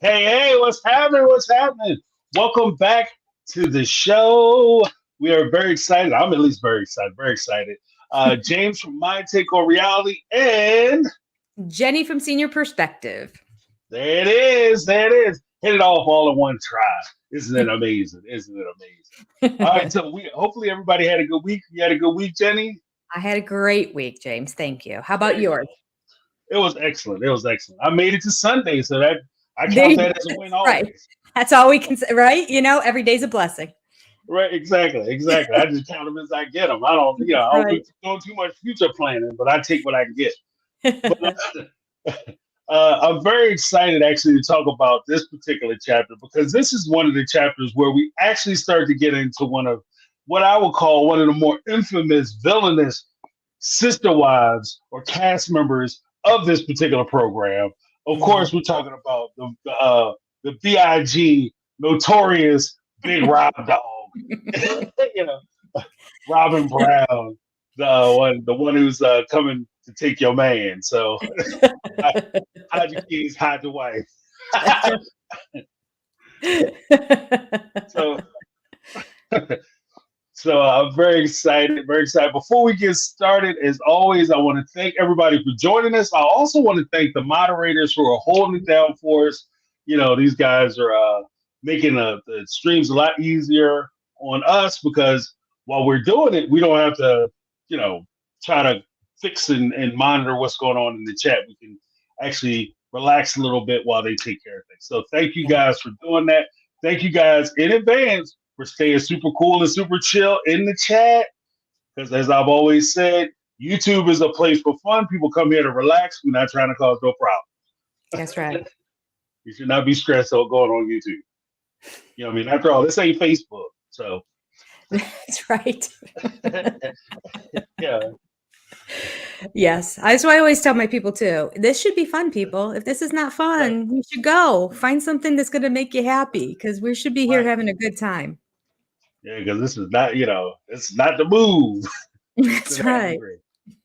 Hey, what's happening? What's happening? Welcome back to the show. We are very excited. I'm at least very excited. Very excited. James from MyTakeOnReality, and Jenny from Senior Perspective. there it is. There it is. Hit it off all in one try. Isn't it amazing? Isn't it amazing? All right. So we hopefully everybody had a good week. You had a good week, Jenny? I had a great week, James. Thank you. How about yours? It was excellent. It was excellent. I made it to Sunday, so that I count that as a win always. Right. That's all we can say, right? Every day's a blessing. Right, exactly. I just count them as I get them. I don't, I don't Right. do too much future planning, but I take what I can get. But I'm very excited actually to talk about this particular chapter because this is one of the chapters where we actually start to get into one of what I would call one of the more infamous, villainous sister wives or cast members of this particular program. Of course, we're talking about the BIG notorious Big Rob Dog. you know, Robyn Brown, the one who's coming to take your man. So, hide your kids, hide the wife. so, so I'm very excited, very excited. Before we get started, as always, I want to thank everybody for joining us. I also want to thank the moderators who are holding it down for us. These guys are making the streams a lot easier on us because while we're doing it, we don't have to, try to fix and monitor what's going on in the chat. We can actually relax a little bit while they take care of things. So thank you guys for doing that. Thank you guys in advance for staying super cool and super chill in the chat. Because as I've always said, YouTube is a place for fun. People come here to relax. We're not trying to cause no problem. That's right. You should not be stressed out going on YouTube. After all, this ain't Facebook. So that's right. yeah. Yes. That's why I always tell my people too. This should be fun, people. If this is not fun, you should go find something that's going to make you happy because we should be here having a good time. Yeah, because this is not, it's not the move. That's right.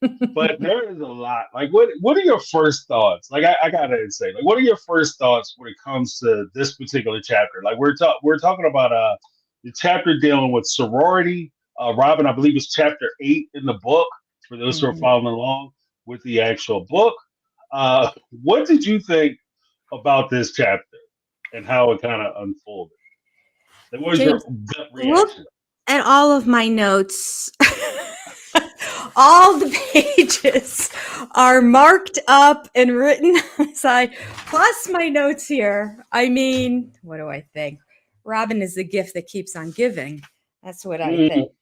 But there is a lot. Like, what are your first thoughts? Like, I gotta say, like, what are your first thoughts when it comes to this particular chapter? Like, we're talking about the chapter dealing with sorority. Robyn, I believe, is chapter 8 in the book. For those who are following along with the actual book, what did you think about this chapter and how it kind of unfolded? Like, what was your gut reaction? Look at all of my notes. All the pages are marked up and written on the side, plus my notes here. I mean, what do I think? Robyn is the gift that keeps on giving. That's what I think.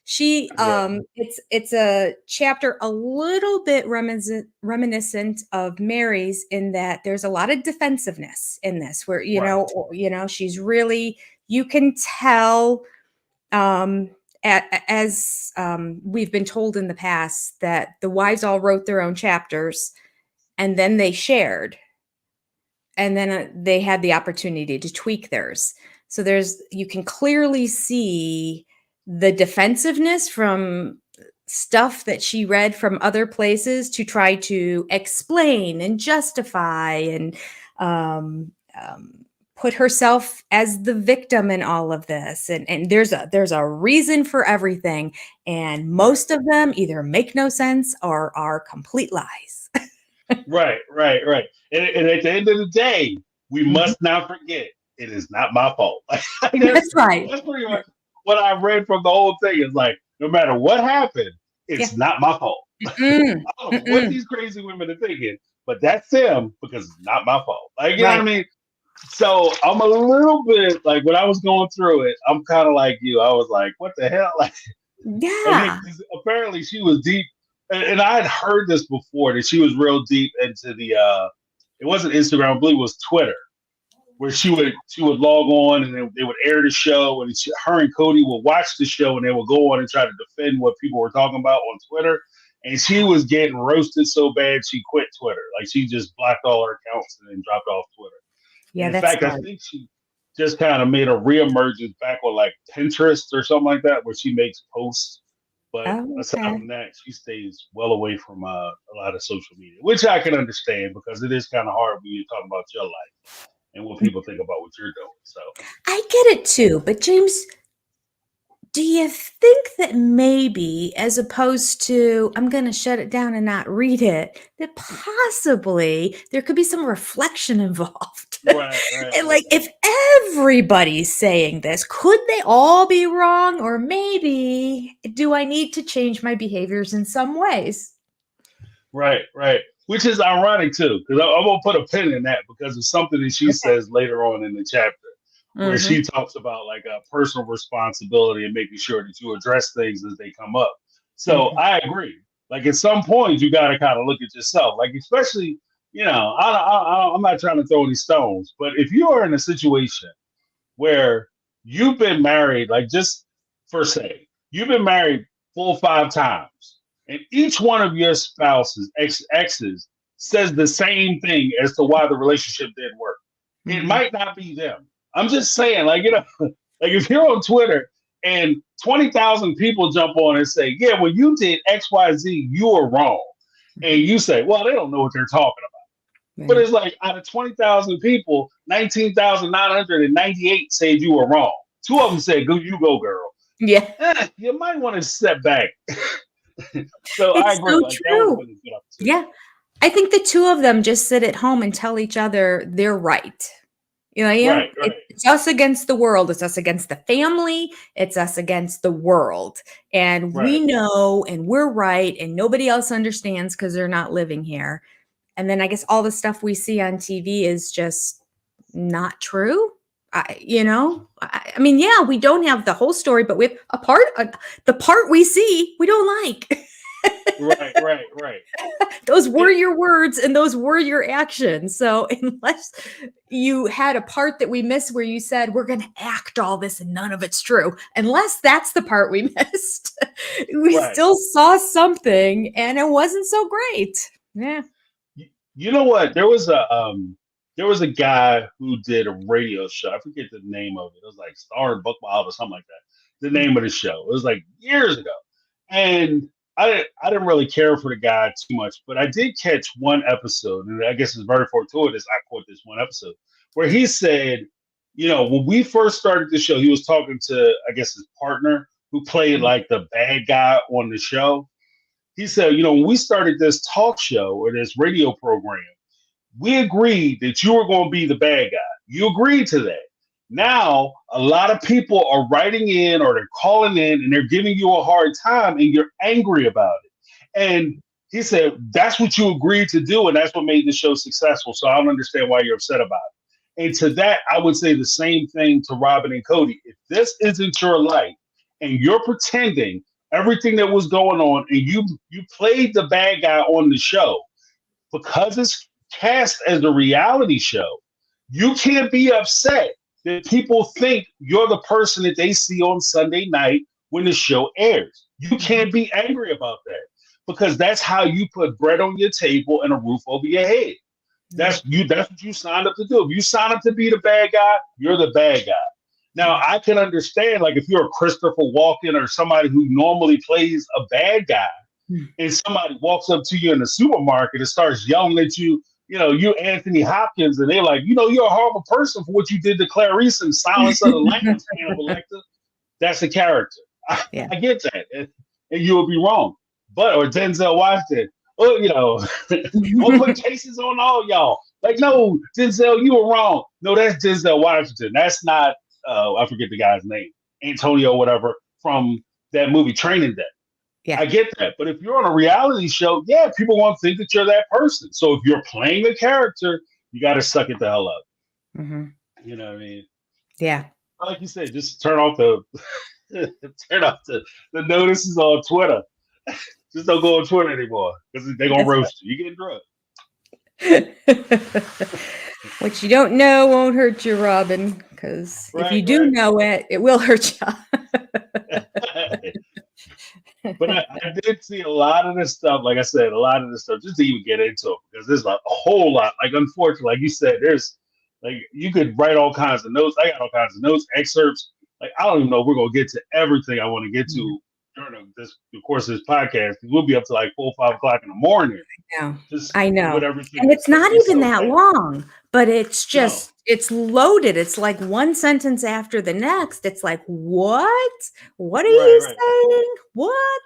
She, it's a chapter a little bit reminiscent of Mary's in that there's a lot of defensiveness in this, where she's really, you can tell, as we've been told in the past, that the wives all wrote their own chapters, and then they shared, and then they had the opportunity to tweak theirs. So you can clearly see the defensiveness from stuff that she read from other places to try to explain and justify and put herself as the victim in all of this. And there's a reason for everything. And most of them either make no sense or are complete lies. Right. And at the end of the day, we must not forget, it is not my fault. That's right. That's pretty much what I read from the whole thing. Is like, no matter what happened, it's not my fault. I don't know what these crazy women are thinking, but that's them because it's not my fault. Like, you know what I mean? So I'm a little bit like, when I was going through it, I'm kind of like you. I was like, what the hell? Like, apparently she was deep. And I had heard this before, that she was real deep into the, it wasn't Instagram, I believe it was Twitter, where she would log on and they would air the show, and her and Cody would watch the show, and they would go on and try to defend what people were talking about on Twitter. And she was getting roasted so bad she quit Twitter. Like, she just blocked all her accounts and then dropped off Twitter. Yeah, in fact, I think she just kind of made a reemergence back on like Pinterest or something like that, where she makes posts. But aside from that, she stays well away from a lot of social media, which I can understand because it is kind of hard when you're talking about your life and what people think about what you're doing. So I get it too, but James, do you think that maybe, as opposed to, I'm going to shut it down and not read it, that possibly there could be some reflection involved? right. And like, if everybody's saying this, could they all be wrong? Or maybe, do I need to change my behaviors in some ways? Right. Which is ironic too, because I'm gonna put a pin in that because it's something that she says later on in the chapter, where she talks about like a personal responsibility and making sure that you address things as they come up. So I agree. Like at some point, you got to kind of look at yourself. Like especially, I'm not trying to throw any stones, but if you are in a situation where you've been married, like just for say, you've been married 4 or 5 times, and each one of your spouses, exes, says the same thing as to why the relationship didn't work. It might not be them. I'm just saying, like, like if you're on Twitter and 20,000 people jump on and say, yeah, when you did X, Y, Z, you were wrong. And you say, well, they don't know what they're talking about. But it's like out of 20,000 people, 19,998 said you were wrong. 2 of them said, you go, girl. Yeah. You might want to step back. So It's I agree. so Like, true. that would have been a good opportunity. Yeah. I think the 2 of them just sit at home and tell each other they're right. Right. It's us against the world. It's us against the family. It's us against the world. And we know, and we're right, and nobody else understands because they're not living here. And then I guess all the stuff we see on TV is just not true. I mean, yeah, we don't have the whole story, but we have the part we see, we don't like. Right. Those were your words and those were your actions. So unless you had a part that we missed where you said, we're going to act all this and none of it's true, unless that's the part we missed, we still saw something and it wasn't so great. Yeah. You know what? There was a guy who did a radio show. I forget the name of it. It was like Star and Buckwild or something like that. The name of the show. It was like years ago. And I didn't really care for the guy too much, but I did catch one episode, and I guess it's very fortuitous I caught this one episode, where he said, when we first started the show, he was talking to, I guess, his partner who played like the bad guy on the show. He said, when we started this talk show or this radio program, we agreed that you were going to be the bad guy. You agreed to that. Now, a lot of people are writing in or they're calling in and they're giving you a hard time and you're angry about it. And he said, that's what you agreed to do. And that's what made the show successful. So I don't understand why you're upset about it. And to that, I would say the same thing to Robyn and Cody. If this isn't your life and you're pretending everything that was going on and you played the bad guy on the show, because it's cast as a reality show, you can't be upset that people think you're the person that they see on Sunday night when the show airs. You can't be angry about that because that's how you put bread on your table and a roof over your head. That's what you signed up to do. If you sign up to be the bad guy, you're the bad guy. Now, I can understand, like, if you're a Christopher Walken or somebody who normally plays a bad guy, and somebody walks up to you in the supermarket and starts yelling at you, you Anthony Hopkins, and they're like, you're a horrible person for what you did to Clarice in Silence of the Lambs, Hannibal Lecter. That's a character. I get that. And you would be wrong. Or Denzel Washington, we'll put cases on all y'all. Like, no, Denzel, you were wrong. No, that's Denzel Washington. That's not, I forget the guy's name, Antonio, whatever, from that movie Training Day. Yeah. I get that. But if you're on a reality show, people won't think that you're that person. So if you're playing a character, you got to suck it the hell up. Mm-hmm. You know what I mean? Yeah. Like you said, just turn off the notices on Twitter. Just don't go on Twitter anymore because they're going to roast you. You're getting drugged. What you don't know won't hurt you, Robyn, because if you do know it, it will hurt you. But I did see a lot of this stuff, like I said, just to even get into it, because there's a whole lot. Like, unfortunately, like you said, there's, like, you could write all kinds of notes. I got all kinds of notes, excerpts. Like, I don't even know if we're going to get to everything I want to get to during the course of this podcast, because we'll be up to like 4 or 5 o'clock in the morning. Yeah, Just I know. with everything And that's it's not it's even so that bad. long, but it's No. just it's loaded. It's like one sentence after the next. It's like, "What? What are Right, you right. saying? What?"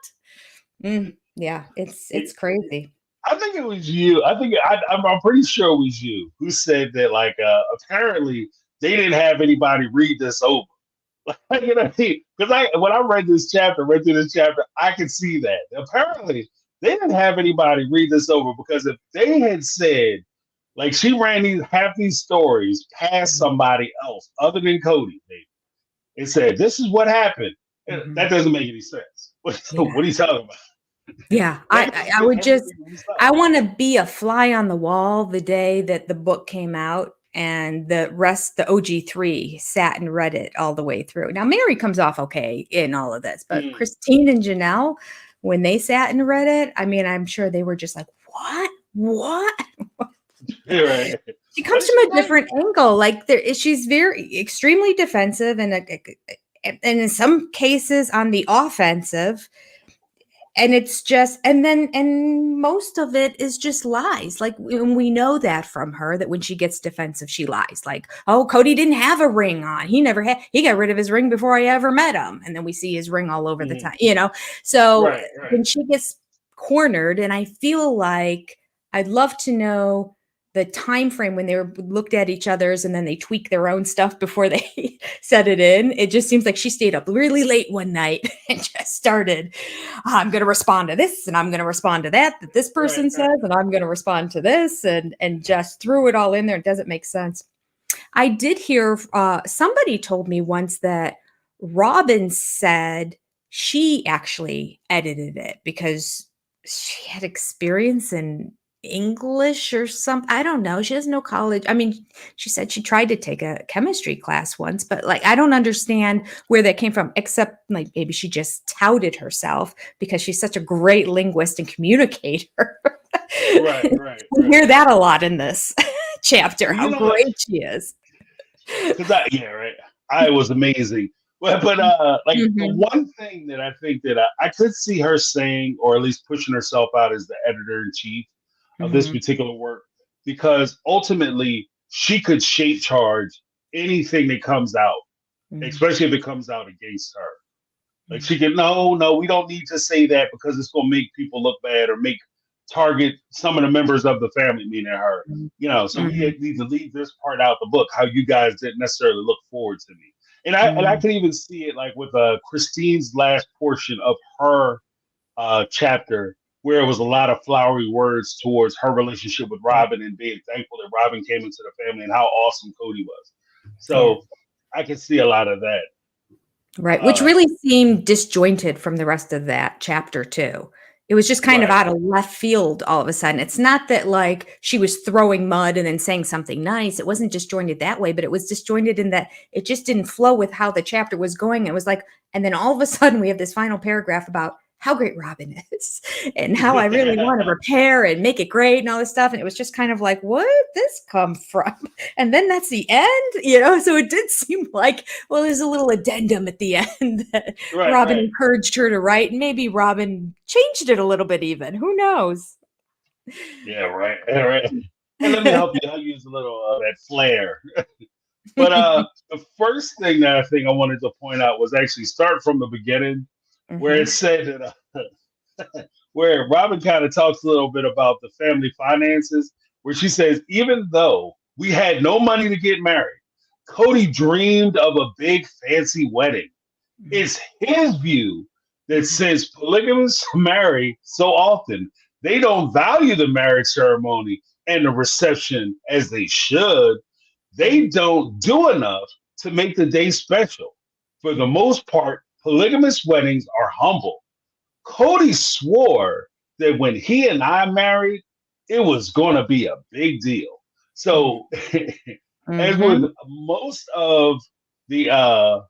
Yeah, It, it's crazy. I think it was you. I'm pretty sure it was you who said that like apparently they didn't have anybody read this over. You know, because I when I read through this chapter, I could see that. Apparently, they didn't have anybody read this over because if they had said, like, she ran half these stories past Mhm, somebody else other than Cody, maybe, and said, "This is what happened," that mhm. doesn't make any sense. Yeah. What are you talking about? Yeah, That means I would just everything we saw. I wanna be a fly on the wall the day that the book came out and the OG3 sat and read it all the way through. Now Mary comes off okay in all of this, but Mm. Christine and Janelle, when they sat and read it, I mean, I'm sure they were just like, "What? What?" Right. She What comes did she from a say? different angle, like, she's very extremely defensive and in some cases on the offensive, and it's just and most of it is just lies, like, and we know that from her, that when she gets defensive she lies, like, "Oh, Cody didn't have a ring on, he got rid of his ring before I ever met him," and then we see his ring all over the Mhm. time, so Right, right. when she gets cornered, and I feel like I'd love to know the time frame when they were looked at each other's and then they tweak their own stuff before they set it in. It just seems like she stayed up really late one night and just started, I'm going to respond to this and I'm going to respond to that this Right, person right. says, and I'm going to respond to this, and just threw it all in there. It doesn't make sense. I did hear somebody told me once that Robyn said she actually edited it because she had experience in English or something. I don't know. She doesn't know college. I mean, she said she tried to take a chemistry class once, but like, I don't understand where that came from, except like maybe she just touted herself because she's such a great linguist and communicator. Right, right, We right. hear that a lot in this chapter, Well, you how know what? great she is. Because yeah, right. I was amazing. Well, but like the Mhm, one thing that I think that I could see her saying, or at least pushing herself out as the editor in chief of this mhm, particular work, because ultimately she could shape charge anything that comes out, mhm, especially if it comes out against her. Like mhm, she can, no, no, we don't need to say that because it's going to make people look bad or make target some of the members of the family, meaning her. mhm, So we mhm, need to leave this part out the book. How you guys didn't necessarily look forward to me, and I mhm, can even see it like with Christine's last portion of her chapter, where it was a lot of flowery words towards her relationship with right, Robyn and being thankful that Robyn came into the family and how awesome Cody was. yeah, So I can see a lot of that. right, which Uh, really seemed disjointed from the rest of that chapter too. It was just kind of right. out of left field all of a sudden. It's not that like she was throwing mud and then saying something nice. It wasn't disjointed that way, but it was disjointed in that it just didn't flow with how the chapter was going. It was like, and then all of a sudden we have this final paragraph about how great Robyn is and how I really want to repair and make it great and all this stuff. And it was just kind of like, what did this come from? And then that's the end. So it did seem like, well, there's a little addendum at the end that Right, Robyn right. encouraged her to write, and maybe Robyn changed it a little bit even. Who knows? Yeah, right. All right. And let me help you. I'll use a little that flair. But the first thing that I think I wanted to point out was actually start from the beginning, where it Mhm, said that where Robyn kind of talks a little bit about the family finances, where she says, even though we had no money to get married, Cody dreamed of a big fancy wedding. mhm, It's his view that mhm, since polygamists marry so often, they don't value the marriage ceremony and the reception as they should. They mhm, don't do enough to make the day special. For the mhm, most part, polygamous weddings are humble. Cody swore that when he and I married, it was going to be a big deal. mhm, So, as with mhm, most of the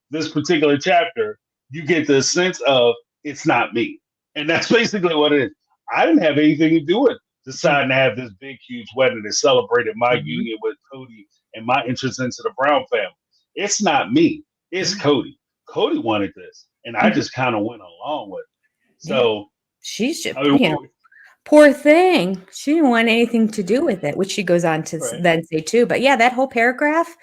this particular chapter, you get the sense of it's not me, and that's basically what it is. I didn't have anything to do with yeah, deciding to have this big, huge wedding that celebrated my mhm, union with Cody and my entrance into the Brown family. It's not me. It's yeah, Cody. Cody wanted this, and I mhm, just kind of went along with it. yeah. So, She's just, I mean, Poor thing. She didn't want anything to do with it, which she goes on to Right. then say too. But yeah, that whole paragraph,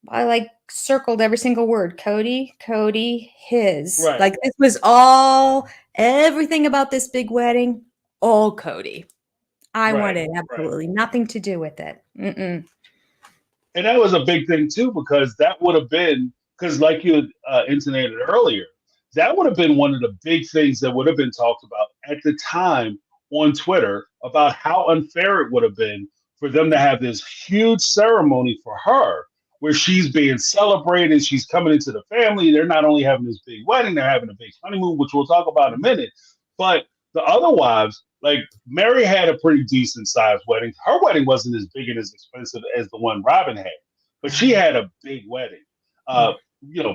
I like circled every single word. Cody, Cody, his. Right. Like this was all everything about this big wedding, all Cody. I Right. wanted Right. absolutely nothing to do with it. Mm-mm. And that was a big thing too, because that would have been, because like you had intonated earlier, that would have been one of the big things that would have been talked about at the time on Twitter about how unfair it would have been for them to have this huge ceremony for her where she's being celebrated, she's coming into the family. They're not only having this big wedding, they're having a big honeymoon, which we'll talk about in a minute. But the other wives, like Mary had a pretty decent sized wedding. Her wedding wasn't as big and as expensive as the one Robyn had, but she had a big wedding. Yeah.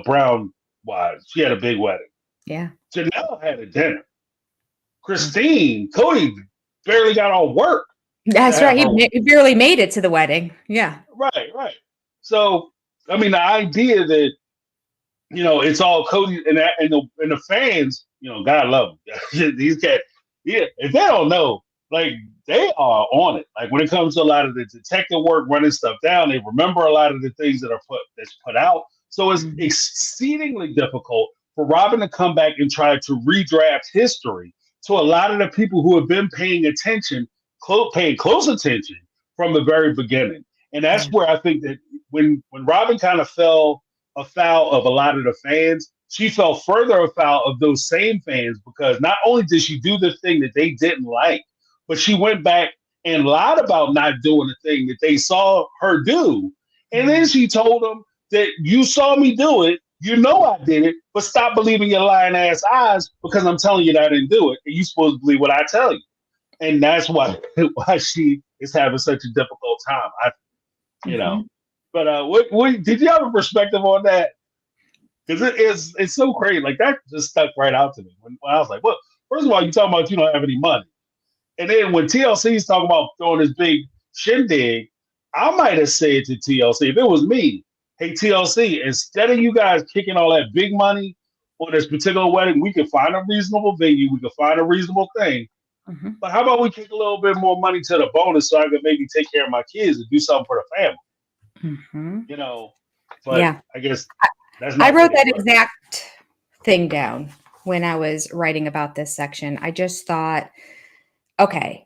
Brown wise, she had a big wedding. Yeah. Janelle had a dinner. Christine, Cody barely got on work. That's right. He barely made it to the wedding. Yeah. Right, right. So, I mean, the idea that it's all Cody and the fans, God love them. These cats, yeah. If they don't know, like they are on it. Like when it comes to a lot of the detective work, running stuff down, they remember a lot of the things that's put out. So it's exceedingly difficult for Robyn to come back and try to redraft history to a lot of the people who have been paying attention, paying close attention from the very beginning. And that's where I think that when Robyn kind of fell afoul of a lot of the fans, she fell further afoul of those same fans because not only did she do the thing that they didn't like, but she went back and lied about not doing the thing that they saw her do. And then she told them that you saw me do it, you know I did it, but stop believing your lying ass eyes because I'm telling you that I didn't do it, and you supposed to believe what I tell you. And that's why she is having such a difficult time. But what did you have a perspective on that? Because it's so crazy. Like that just stuck right out to me when I was like, "Well, first of all, you talking about you don't have any money," and then when TLC is talking about throwing this big shindig, I might have said to TLC if it was me, "Hey TLC, instead of you guys kicking all that big money on this particular wedding, we could find a reasonable venue, we could find a reasonable thing." But how about we kick a little bit more money to the bonus so I could maybe take care of my kids and do something for the family? But yeah. I guess that's not. I wrote that exact thing down when I was writing about this section. I just thought, okay,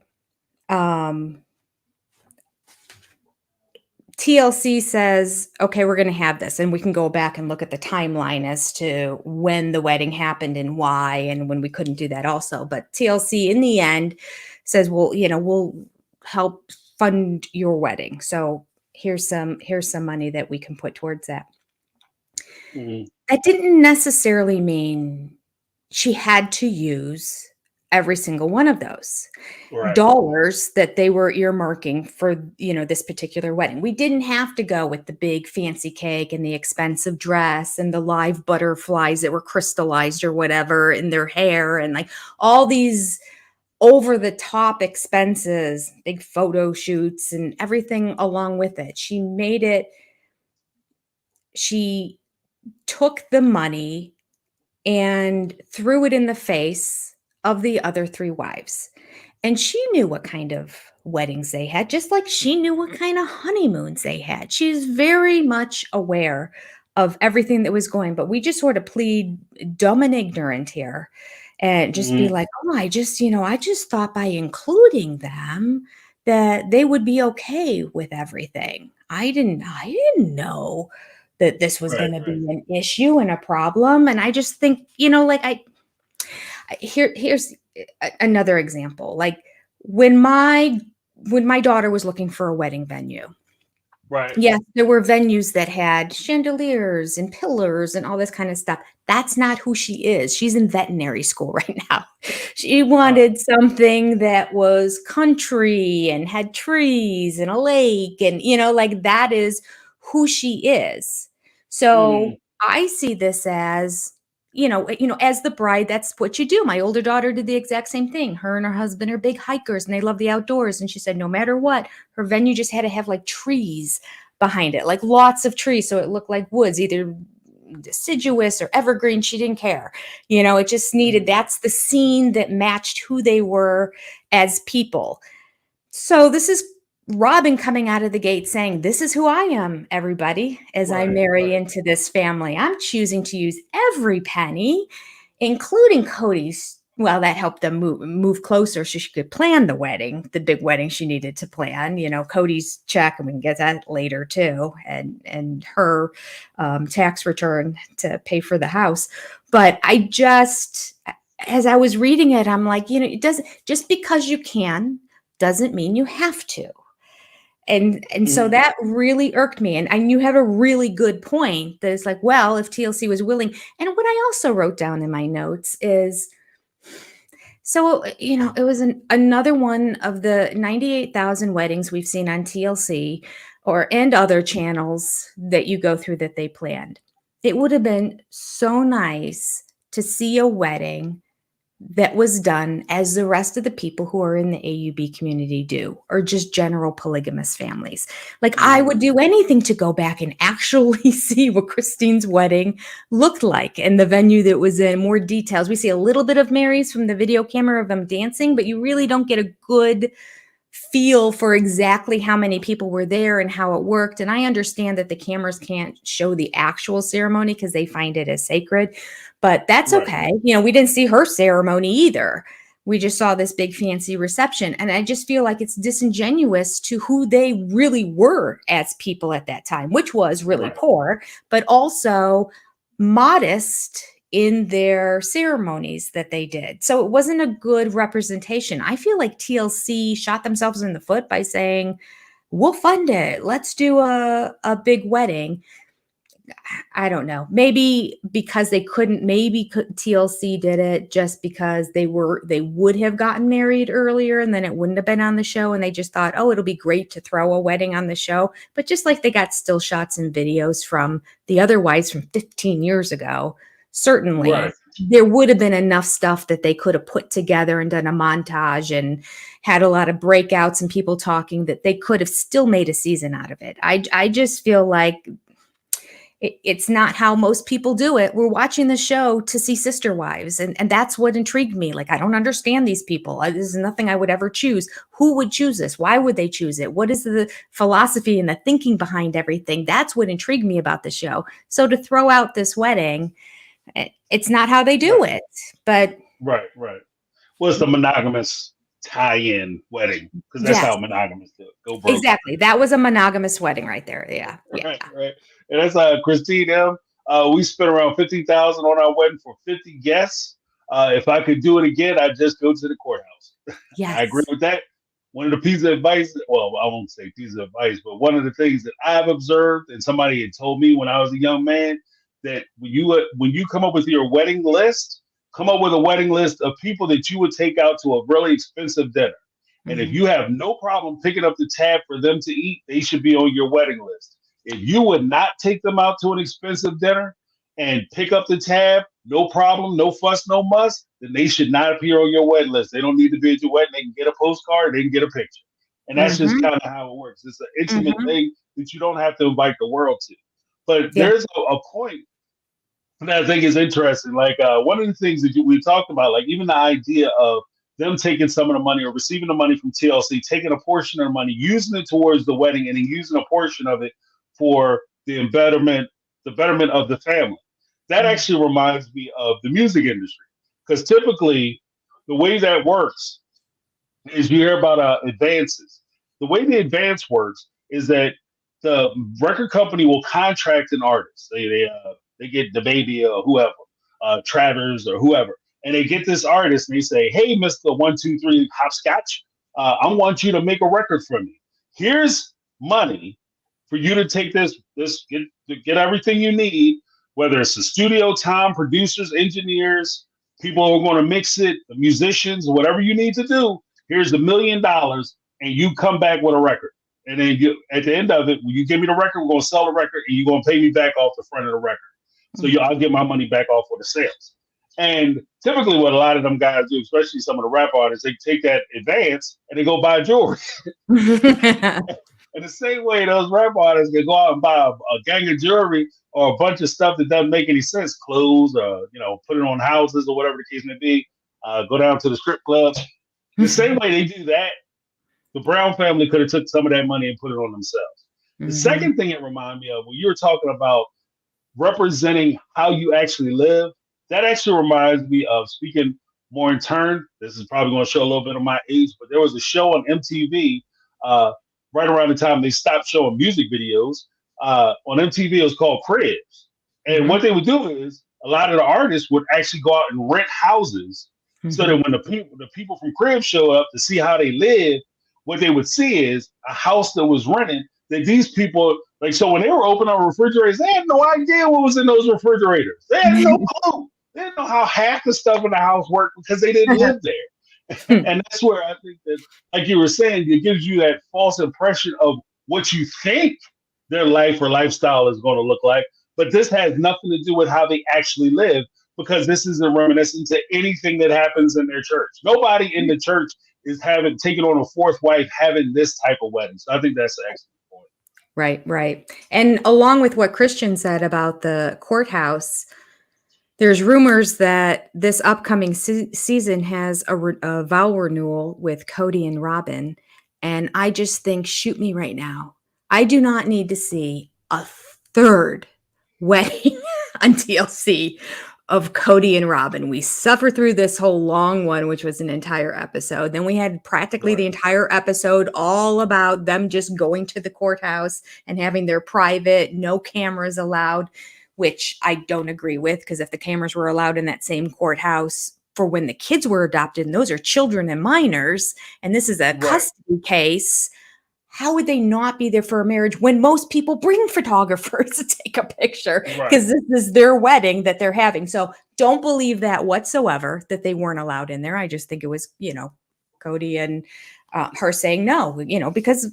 TLC says, okay, we're going to have this, and we can go back and look at the timeline as to when the wedding happened and why, and when we couldn't do that also. But TLC in the end says, well, we'll help fund your wedding. So here's some money that we can put towards that. That didn't necessarily mean she had to use every single one of those dollars that they were earmarking for, this particular wedding. We didn't have to go with the big fancy cake and the expensive dress and the live butterflies that were crystallized or whatever in their hair and like all these over the top expenses, big photo shoots and everything along with it. She took the money and threw it in the face of the other three wives. And she knew what kind of weddings they had, just like she knew what kind of honeymoons they had. She's very much aware of everything that was going, but we just sort of plead dumb and ignorant here and just be like, oh, I just thought by including them that they would be okay with everything. I didn't know that this was going to be an issue and a problem. And I just think, here's another example. Like when my daughter was looking for a wedding venue, yes, there were venues that had chandeliers and pillars and all this kind of stuff. That's not who she is. She's in veterinary school right now. She wanted something that was country and had trees and a lake and, that is who she is. So I see this as, as the bride, that's what you do. My older daughter did the exact same thing. Her and her husband are big hikers and they love the outdoors. And she said, no matter what, her venue just had to have like trees behind it, like lots of trees. So it looked like woods, either deciduous or evergreen. She didn't care. It just needed, that's the scene that matched who they were as people. So this is Robyn coming out of the gate saying, this is who I am, everybody, as I marry into this family. I'm choosing to use every penny, including Cody's. Well, that helped them move closer so she could plan the wedding, the big wedding she needed to plan. Cody's check, and we can get that later too, and her tax return to pay for the house. But I just, as I was reading it, I'm like, it doesn't, just because you can doesn't mean you have to. And so that really irked me. And you have a really good point that it's like, well, if TLC was willing. And what I also wrote down in my notes is, so, it was another one of the 98,000 weddings we've seen on TLC and other channels that you go through that they planned. It would have been so nice to see a wedding that was done as the rest of the people who are in the AUB community do, or just general polygamous families. Like, I would do anything to go back and actually see what Christine's wedding looked like and the venue that was in, more details. We see a little bit of Mary's from the video camera of them dancing, but you really don't get a good feel for exactly how many people were there and how it worked. And I understand that the cameras can't show the actual ceremony because they find it as sacred, but that's okay. We didn't see her ceremony either. We just saw this big fancy reception. And I just feel like it's disingenuous to who they really were as people at that time, which was really poor, but also modest in their ceremonies that they did. So it wasn't a good representation. I feel like TLC shot themselves in the foot by saying, we'll fund it. Let's do a big wedding. I don't know. Maybe because they couldn't, TLC did it just because they would have gotten married earlier and then it wouldn't have been on the show. And they just thought, oh, it'll be great to throw a wedding on the show. But just like they got still shots and videos from the other wives from 15 years ago, certainly there would have been enough stuff that they could have put together and done a montage and had a lot of breakouts and people talking that they could have still made a season out of it. I just feel like it's not how most people do it. We're watching the show to see sister wives. And that's what intrigued me. Like, I don't understand these people. This is nothing I would ever choose. Who would choose this? Why would they choose it? What is the philosophy and the thinking behind everything? That's what intrigued me about the show. So to throw out this wedding, it's not how they do it. But Right. Well, it's the monogamous tie-in wedding, because that's how monogamous do it. Go broke. Exactly. That was a monogamous wedding right there. Yeah. Right. And that's Christine M. We spent around $50,000 on our wedding for 50 guests. If I could do it again, I'd just go to the courthouse. Yes. I agree with that. One of the piece of advice, well, I won't say piece of advice, but one of the things that I've observed, and somebody had told me when I was a young man, that when you come up with your wedding list, come up with a wedding list of people that you would take out to a really expensive dinner. And if you have no problem picking up the tab for them to eat, they should be on your wedding list. If you would not take them out to an expensive dinner and pick up the tab, no problem, no fuss, no muss, then they should not appear on your wedding list. They don't need to be at your wedding. They can get a postcard, they can get a picture. And that's just kind of how it works. It's an intimate thing that you don't have to invite the world to. But there's a point that I think is interesting. Like one of the things that we talked about, like even the idea of them taking some of the money or receiving the money from TLC, taking a portion of the money, using it towards the wedding, and then using a portion of it for the betterment of the family. That actually reminds me of the music industry, because typically the way that works is you hear about advances. The way the advance works is that the record company will contract an artist. They get the baby or whoever, Travers or whoever, and they get this artist and they say, "Hey, Mr. 123 Hopscotch, I want you to make a record for me. Here's money for you to take get everything you need, whether it's the studio time, producers, engineers, people who are going to mix it, the musicians, whatever you need to do. Here's $1 million, and you come back with a record. And then at the end of it, when you give me the record, we're going to sell the record, and you're going to pay me back off the front of the record. So I'll get my money back off for the sales." And typically what a lot of them guys do, especially some of the rap artists, they take that advance and they go buy jewelry. And In the same way, those rap artists can go out and buy a gang of jewelry or a bunch of stuff that doesn't make any sense, clothes, put it on houses or whatever the case may be. Go down to the strip club. The same way they do that, the Brown family could have took some of that money and put it on themselves. The second thing it reminded me of, when you were talking about representing how you actually live, that actually reminds me of, speaking more in turn, this is probably going to show a little bit of my age, but there was a show on MTV right around the time they stopped showing music videos. On MTV, it was called Cribs. And what they would do is a lot of the artists would actually go out and rent houses so that when the people from Cribs show up to see how they live, what they would see is a house that was rented that these people, like, so when they were opening up refrigerators, they had no idea what was in those refrigerators. They had no clue. They didn't know how half the stuff in the house worked because they didn't live there. And that's where I think that, like you were saying, it gives you that false impression of what you think their life or lifestyle is going to look like. But this has nothing to do with how they actually live, because this isn't reminiscent to anything that happens in their church. Nobody in the church is taking on a fourth wife, having this type of wedding. So I think that's an excellent point. Right, right. And along with what Christian said about the courthouse, there's rumors that this upcoming season has a vow renewal with Cody and Robyn. And I just think, shoot me right now. I do not need to see a third wedding on TLC of Cody and Robyn. We suffered through this whole long one, which was an entire episode. Then we had practically the entire episode all about them just going to the courthouse and having their private, no cameras allowed, which I don't agree with, because if the cameras were allowed in that same courthouse for when the kids were adopted, and those are children and minors, and this is a custody case, how would they not be there for a marriage when most people bring photographers to take a picture? Because this is their wedding that they're having. So don't believe that whatsoever, that they weren't allowed in there. I just think it was, Cody and her saying no, because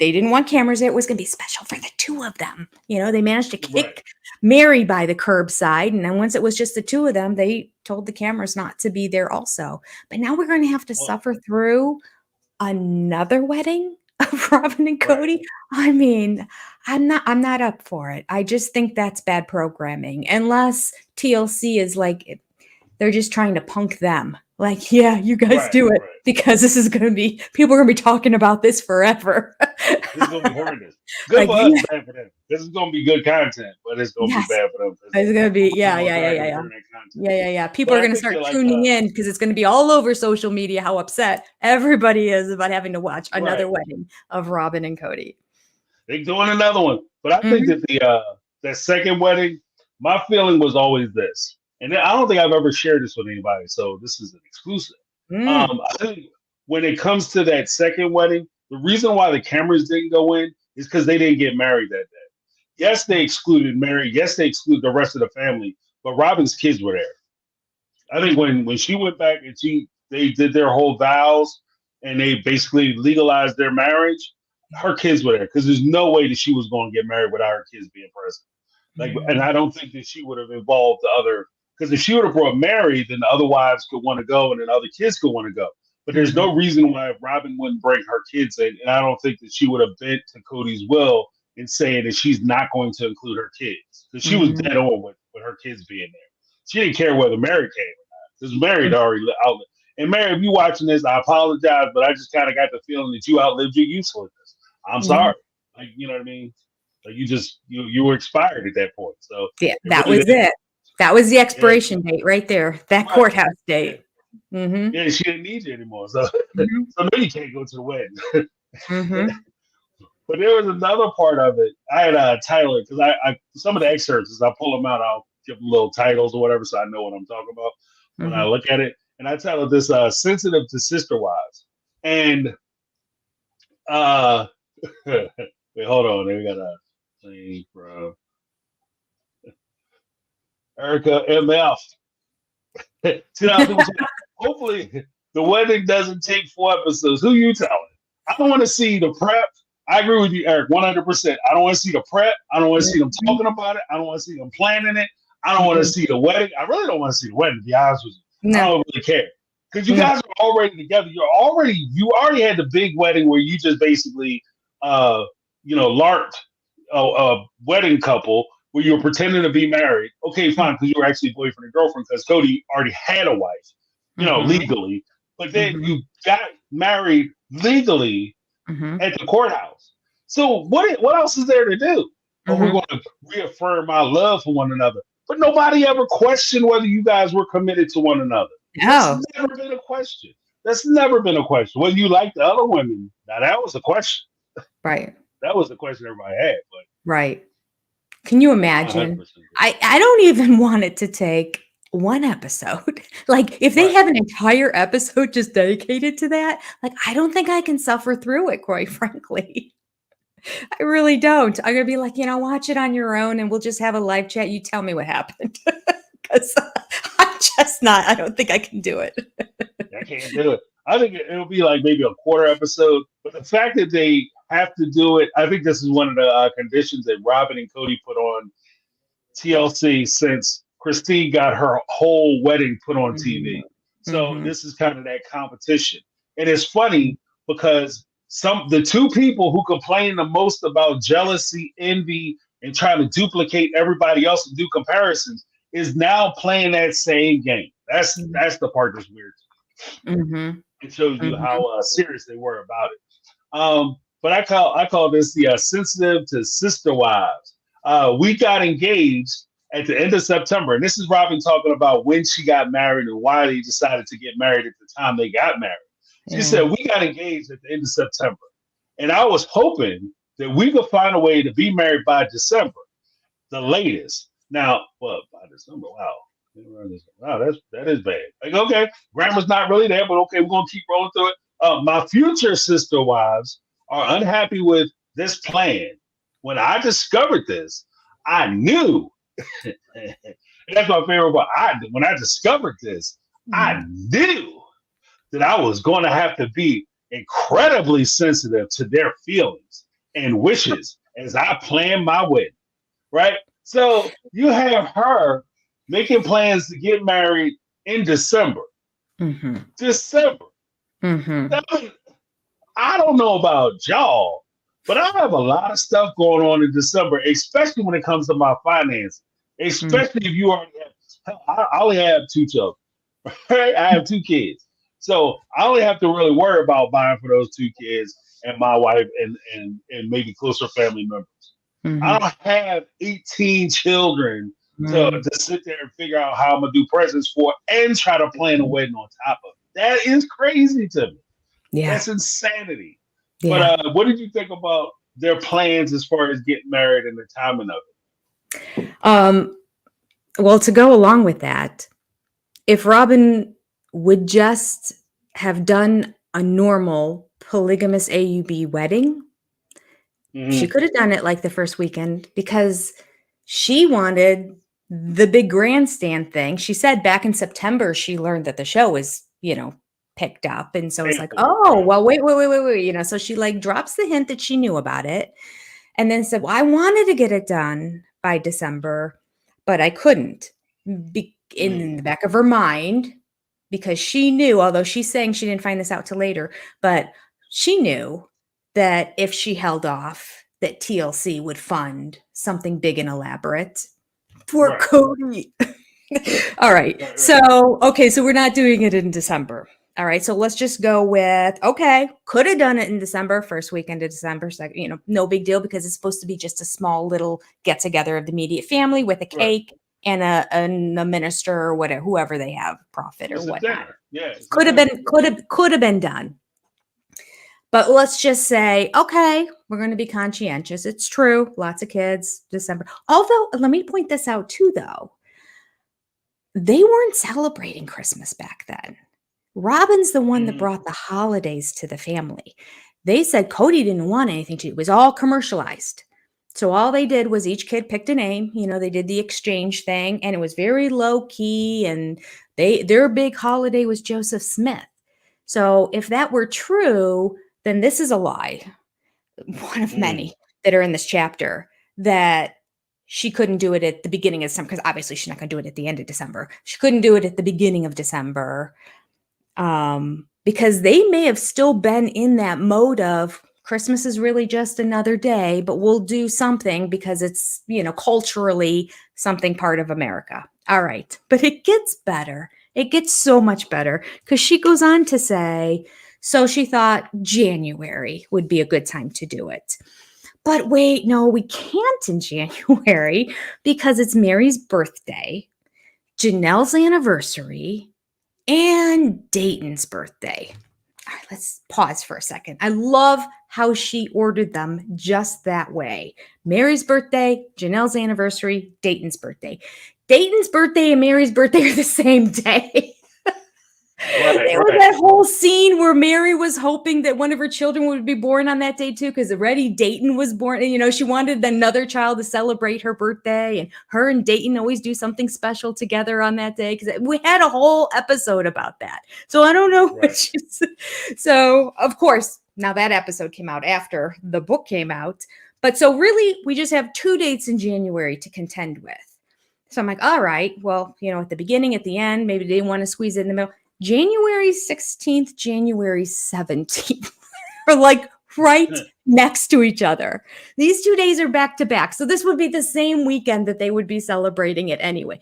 they didn't want cameras there. It was going to be special for the two of them. They managed to kick Mary by the curbside. And then once it was just the two of them, they told the cameras not to be there also. But now we're going to have to suffer through another wedding of Robyn and Cody. I mean, I'm not up for it. I just think that's bad programming, unless TLC is like, they're just trying to punk them. Like, yeah, you guys do it because this is going to be, people are going to be talking about this forever. This is going to be horrendous. Good for us, bad for them. This is going to be good content, but it's going to be bad for them. It's going to be, yeah. People are going to start tuning in because it's going to be all over social media how upset everybody is about having to watch another wedding of Robyn and Cody. They're doing another one. But I think that that second wedding, my feeling was always this. And I don't think I've ever shared this with anybody, so this is an exclusive. I think when it comes to that second wedding, the reason why the cameras didn't go in is because they didn't get married that day. Yes, they excluded Mary. Yes, they excluded the rest of the family, but Robyn's kids were there. I think when she went back and they did their whole vows and they basically legalized their marriage, her kids were there, because there's no way that she was going to get married without her kids being present. And I don't think that she would have involved the other. Because if she would have brought Mary, then the other wives could want to go and then other kids could want to go. But there's no reason why Robyn wouldn't bring her kids in. And I don't think that she would have bent to Cody's will in saying that she's not going to include her kids. Because she was dead on with her kids being there. She didn't care whether Mary came or not. Because Mary had already outlived. And Mary, if you're watching this, I apologize, but I just kind of got the feeling that you outlived your usefulness. I'm sorry. Like, you know what I mean? Like you were expired at that point. So yeah, that was it. That was the expiration date right there. That courthouse date. Yeah, she didn't need you anymore. So, so no, you can't go to the wedding. But there was another part of it. I had Tyler, because I some of the excerpts, as I pull them out, I'll give them little titles or whatever, so I know what I'm talking about when I look at it. And I titled this "Sensitive to Sister Wives." And wait, hold on. There we got a thing from Erica MF. Hopefully the wedding doesn't take 4 episodes. Who you telling? I don't want to see the prep. I agree with you, Eric, 100%. I don't want to see the prep. I don't want to see them talking about it. I don't want to see them planning it. I don't want to see the wedding. I really don't want to see the wedding, to be honest with you. I don't really care. Because you guys are already together. You already had the big wedding where you just basically LARPed a wedding couple where you were pretending to be married. Okay, fine, because you were actually boyfriend and girlfriend because Cody already had a wife, legally. But then you got married legally at the courthouse. So what else is there to do? Oh, we're going to reaffirm our love for one another. But nobody ever questioned whether you guys were committed to one another. No. That's never been a question. That's never been a question. Whether you like the other women, now that was a question. Right. That was the question everybody had. But right. Can you imagine? I don't even want it to take one episode. Like if they have an entire episode just dedicated to that, like I don't think I can suffer through it, quite frankly. I really don't. I'm gonna be like, watch it on your own and we'll just have a live chat. You tell me what happened. Because I'm just not, I don't think I can do it. I can't do it. I think it'll be like maybe a quarter episode. But the fact that they have to do it, I think this is one of the conditions that Robyn and Cody put on TLC since Christine got her whole wedding put on TV. So this is kind of that competition. And it's funny because the two people who complain the most about jealousy, envy, and trying to duplicate everybody else and do comparisons is now playing that same game. That's the part that's weird. It shows you how serious they were about it. But I call this the sensitive to sister wives. We got engaged at the end of September, and this is Robyn talking about when she got married and why they decided to get married at the time they got married. She said, we got engaged at the end of September, and I was hoping that we could find a way to be married by December, the latest. Now, well, by December, wow, that is bad. Like, okay, grammar's not really there, but okay, we're gonna keep rolling through it. My future sister wives are unhappy with this plan. When I discovered this, I knew. And that's my favorite part. When I discovered this, I knew that I was going to have to be incredibly sensitive to their feelings and wishes as I plan my wedding. Right? So you have her making plans to get married in December. December. I don't know about y'all, but I have a lot of stuff going on in December, especially when it comes to my finances. Especially if you already have, I only have 2 children, right? I have 2 kids. So I only have to really worry about buying for those 2 kids and my wife and maybe closer family members. I don't have 18 children to sit there and figure out how I'm going to do presents for and try to plan a wedding on top of it. That is crazy to me. Yeah. That's insanity. Yeah. But what did you think about their plans as far as getting married and the timing of it? Well, to go along with that, if Robyn would just have done a normal polygamous AUB wedding, she could have done it like the first weekend because she wanted the big grandstand thing. She said back in September, she learned that the show was, picked up. And so it's like, oh, well, wait. So she like drops the hint that she knew about it and then said, well, I wanted to get it done by December, but I couldn't in the back of her mind because she knew, although she's saying she didn't find this out till later, but she knew that if she held off, that TLC would fund something big and elaborate for Cody. All right. So, so we're not doing it in December. All right. So let's just go with, could have done it in December, first weekend of December, second, no big deal because it's supposed to be just a small little get together of the immediate family with a cake and a minister or whatever, whoever they have, prophet or whatnot. Yeah. Could have been done. But let's just say, we're going to be conscientious. It's true. Lots of kids, December. Although, let me point this out too, though. They weren't celebrating Christmas back then. Robyn's the one that brought the holidays to the family. They said Cody didn't want anything to do. It was all commercialized. So all they did was each kid picked a name. They did the exchange thing, and it was very low key. And their big holiday was Joseph Smith. So if that were true, then this is a lie. One of many that are in this chapter that she couldn't do it at the beginning of December because obviously she's not going to do it at the end of December. She couldn't do it at the beginning of December because they may have still been in that mode of Christmas is really just another day, but we'll do something because it's, culturally something part of America. All right. But it gets better. It gets so much better because she goes on to say, so she thought January would be a good time to do it. But wait, no, we can't in January because it's Mary's birthday, Janelle's anniversary, and Dayton's birthday. All right, let's pause for a second. I love how she ordered them just that way. Mary's birthday, Janelle's anniversary, Dayton's birthday. Dayton's birthday and Mary's birthday are the same day. There was that whole scene where Mary was hoping that one of her children would be born on that day too, because already Dayton was born. And, she wanted another child to celebrate her birthday, and her and Dayton always do something special together on that day. Because we had a whole episode about that. So I don't know what she said. So of course, now that episode came out after the book came out. But so really, we just have 2 dates in January to contend with. So I'm like, all right, well, at the beginning, at the end, maybe they didn't want to squeeze it in the middle. January 16th, January 17th are like right next to each other. These 2 days are back to back. So this would be the same weekend that they would be celebrating it anyway.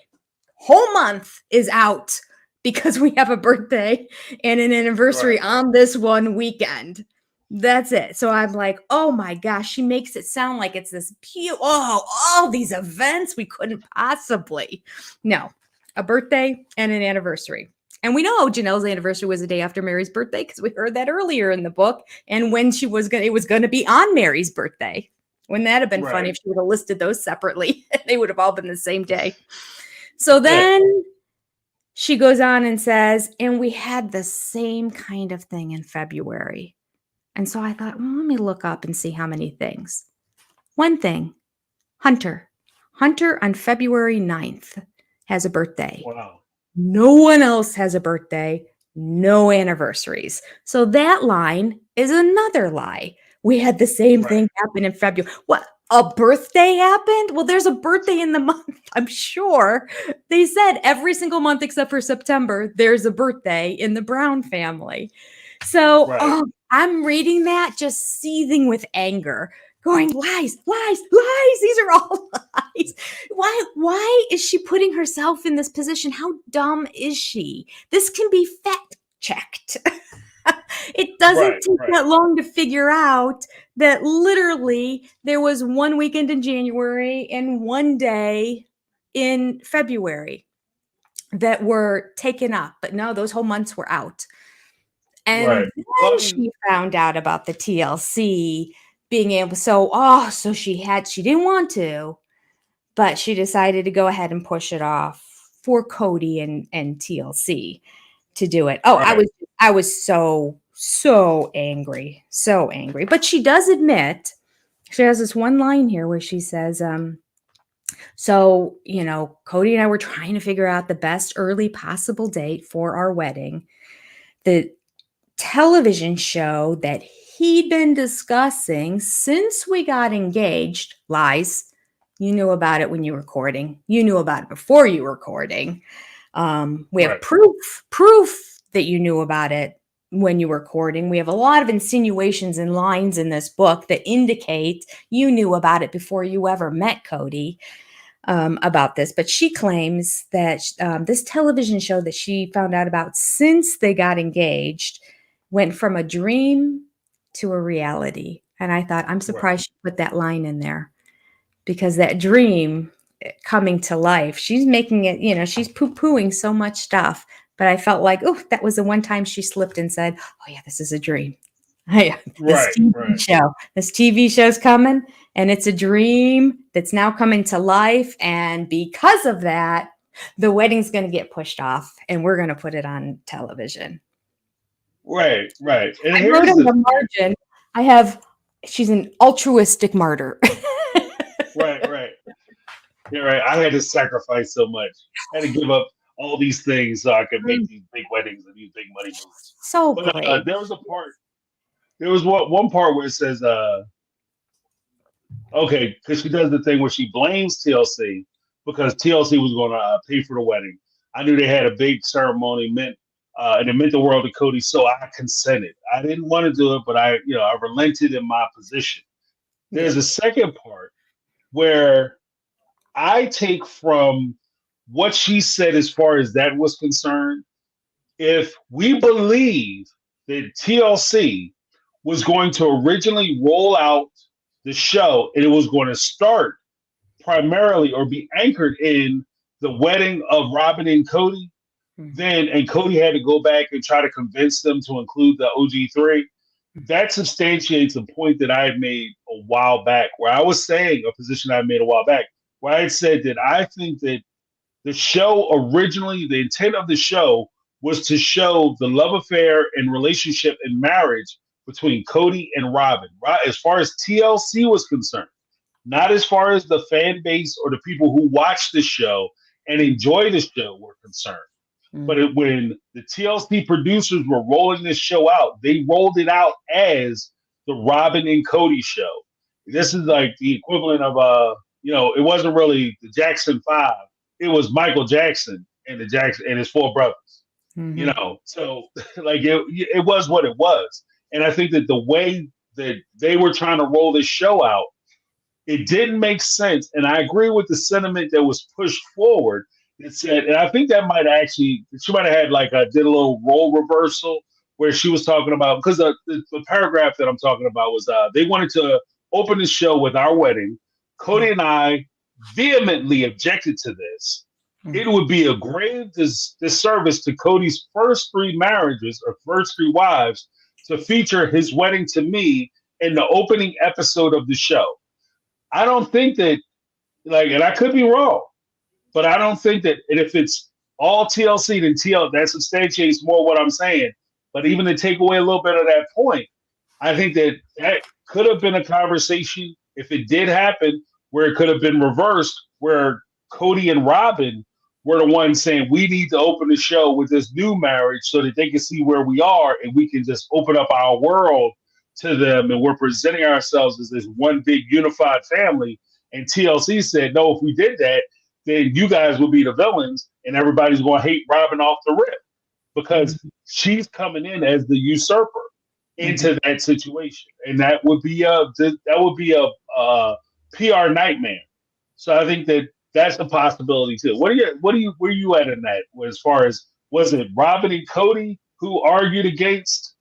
Whole month is out because we have a birthday and an anniversary on this one weekend. That's it. So I'm like, oh my gosh, she makes it sound like it's this all these events we couldn't possibly. No, a birthday and an anniversary. And we know Janelle's anniversary was the day after Mary's birthday because we heard that earlier in the book. And when it was going to be on Mary's birthday. Wouldn't that have been funny if she would have listed those separately? They would have all been the same day. So then she goes on and says, and we had the same kind of thing in February. And so I thought, well, let me look up and see how many things. One thing, Hunter on February 9th has a birthday. Wow. No one else has a birthday, no anniversaries. So that line is another lie. We had the same thing happen in February. What? A birthday happened? Well, there's a birthday in the month, I'm sure. They said every single month except for September, there's a birthday in the Brown family. So I'm reading that just seething with anger. Going, lies. These are all lies. Why is she putting herself in this position? How dumb is she? This can be fact checked. It doesn't take that long to figure out that literally there was one weekend in January and one day in February that were taken up. But no, those whole months were out. And then she found out about the TLC being able, so she didn't want to, but she decided to go ahead and push it off for Cody and TLC to do it. I was so angry. But she does admit, she has this one line here where she says, Cody and I were trying to figure out the best early possible date for our wedding. The television show that he'd been discussing since we got engaged, lies. You knew about it when you were courting. You knew about it before you were courting. We have proof that you knew about it when you were courting. We have a lot of insinuations and lines in this book that indicate you knew about it before you ever met Cody about this. But she claims that this television show that she found out about since they got engaged went from a dream to a reality. And I thought, I'm surprised she put that line in there, because that dream coming to life, she's making it, she's poo-pooing so much stuff. But I felt like, that was the one time she slipped and said, oh yeah, this is a dream. This TV show's coming, and it's a dream that's now coming to life. And because of that, the wedding's going to get pushed off and we're going to put it on television. Right. And I wrote on the margin, she's an altruistic martyr. Right. Yeah, right. I had to sacrifice so much. I had to give up all these things so I could make these big weddings and these big money moves. So great. There was one part where it says, because she does the thing where she blames TLC because TLC was going to pay for the wedding. I knew they had a big ceremony meant and it meant the world to Cody, so I consented. I didn't want to do it, but I relented in my position. There's a second part where I take from what she said as far as that was concerned. If we believe that TLC was going to originally roll out the show and it was going to start primarily or be anchored in the wedding of Robyn and Cody, then and Cody had to go back and try to convince them to include the OG3. That substantiates the point that I had made a while back, where I was saying a position I made a while back, where I had said that I think that the show originally, the intent of the show was to show the love affair and relationship and marriage between Cody and Robyn, right? As far as TLC was concerned, not as far as the fan base or the people who watch the show and enjoy the show were concerned. But when the TLC producers were rolling this show out, they rolled it out as the Robyn and Cody show. This is like the equivalent of it wasn't really the Jackson Five. It was Michael Jackson and his four brothers. So like it was what it was. And I think that the way that they were trying to roll this show out, it didn't make sense. And I agree with the sentiment that was pushed forward. It said, and I think that she might have had did a little role reversal where she was talking about, because the paragraph that I'm talking about was they wanted to open the show with our wedding. Cody and I vehemently objected to this. It would be a grave disservice to Cody's first three marriages or first three wives to feature his wedding to me in the opening episode of the show. I don't think that, and I could be wrong, but I don't think that, and if it's all TLC, then that substantiates more what I'm saying. But even to take away a little bit of that point, I think that could have been a conversation, if it did happen, where it could have been reversed, where Cody and Robyn were the ones saying, we need to open the show with this new marriage so that they can see where we are and we can just open up our world to them. And we're presenting ourselves as this one big unified family. And TLC said, no, if we did that, then you guys will be the villains and everybody's going to hate Robyn off the rip because she's coming in as the usurper into that situation. And that would be a PR nightmare. So I think that that's a possibility too. Where you at in that as far as, was it Robyn and Cody who argued against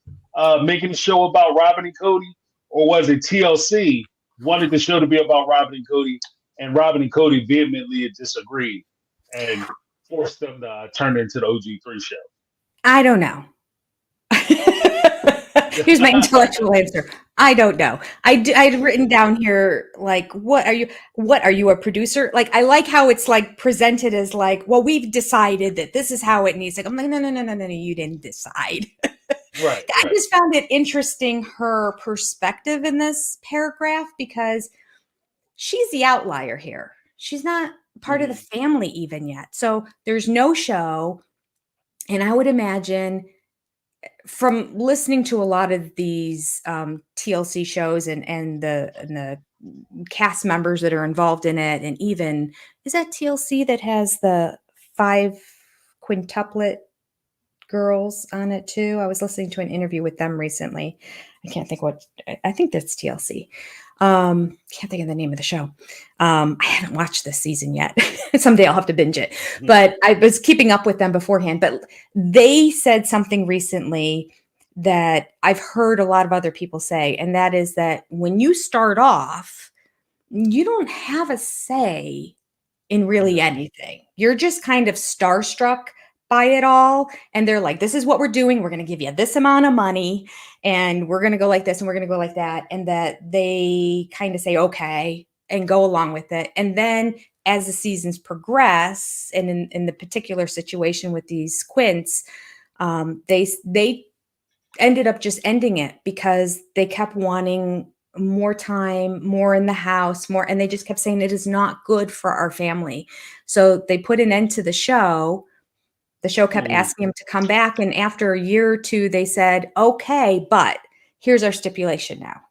making a show about Robyn and Cody, or was it TLC wanted the show to be about Robyn and Cody, and Robyn and Cody vehemently disagreed and forced them to turn it into the OG3 show? I don't know. Here's my intellectual answer. I don't know. I'd written down here, what are you a producer? I like how it's presented as well, we've decided that this is how it needs to go. I'm like, no, you didn't decide. Right. I just found it interesting, her perspective in this paragraph, because she's the outlier here. She's not part of the family even yet. So there's no show. And I would imagine, from listening to a lot of these TLC shows and the cast members that are involved in it, and even, is that TLC that has the 5 quintuplet girls on it too? I was listening to an interview with them recently. I think that's TLC. Can't think of the name of the show. I haven't watched this season yet. Someday I'll have to binge it. But I was keeping up with them beforehand. But they said something recently that I've heard a lot of other people say, and that is that when you start off, you don't have a say in really anything. You're just kind of starstruck by it all. And they're like, this is what we're doing. We're going to give you this amount of money and we're going to go like this and we're going to go like that. And that they kind of say, okay, and go along with it. And then as the seasons progress, and in the particular situation with these quints, they ended up just ending it because they kept wanting more time, more in the house, more. And they just kept saying it is not good for our family. So they put an end to the show. The show kept asking him to come back. And after a year or two, they said, okay, but here's our stipulation now.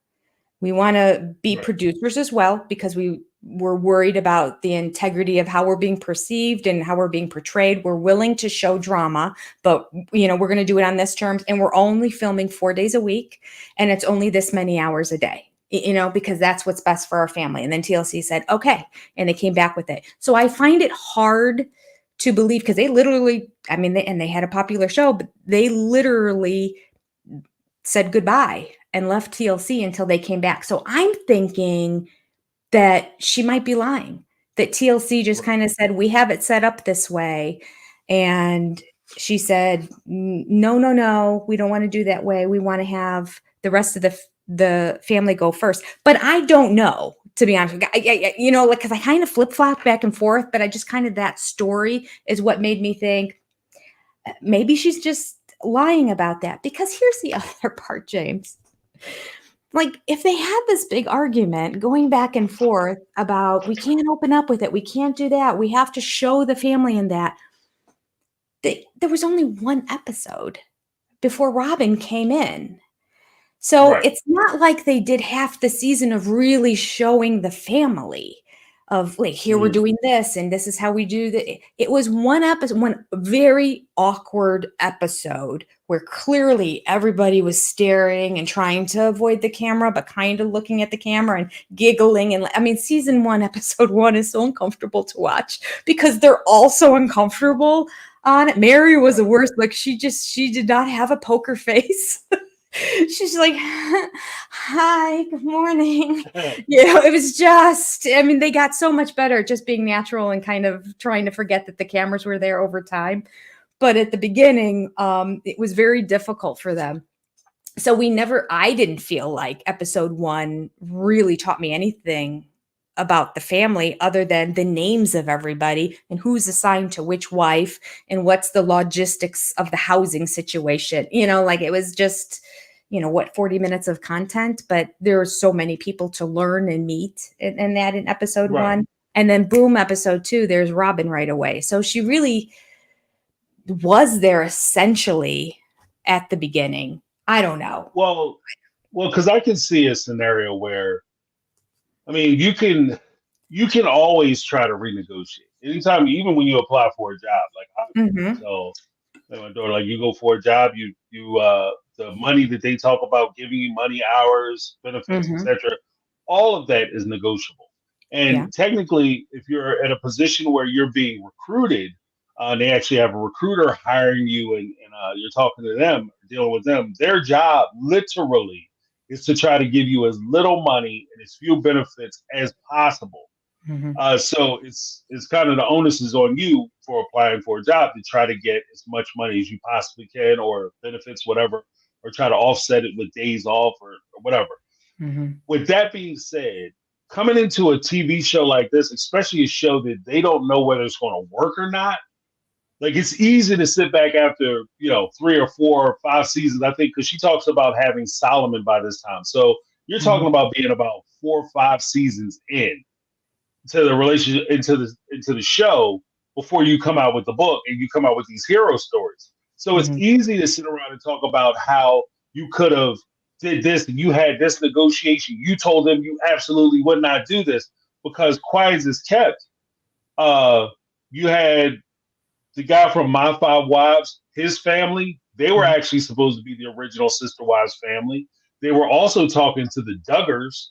We want to be producers as well, because we we're worried about the integrity of how we're being perceived and how we're being portrayed. We're willing to show drama, but we're going to do it on this terms, and we're only filming 4 days a week, and it's only this many hours a day, because that's what's best for our family. And then TLC said, okay, and they came back with it. So I find it hard to believe, because they literally, they had a popular show, but they literally said goodbye and left TLC until they came back. So I'm thinking that she might be lying, that TLC just kind of said, we have it set up this way. And she said, no, we don't want to do that way. We want to have the rest of the family go first. But I don't know, to be honest with you. Because I kind of flip-flop back and forth, but I just that story is what made me think maybe she's just lying about that. Because here's the other part, James. Like, if they had this big argument going back and forth about, we can't open up with it, we can't do that, we have to show the family in that, there was only one episode before Robyn came in. So It's not like they did half the season of really showing the family of, like, here we're doing this and this is how we do that. It was one episode, one very awkward episode where clearly everybody was staring and trying to avoid the camera, but kind of looking at the camera and giggling. And season 1, episode 1 is so uncomfortable to watch because they're all so uncomfortable on it. Mary was the worst. Like, she did not have a poker face. She's like, hi, good morning. It was just, they got so much better at just being natural and kind of trying to forget that the cameras were there over time. But at the beginning, it was very difficult for them. So I didn't feel like episode 1 really taught me anything about the family other than the names of everybody and who's assigned to which wife and what's the logistics of the housing situation. It was just, 40 minutes of content, but there are so many people to learn and meet in that in episode 1. And then boom, episode 2, there's Robyn right away. So she really was there essentially at the beginning. I don't know. Well, because I can see a scenario where, you can always try to renegotiate anytime, even when you apply for a job. Like, so my daughter, like, you go for a job, you the money that they talk about giving you, money, hours, benefits, etc. All of that is negotiable. And technically, if you're at a position where you're being recruited, they actually have a recruiter hiring you, and you're talking to them, dealing with them. Their job, literally, is to try to give you as little money and as few benefits as possible. So it's kind of the onus is on you for applying for a job to try to get as much money as you possibly can, or benefits, whatever, or try to offset it with days off or whatever. With that being said, coming into a TV show like this, especially a show that they don't know whether it's going to work or not, like, it's easy to sit back after, 3 or 4 or 5 seasons, I think, because she talks about having Solomon by this time. So you're talking about being about 4 or 5 seasons in to the relationship, into the show, before you come out with the book and you come out with these hero stories. So it's easy to sit around and talk about how you could have did this and you had this negotiation. You told them you absolutely would not do this, because quiet is kept. You had the guy from My Five Wives, his family, they were actually supposed to be the original Sister Wives family. They were also talking to the Duggars,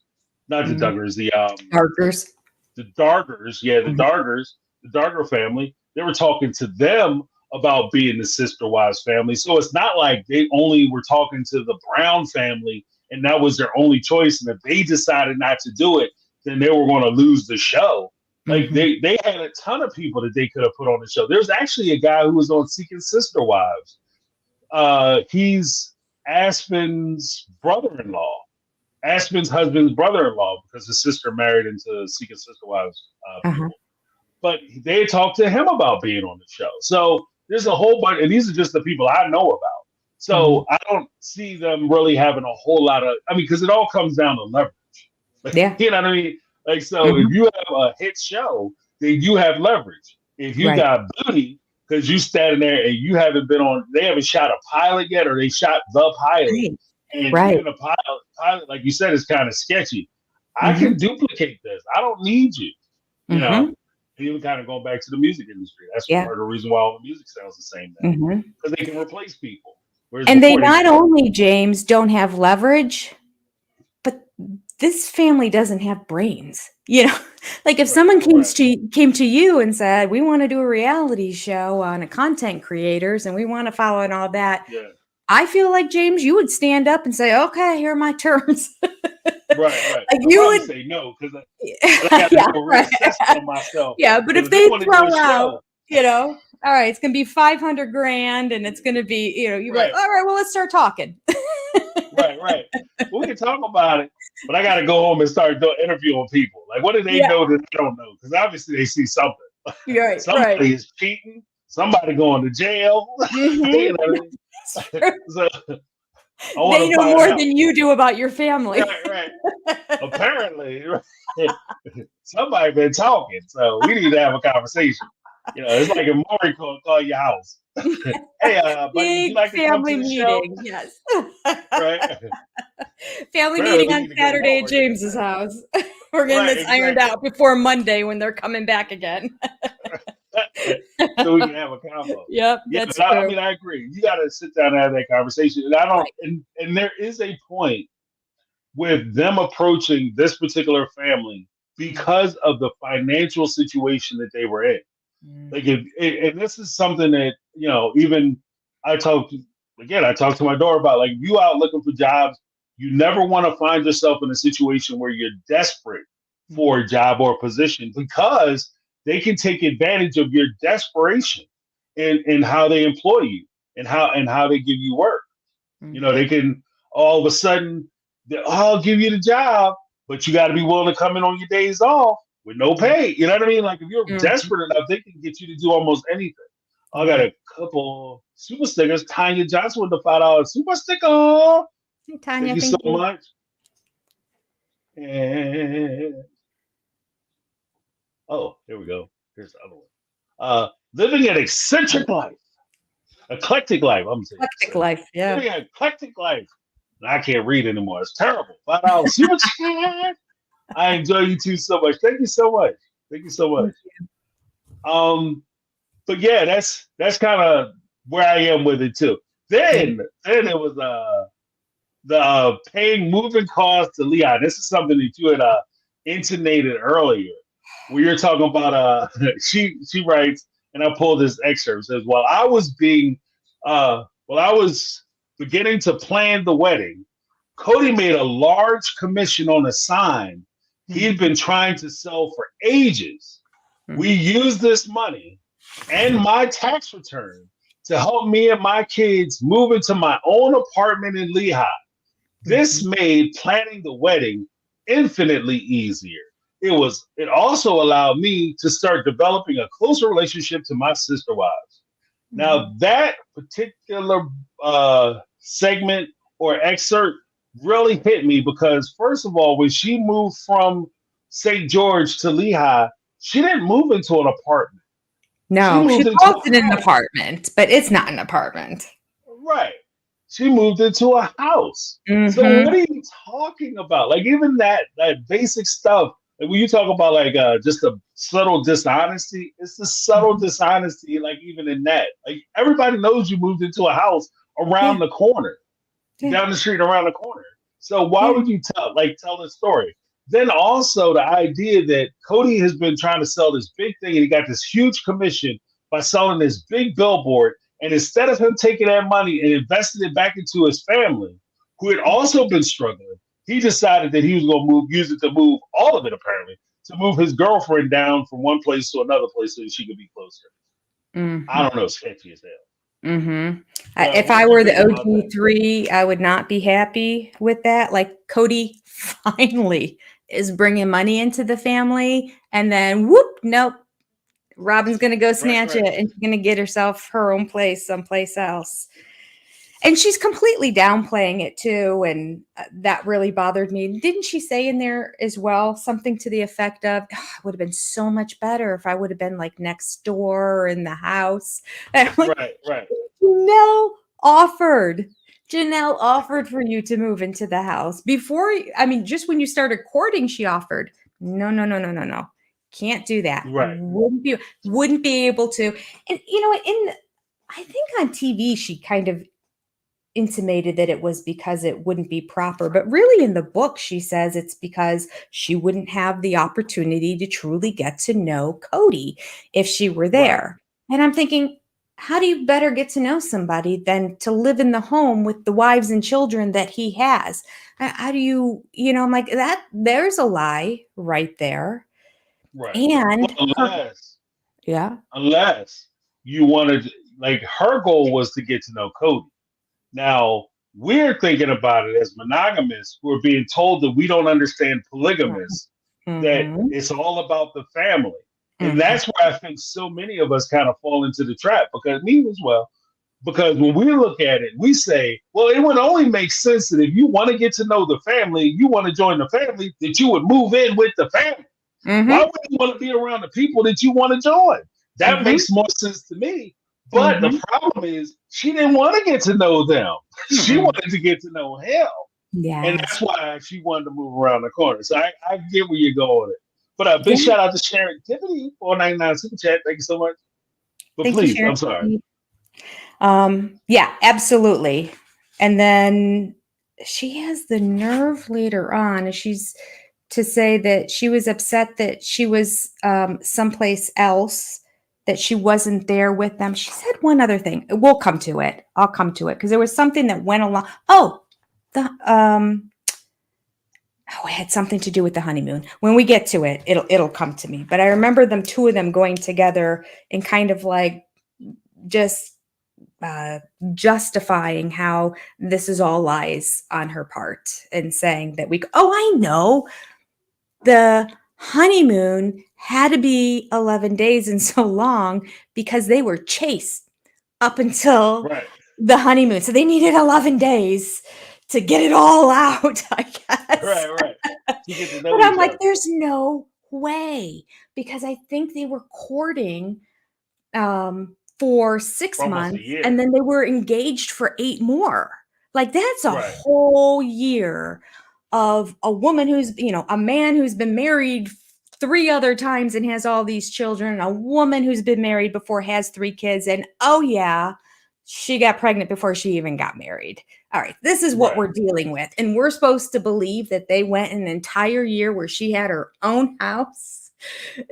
not the Duggars, the Darkers. The Dargers, the Darger family. They were talking to them about being the Sister Wives family. So it's not like they only were talking to the Brown family and that was their only choice. And if they decided not to do it, then they were going to lose the show. Like, they had a ton of people that they could have put on the show. There's actually a guy who was on Seeking Sister Wives. He's Aspen's brother-in-law. Aspen's husband's brother-in-law, because his sister married into Seeking Sister Wives people. But they talked to him about being on the show. So there's a whole bunch, and these are just the people I know about. So I don't see them really having a whole lot of, because it all comes down to leverage. Like, you know what I mean? Like, so if you have a hit show, then you have leverage. If you got booty, because you standing there and you haven't been on, they haven't shot a pilot yet, or they shot the pilot. And even a pilot, like you said, is kind of sketchy. I can duplicate this. I don't need you. You know, even kind of going back to the music industry. That's Yeah. part of the reason why all the music sounds the same now, because they can replace people. Whereas And they before not only, James, don't have leverage, but this family doesn't have brains. You know, like if someone came to you and said, "We want to do a reality show on a content creators and we want to follow and all that," I feel like, James, you would stand up and say, "Okay, here are my terms." Right. Like you would say no because I got to do a reassessment of myself. Yeah, but if they throw out, all right, it's gonna be $500,000, and it's gonna be, you're like, all right, well, let's start talking. Right. We can talk about it, but I got to go home and start interviewing people. Like, what do they know that I don't know? Because obviously they see something. Somebody is cheating. Somebody going to jail. You know? So, they know more than you do about your family. Right. Apparently, somebody been talking, so we need to have a conversation. It's like a Maury call your house. Hey, buddy, would you like to come to the show? Yes. Right. Family meeting on Saturday at James's house. We're getting this ironed out before Monday when they're coming back again. So we can have a combo. Yep, that's true. I mean, I agree. You got to sit down and have that conversation. And I don't. And there is a point with them approaching this particular family because of the financial situation that they were in. Like, and this is something that even I talk to my daughter about. Like, if you out looking for jobs, you never want to find yourself in a situation where you're desperate for a job or a position, because they can take advantage of your desperation in how they employ you and how they give you work. They can all of a sudden, I'll give you the job, but you got to be willing to come in on your days off with no pay. You know what I mean? Like, if you're desperate enough, they can get you to do almost anything. I got a couple super stickers. Tanya Johnson with the $5 super sticker. Hey, Tanya, thank you so much. And here we go. Here's the other one. Living an eclectic life. Eclectic life. I'm saying eclectic life. Yeah. Living an eclectic life. I can't read anymore. It's terrible. $5 super chat. I enjoy you two so much. Thank you so much. But yeah, that's kind of where I am with it too. Then it was the paying moving costs to Leon. This is something that you had intonated earlier, where you're talking about she writes, and I pulled this excerpt. It says, while I was beginning to plan the wedding, Cody made a large commission on a sign he had been trying to sell for ages. We used this money and my tax return to help me and my kids move into my own apartment in Lehigh. This made planning the wedding infinitely easier. It also allowed me to start developing a closer relationship to my sister wives. Now, that particular segment or excerpt really hit me because, first of all, when she moved from St. George to Lehigh, she didn't move into an apartment. No, she calls it an apartment, but it's not an apartment. Right. She moved into a house. So what are you talking about? Like, even that basic stuff, like when you talk about like just a subtle dishonesty, it's the subtle dishonesty, like even in that. Like, everybody knows you moved into a house around the corner, down the street around the corner. So why would you tell this story? Then also the idea that Cody has been trying to sell this big thing and he got this huge commission by selling this big billboard. And instead of him taking that money and investing it back into his family, who had also been struggling, he decided that he was going to use it to move all of it, apparently, to move his girlfriend down from one place to another place so that she could be closer. I don't know, sketchy as hell. If I were the OG3, I would not be happy with that. Like, Cody finally is bringing money into the family, and then whoop, nope. Robyn's going to go snatch it, and she's going to get herself her own place someplace else. And she's completely downplaying it too, and that really bothered me. Didn't she say in there as well something to the effect of, it would have been so much better if I would have been like next door or in the house? And I'm like, right. Nell offered Janelle offered for you to move into the house before. I mean, just when you started courting, she offered. No, no, no, no, no, no. Can't do that. Right. Wouldn't be able to. And I think on TV she kind of intimated that it was because it wouldn't be proper, but really in the book she says it's because she wouldn't have the opportunity to truly get to know Cody if she were there. Right. And I'm thinking, how do you better get to know somebody than to live in the home with the wives and children that he has? How do you, I'm like, that there's a lie right there. Right. And unless you wanted, like, her goal was to get to know Cody. Now, we're thinking about it as monogamists. We're being told that we don't understand polygamists, that it's all about the family. And that's why I think so many of us kind of fall into the trap, because me as well. Because when we look at it, we say, well, it would only make sense that if you want to get to know the family, you want to join the family, that you would move in with the family. Why would you want to be around the people that you want to join? That makes more sense to me. But the problem is she didn't want to get to know them. She wanted to get to know him. Yes. And that's why she wanted to move around the corner. So I get where you're going with it. But a big shout out to Sharon Tiffany, 499 Super Chat. Thank you so much. But please, I'm sorry. Yeah, absolutely. And then she has the nerve later on, she's to say that she was upset that she was someplace else, that she wasn't there with them. She said one other thing. We'll come to it. I'll come to it because there was something that went along. It had something to do with the honeymoon. When we get to it, it'll come to me. But I remember two of them going together and kind of like just justifying how this is all lies on her part and saying that I know the honeymoon had to be 11 days and so long because they were chased up until the honeymoon. So they needed 11 days to get it all out, I guess. Right. But I'm like, there's no way, because I think they were courting for 6 months and then they were engaged for 8 more. Like, that's a whole year of a woman who's, a man who's been married 3 other times and has all these children, a woman who's been married before, has 3 kids, and she got pregnant before she even got married. All right, this is what we're dealing with. And we're supposed to believe that they went an entire year where she had her own house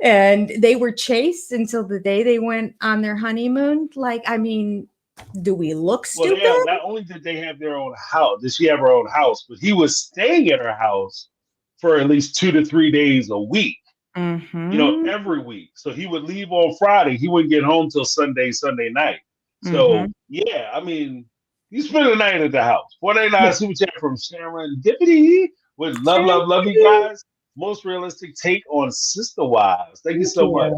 and they were chased until the day they went on their honeymoon. Like, I mean, do we look stupid? Well, not only did they have their own house, did she have her own house, but he was staying at her house for at least 2 to 3 days a week, every week. So he would leave on Friday. He wouldn't get home till Sunday night. So, I mean, you spend the night at the house. 489 Super Chat from Sharon Dippity with love you guys. Most realistic take on Sister Wives. Thank you so much.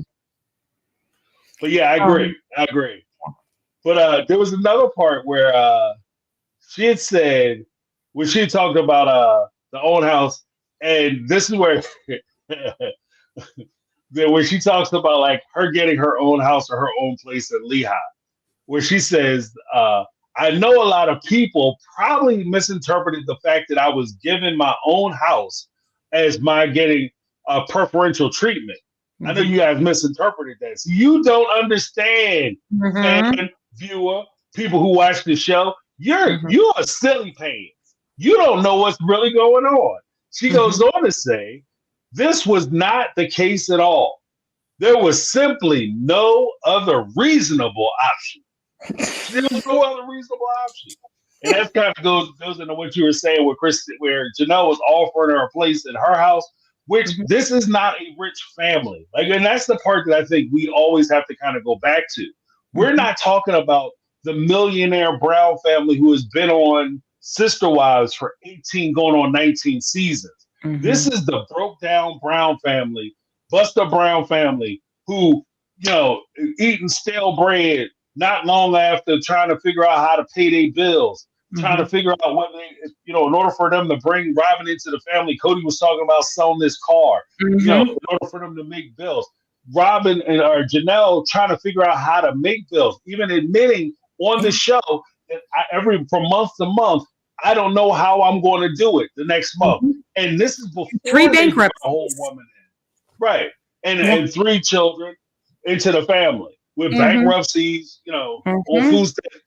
But yeah, I agree. But there was another part where she had said, when she talked about the own house, and this is where when she talks about like her getting her own house or her own place in Lehigh, where she says, I know a lot of people probably misinterpreted the fact that I was given my own house as my getting preferential treatment. I know you guys misinterpreted that. So you don't understand, fan, viewer, people who watch the show. You're silly pants. You don't know what's really going on. She goes on to say, this was not the case at all. There was simply no other reasonable option. There was no other reasonable option. And that kind of goes into what you were saying with Chris, where Janelle was offering her a place in her house, which this is not a rich family. Like, and that's the part that I think we always have to kind of go back to. We're not talking about the millionaire Brown family who has been on Sister Wives for 18 going on 19 seasons. This is the broke down Brown family, Buster Brown family, who, eating stale bread not long after, trying to figure out how to pay their bills, trying to figure out what they, in order for them to bring Robyn into the family. Cody was talking about selling this car, in order for them to make bills. Robyn or Janelle trying to figure out how to make bills, even admitting on the show from month to month, I don't know how I'm going to do it the next month. Mm-hmm. And this is before 3 they bring a whole bankruptcies. woman in. Right. And 3 children into the family with Mm-hmm. bankruptcies, on Mm-hmm. food stamps.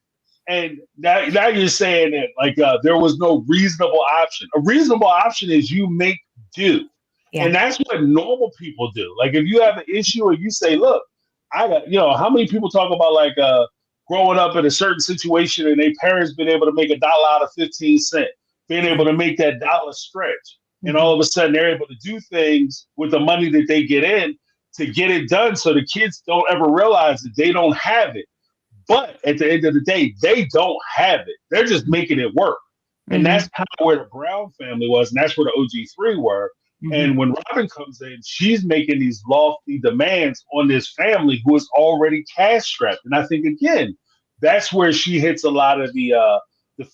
And now you're saying that like there was no reasonable option. A reasonable option is you make do. Yeah. And that's what normal people do. Like if you have an issue and you say, look, I got, how many people talk about like growing up in a certain situation and their parents been able to make $1 out of 15 cents, being able to make that dollar stretch. And all of a sudden they're able to do things with the money that they get in to get it done. So the kids don't ever realize that they don't have it. But at the end of the day, they don't have it. They're just making it work. And that's kind of where the Brown family was. And that's where the OG3 were. And when Robyn comes in, she's making these lofty demands on this family who is already cash strapped. And I think, again, that's where she hits a lot of the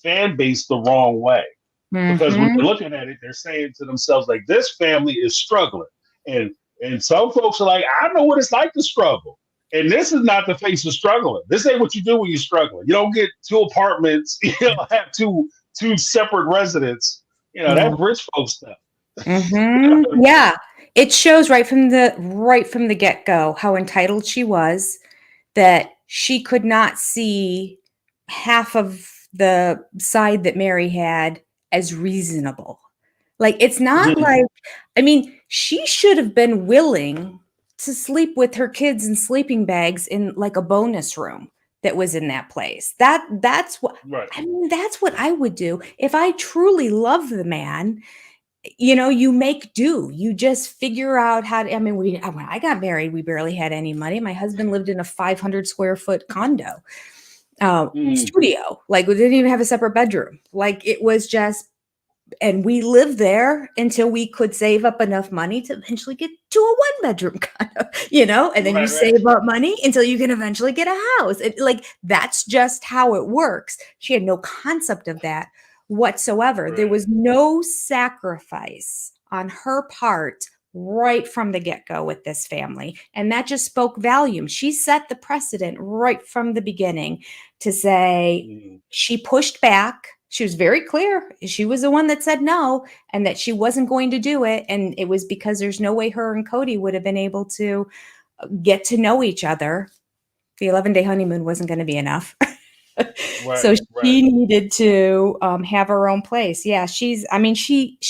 fan base the wrong way. Because when they're looking at it, they're saying to themselves, like, this family is struggling. And some folks are like, I know what it's like to struggle. And this is not the face of struggling. This ain't what you do when you're struggling. You don't get 2 apartments, have two separate residents. That's rich folks stuff. Yeah. It shows right from the get-go how entitled she was, that she could not see half of the side that Mary had as reasonable. Like, it's not like, I mean, she should have been willing to sleep with her kids in sleeping bags in like a bonus room that was in that place. That's what, I mean, that's what I would do if I truly love the man. You make do. You just figure out how to, I mean, when I got married, we barely had any money. My husband lived in a 500 square foot condo, studio. Like, we didn't even have a separate bedroom. Like, it was just, and we lived there until we could save up enough money to eventually get to a 1-bedroom condo, and then you save up money until you can eventually get a house. That's just how it works. She had no concept of that whatsoever. There was no sacrifice on her part right from the get-go with this family. And that just spoke volume. She set the precedent right from the beginning to say she pushed back. She was very clear. She was the one that said no, and that she wasn't going to do it. And it was because there's no way her and Cody would have been able to get to know each other. The 11-day honeymoon wasn't going to be enough. So she needed to have her own place. Yeah, she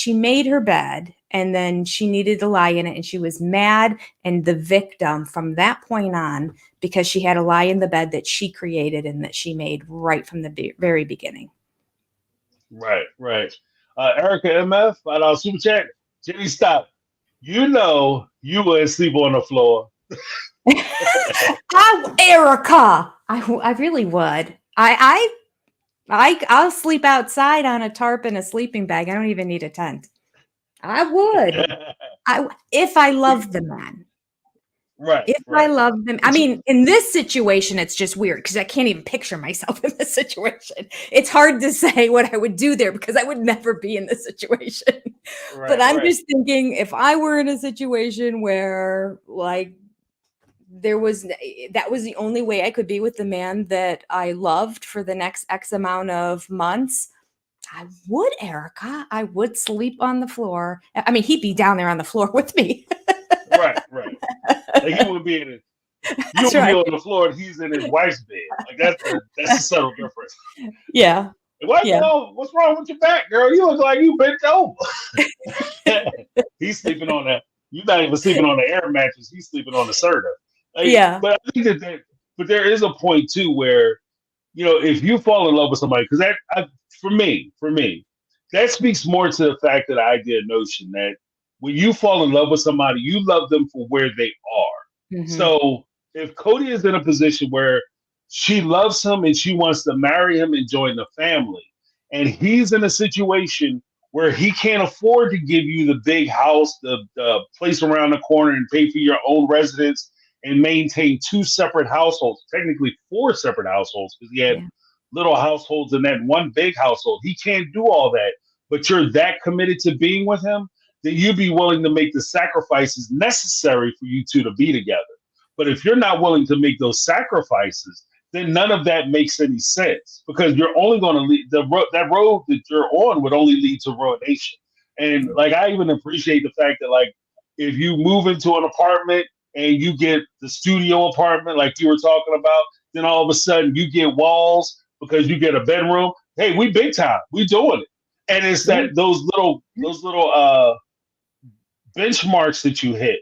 made her bed, and then she needed to lie in it, and she was mad and the victim from that point on, because she had to lie in the bed that she created and that she made right from the very beginning. Right. Erica MF, super chat. Jenny, stop. You wouldn't sleep on the floor. Erica, I really would. I'll sleep outside on a tarp in a sleeping bag. I don't even need a tent. I would. If I love the man. I love them. I mean, in this situation, it's just weird because I can't even picture myself in this situation. It's hard to say what I would do there because I would never be in this situation. But I'm just thinking, if I were in a situation where like that was the only way I could be with the man that I loved for the next X amount of months, I would, Erica. I would sleep on the floor. I mean, he'd be down there on the floor with me. Right. Like he would be in it. You would be on the floor and he's in his wife's bed. Like that's a subtle difference. Yeah. What's wrong with your back, girl? You look like you bent over. He's sleeping on that. You're not even sleeping on the air mattress. He's sleeping on the Serta. Like, but I think but there is a point too where, if you fall in love with somebody, because that for me, that speaks more to the fact that I did notion that when you fall in love with somebody, you love them for where they are. Mm-hmm. So if Cody is in a position where she loves him and she wants to marry him and join the family, and he's in a situation where he can't afford to give you the big house, the place around the corner, and pay for your own residence and maintain 2 separate households, technically 4 separate households, because he had little households in that one big household. He can't do all that, but you're that committed to being with him that you'd be willing to make the sacrifices necessary for you two to be together. But if you're not willing to make those sacrifices, then none of that makes any sense, because you're only going to lead that road that you're on would only lead to ruination. And like, I even appreciate the fact that, like, if you move into an apartment and you get the studio apartment, like you were talking about, then all of a sudden you get walls because you get a bedroom. Hey, we big time. We doing it. And it's that those little benchmarks that you hit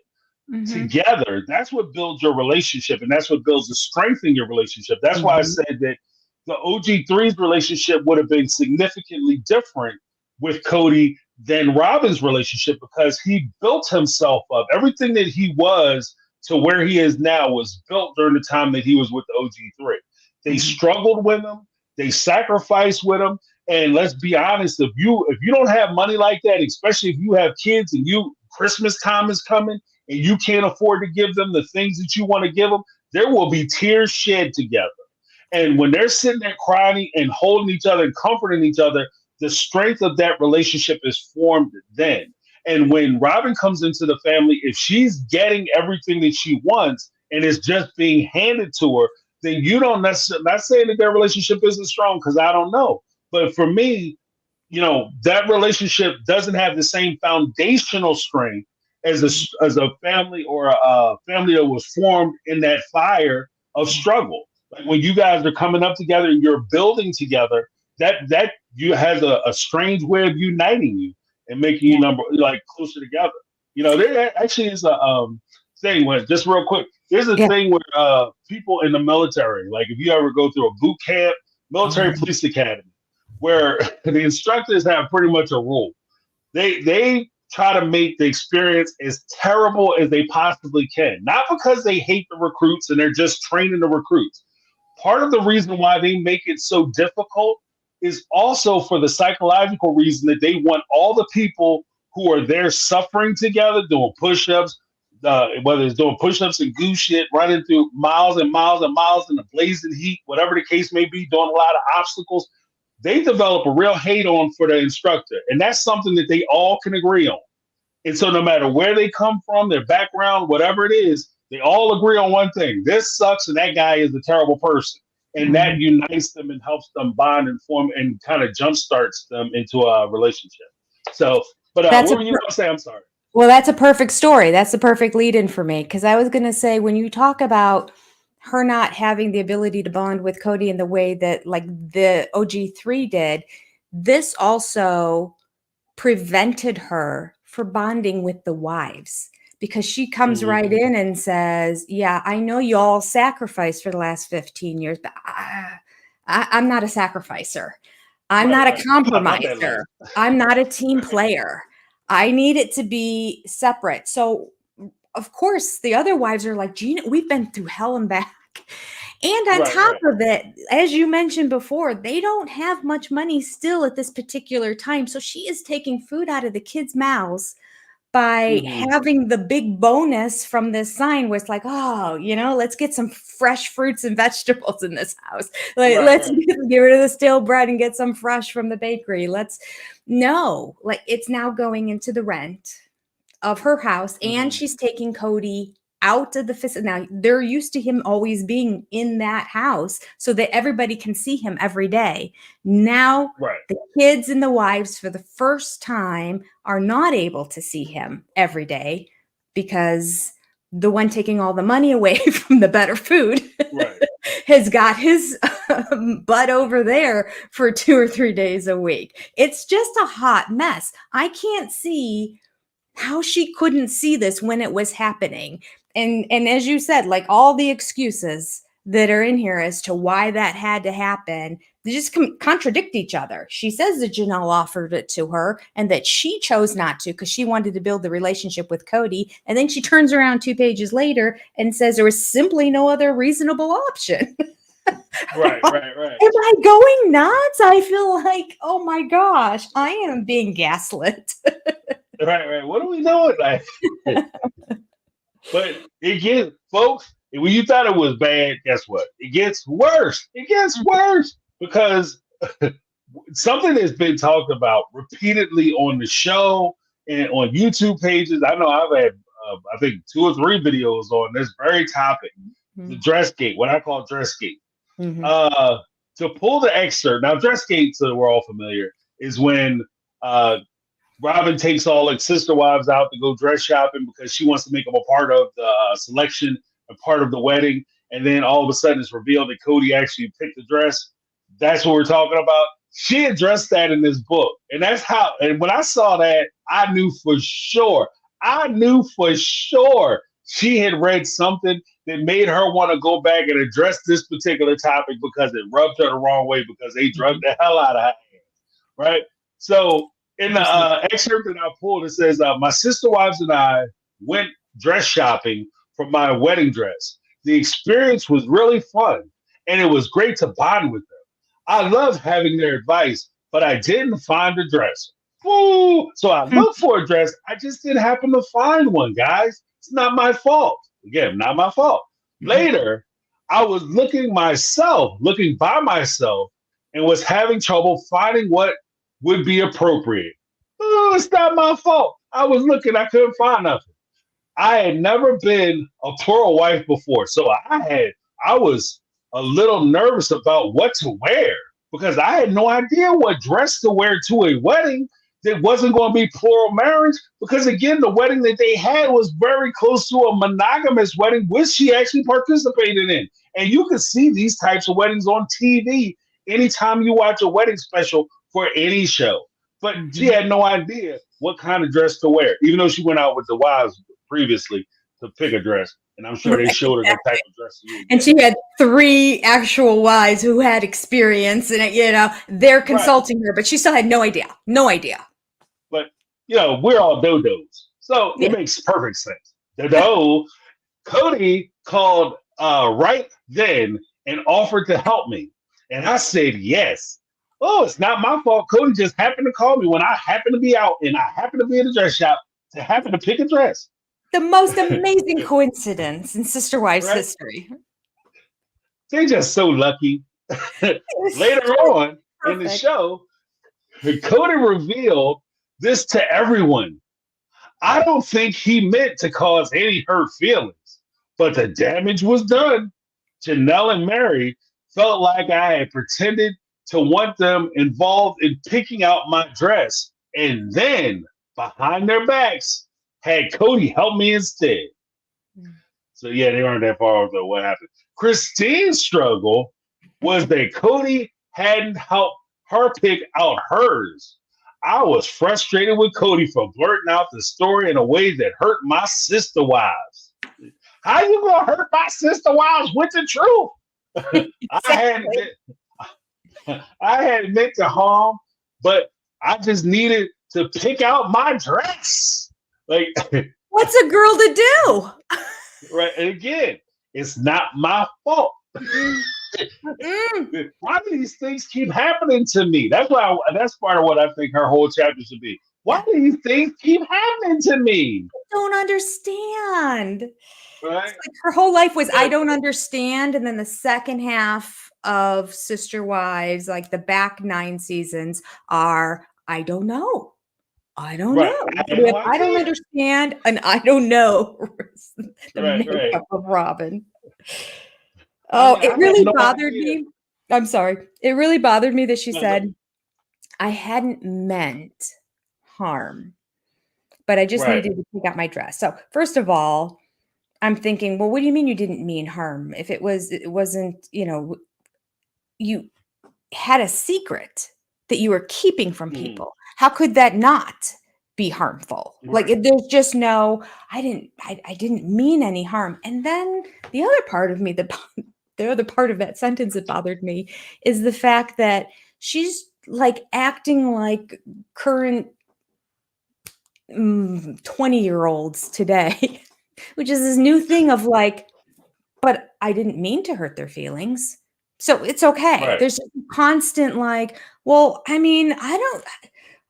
together, that's what builds your relationship, and that's what builds the strength in your relationship. That's why I said that the OG3's relationship would have been significantly different with Cody than Robyn's relationship, because he built himself up. Everything that he was to where he is now was built during the time that he was with the OG3. They struggled with him, they sacrificed with him. And let's be honest, if you don't have money like that, especially if you have kids and Christmas time is coming and you can't afford to give them the things that you want to give them, there will be tears shed together. And when they're sitting there crying and holding each other and comforting each other, the strength of that relationship is formed then. And when Robyn comes into the family, if she's getting everything that she wants and it's just being handed to her, then you don't necessarily, not saying that their relationship isn't strong, because I don't know. But for me, that relationship doesn't have the same foundational strength as a family, or a family that was formed in that fire of struggle. Like, when you guys are coming up together and you're building together, that you has a strange way of uniting you and making you closer together. There actually is a thing where, just real quick, there's a thing where people in the military, like if you ever go through a boot camp, military police academy, where the instructors have pretty much a rule. They try to make the experience as terrible as they possibly can. Not because they hate the recruits and they're just training the recruits. Part of the reason why they make it so difficult is also for the psychological reason that they want all the people who are there suffering together, doing push-ups, whether it's doing push-ups and goose shit, running through miles and miles and miles in the blazing heat, whatever the case may be, doing a lot of obstacles. They develop a real hate on for the instructor. And that's something that they all can agree on. And so no matter where they come from, their background, whatever it is, they all agree on one thing. This sucks and that guy is a terrible person. And that unites them and helps them bond and form and kind of jumpstarts them into a relationship. So, but what were you going to say? I'm sorry. Well, that's a perfect story. That's a perfect lead-in for me. Because I was going to say, when you talk about her not having the ability to bond with Cody in the way that like the OG3 did, this also prevented her from bonding with the wives, because she comes right in and says, yeah, I know you all sacrificed for the last 15 years, but I'm not a sacrificer. I'm not a compromiser. I'm not a team player. I need it to be separate. So of course, the other wives are like, Gina, we've been through hell and back. And on top of it, as you mentioned before, they don't have much money still at this particular time. So she is taking food out of the kids' mouths by having the big bonus from this sign where it's like, oh, let's get some fresh fruits and vegetables in this house. Let's get rid of the stale bread and get some fresh from the bakery. It's now going into the rent of her house, and she's taking Cody out of the facility. Now they're used to him always being in that house so that everybody can see him every day. Now the kids and the wives for the first time are not able to see him every day, because the one taking all the money away from the better food has got his butt over there for 2 or 3 days a week. It's just a hot mess. I can't see how she couldn't see this when it was happening. And as you said, like all the excuses that are in here as to why that had to happen, they just contradict each other. She says that Janelle offered it to her and that she chose not to because she wanted to build the relationship with Cody. And then she turns around 2 pages later and says there was simply no other reasonable option. Right. Am I going nuts? I feel like, oh my gosh, I am being gaslit. Right. What are we doing? But it gets, folks, when you thought it was bad, guess what? It gets worse. It gets worse because something that's been talked about repeatedly on the show and on YouTube pages. I know I've had, I think 2 or 3 videos on this very topic, the dress gate, what I call dress gate. To pull the excerpt. Now, Dressgate, so we're all familiar, is when Robyn takes all like sister wives out to go dress shopping because she wants to make them a part of the selection, a part of the wedding, and then all of a sudden it's revealed that Cody actually picked the dress. That's what we're talking about. She addressed that in this book, and that's how. And when I saw that, I knew for sure. I knew for sure she had read something that made her want to go back and address this particular topic because it rubbed her the wrong way because they drugged the hell out of her hands, right? So in the excerpt that I pulled, it says, my sister wives and I went dress shopping for my wedding dress. The experience was really fun, and it was great to bond with them. I loved having their advice, but I didn't find a dress. Ooh, so I looked for a dress. I just didn't happen to find one, guys. It's not my fault. Again, not my fault. Later, I was looking by myself, and was having trouble finding what would be appropriate. Oh, it's not my fault. I was looking, I couldn't find nothing. I had never been a plural wife before, so I was a little nervous about what to wear because I had no idea what dress to wear to a wedding that wasn't going to be plural marriage. Because again, the wedding that they had was very close to a monogamous wedding, which she actually participated in. And you can see these types of weddings on TV anytime you watch a wedding special for any show. But she had no idea what kind of dress to wear, even though she went out with the wives previously to pick a dress. And I'm sure they showed her the type of dress. And she had 3 actual wives who had experience in it, they're consulting her, but she still had no idea. No idea. But, we're all dodos. So it makes perfect sense. Cody called right then and offered to help me. And I said, yes. Oh, it's not my fault. Cody just happened to call me when I happened to be out and I happened to be in a dress shop to happen to pick a dress. The most amazing coincidence in Sister Wives history. They're just so lucky. Later on in the show, Cody revealed this to everyone. I don't think he meant to cause any hurt feelings, but the damage was done. Janelle and Mary felt like I had pretended to want them involved in picking out my dress, and then behind their backs had Cody help me instead. So yeah, they weren't that far off though. What happened? Christine's struggle was that Cody hadn't helped her pick out hers. I was frustrated with Cody for blurting out the story in a way that hurt my sister wives. How you gonna hurt my sister wives with the truth? I hadn't meant to harm, but I just needed to pick out my dress. Like, what's a girl to do? Right. And again, it's not my fault. Why do these things keep happening to me? That's part of what I think her whole chapter should be. Why do these things keep happening to me? I don't understand. Right? Like her whole life was I don't understand, and then the second half of Sister Wives, like the back 9 seasons, are I don't know. I don't know. I don't understand, and I don't know. The makeup of Robyn. Oh, it really bothered me. I'm sorry. It really bothered me that she said, I hadn't meant harm, but I just needed to pick out my dress. So first of all, I'm thinking, well, what do you mean you didn't mean harm? If it wasn't, you had a secret that you were keeping from people. How could that not be harmful? Like there's just no, I didn't mean any harm. And then the other part of me, the other part of that sentence that bothered me is the fact that she's like acting like current 20-year-olds today, which is this new thing of like, but I didn't mean to hurt their feelings. So it's okay. Right. There's constant like, well, I mean,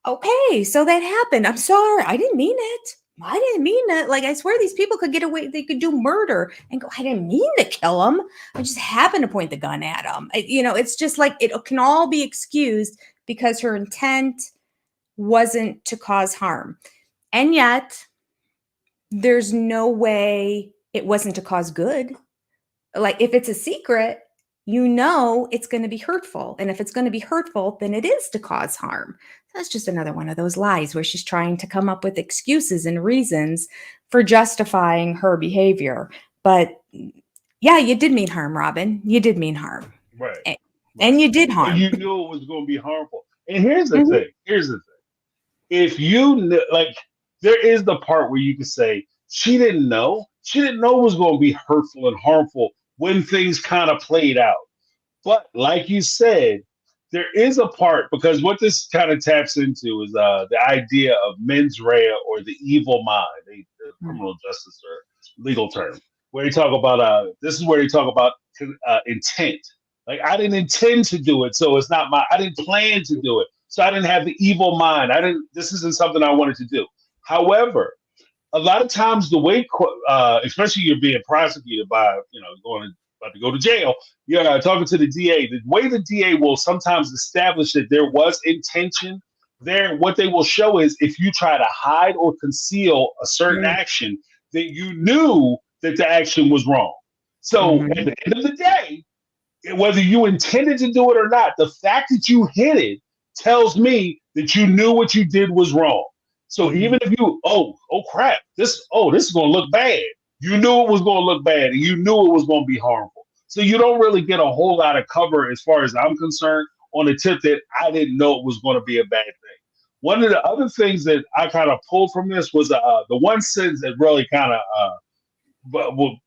okay, so that happened. I'm sorry. I didn't mean it. I didn't mean it. Like, I swear these people could get away. They could do murder and go, I didn't mean to kill them. I just happened to point the gun at them. It's just like it can all be excused because her intent wasn't to cause harm. And yet there's no way it wasn't to cause good. Like if it's a secret, you know it's going to be hurtful. And if it's going to be hurtful, then it is to cause harm. That's just another one of those lies where she's trying to come up with excuses and reasons for justifying her behavior. But yeah, you did mean harm, Robyn. You did mean harm. Right. And you did harm. And you knew it was going to be harmful. And here's the thing. Here's the thing. If you like, there is the part where you can say she didn't know. She didn't know it was going to be hurtful and harmful when things kind of played out. But like you said, there is a part, because what this kind of taps into is the idea of mens rea, or the evil mind, the criminal justice or legal term, where they talk about this is where they talk about intent. Like, I didn't intend to do it, so it's not I didn't plan to do it, so I didn't have the evil mind. This isn't something I wanted to do. However, a lot of times the way, especially you're being prosecuted by, about to go to jail, you're talking to the DA. The way the DA will sometimes establish that there was intention there, what they will show is if you try to hide or conceal a certain action, that you knew that the action was wrong. So at the end of the day, whether you intended to do it or not, the fact that you hid it tells me that you knew what you did was wrong. So even if you, oh crap, this is going to look bad. You knew it was going to look bad, and you knew it was going to be harmful. So you don't really get a whole lot of cover, as far as I'm concerned, on the tip that I didn't know it was going to be a bad thing. One of the other things that I kind of pulled from this was the one sentence that really kind of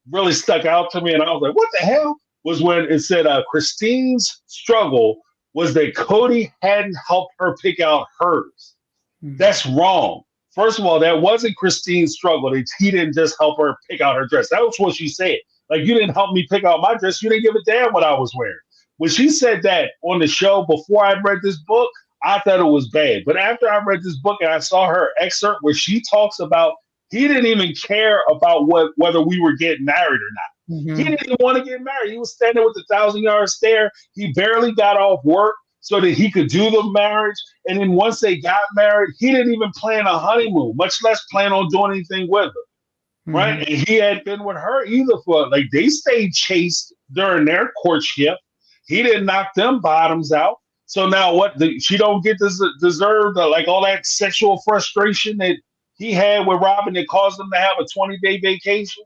really stuck out to me, and I was like, what the hell? Was when it said Christine's struggle was that Cody hadn't helped her pick out hers. That's wrong. First of all, that wasn't Christine's struggle. He didn't just help her pick out her dress. That was what she said. Like, you didn't help me pick out my dress. You didn't give a damn what I was wearing. When she said that on the show before I read this book, I thought it was bad. But after I read this book and I saw her excerpt where she talks about he didn't even care about whether we were getting married or not. He didn't even want to get married. He was standing with the 1,000-yard stare. He barely got off work so that he could do the marriage. And then once they got married, he didn't even plan a honeymoon, much less plan on doing anything with her. Right? And he hadn't been with her either like, they stayed chaste during their courtship. He didn't knock them bottoms out. So now she don't get deserve like all that sexual frustration that he had with Robyn that caused him to have a 20-day vacation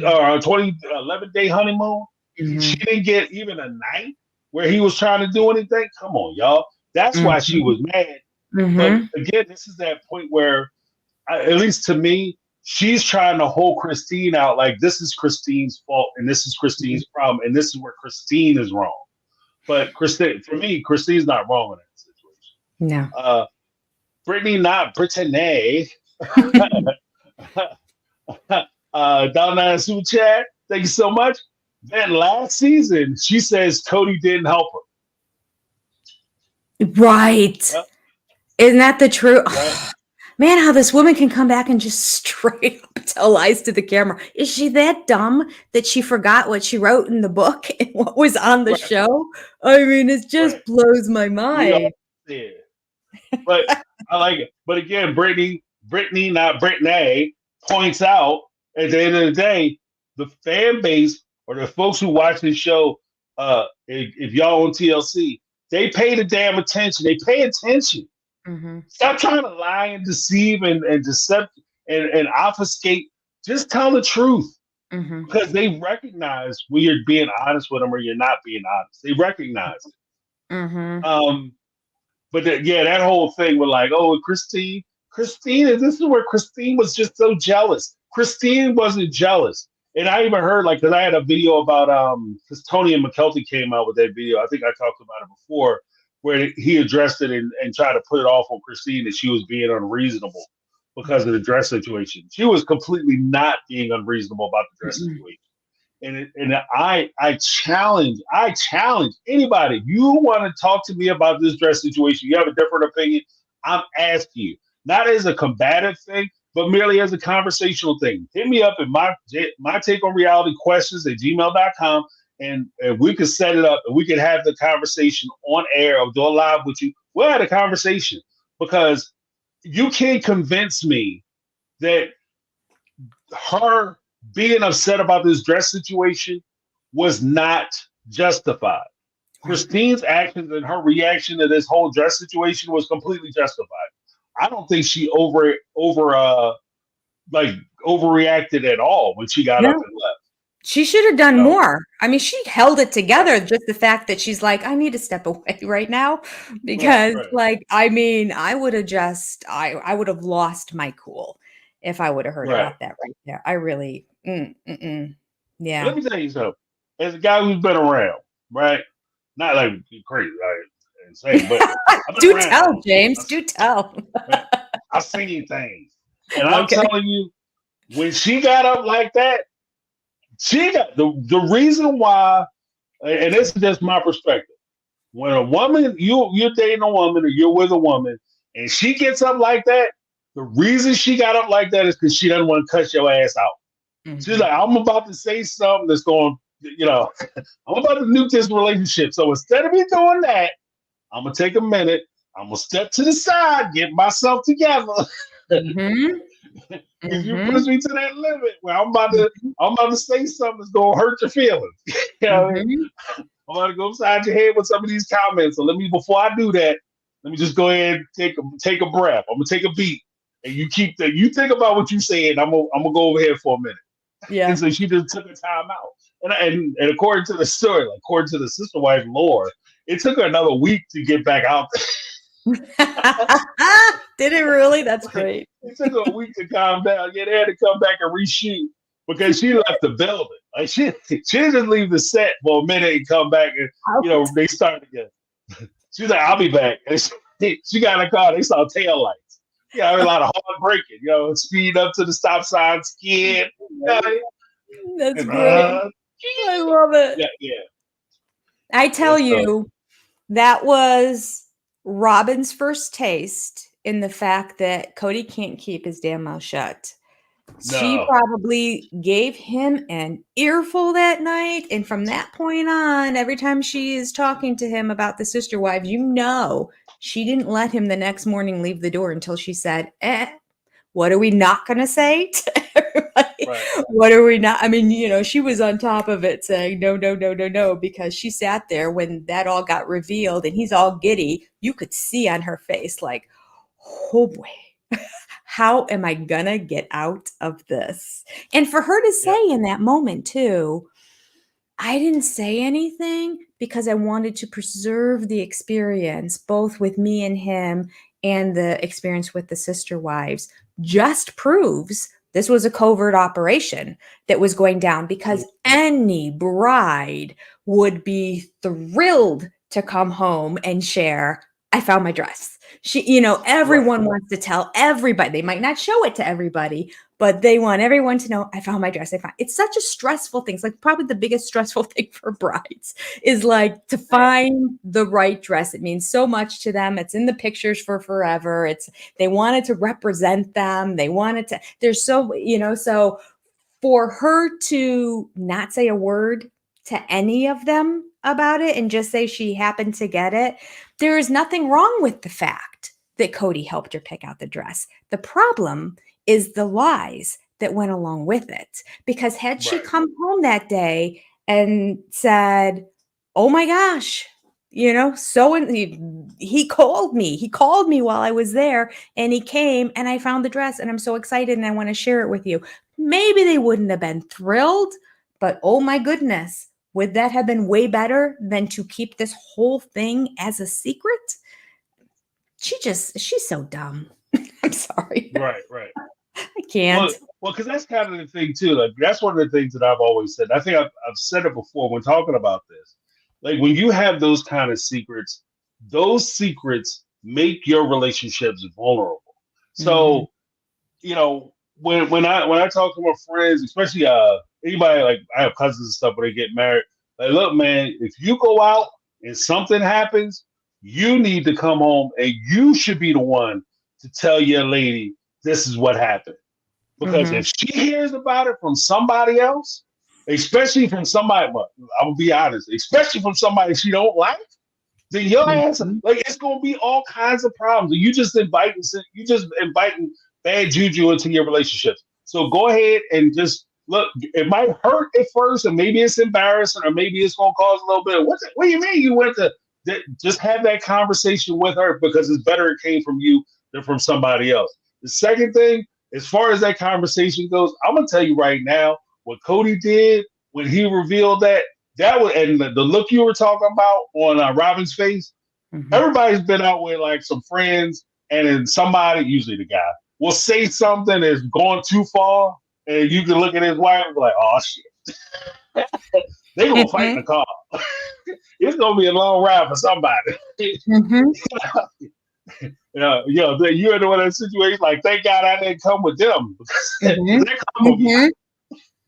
or a 11-day honeymoon. She didn't get even a night where he was trying to do anything. Come on, y'all. That's why she was mad. But again, this is that point where, at least to me, she's trying to hold Christine out like this is Christine's fault and this is Christine's problem and this is where Christine is wrong. But for me, Christine's not wrong in that situation. No. Brittany, not Brittany. Down there in Super Chat, thank you so much. Then last season, she says Cody didn't help her. Right. Yep. Isn't that the truth? Right. Man, how this woman can come back and just straight up tell lies to the camera. Is she that dumb that she forgot what she wrote in the book and what was on the show? I mean, it just blows my mind. Yeah. But I like it. But again, Brittany, not Brittany, points out at the end of the day, the fan base or the folks who watch this show, if y'all on TLC, they pay the damn attention. They pay attention. Stop trying to lie and deceive and decept and obfuscate. Just tell the truth. Because they recognize when you're being honest with them or you're not being honest. They recognize it. But that whole thing with like, oh, Christine, this is where Christine was just so jealous. Christine wasn't jealous. And I even heard, like, because I had a video about, because Tony and McKelty came out with that video. I think I talked about it before, where he addressed it and tried to put it off on Christine that she was being unreasonable because of the dress situation. She was completely not being unreasonable about the dress situation. And I challenge anybody. You want to talk to me about this dress situation? You have a different opinion? I'm asking you, not as a combative thing, but merely as a conversational thing. Hit me up at MyTakeOnRealityQuestions at gmail.com, and we could set it up and we could have the conversation on air or do a live with you. We'll have a conversation because you can't convince me that her being upset about this dress situation was not justified. Christine's actions and her reaction to this whole dress situation was completely justified. I don't think she overreacted at all when she got up and left. She should have done more. I mean, she held it together. Just the fact that she's like, I need to step away right now because, I mean, I would have lost my cool if I would have heard about that right there. I really, yeah. Let me tell you something. As a guy who's been around, right? Not like crazy, like insane, but do tell, James. Do tell. I've seen things, and I'm telling you, when she got up like that, she got the reason why, and this is just my perspective. When a woman, you're dating a woman or you're with a woman, and she gets up like that, the reason she got up like that is because she doesn't want to cut your ass out. Mm-hmm. She's like, I'm about to say something that's going, I'm about to nuke this relationship. So instead of me doing that, I'm gonna take a minute. I'm gonna step to the side, get myself together. Mm-hmm. If you push me to that limit where I'm about to say something that's gonna hurt your feelings. I'm about to go upside your head with some of these comments. So before I do that, let me just go ahead and take a breath. I'm gonna take a beat, and you think about what you said. I'm gonna go over here for a minute. Yeah. And so she just took her time out, and according to the story, according to the sister wife lore, it took her another week to get back out there. Did it really? That's great. It took her a week to calm down. Yeah, they had to come back and reshoot because she left the building. Like she didn't just leave the set for a minute and come back and they started again. She's like, I'll be back. And she got in the car. They saw tail lights. Yeah, a lot of hard braking. Speed up to the stop sign, skid. That's great. I love it. Yeah. I tell you, that was Robyn's first taste in the fact that Cody can't keep his damn mouth shut. No. She probably gave him an earful that night. And from that point on, every time she is talking to him about the sister wives, she didn't let him the next morning leave the door until she said, what are we not going to say to everybody? Right. What are we not? I mean, she was on top of it saying, no, because she sat there when that all got revealed and he's all giddy. You could see on her face like, oh boy, how am I going to get out of this? And for her to say in that moment too, I didn't say anything because I wanted to preserve the experience, both with me and him and the experience with the sister wives, just proves this was a covert operation that was going down because any bride would be thrilled to come home and share, I found my dress. Everyone wants to tell everybody. They might not show it to everybody, but they want everyone to know, I found my dress. It's such a stressful thing. It's like probably the biggest stressful thing for brides is like to find the right dress. It means so much to them. It's in the pictures for forever. They wanted to represent them. So for her to not say a word to any of them about it and just say she happened to get it, there is nothing wrong with the fact that Cody helped her pick out the dress. The problem is the lies that went along with it. Because had she come home that day and said, oh my gosh, he called me. He called me while I was there and he came and I found the dress and I'm so excited and I want to share it with you. Maybe they wouldn't have been thrilled, but oh my goodness, would that have been way better than to keep this whole thing as a secret? She's so dumb. I'm sorry. Right. I can't. Well, because that's kind of the thing too. Like that's one of the things that I've always said. I think I've said it before when talking about this. Like when you have those kind of secrets, those secrets make your relationships vulnerable. So, when I talk to my friends, especially anybody, like I have cousins and stuff when they get married, like, look, man, if you go out and something happens, you need to come home and you should be the one to tell your lady this is what happened. Because if she hears about it from somebody else, especially from somebody, I'm gonna be honest, especially from somebody she don't like, then your ass, like, it's gonna be all kinds of problems. You just inviting bad juju into your relationships. So go ahead and just look, it might hurt at first, and maybe it's embarrassing, or maybe it's gonna cause a little bit. What do you mean you went to just have that conversation with her because it's better it came from you than from somebody else. The second thing, as far as that conversation goes, I'm gonna tell you right now what Cody did when he revealed that was, and the look you were talking about on Robyn's face. Mhm. Everybody's been out with like some friends, and then somebody, usually the guy, will say something that's gone too far, and you can look at his wife and be like, "Oh shit, they gonna fight in the car. It's gonna be a long ride for somebody." Mhm. You're in one of those situations like, thank God I didn't come with them because Mhm. they come with me.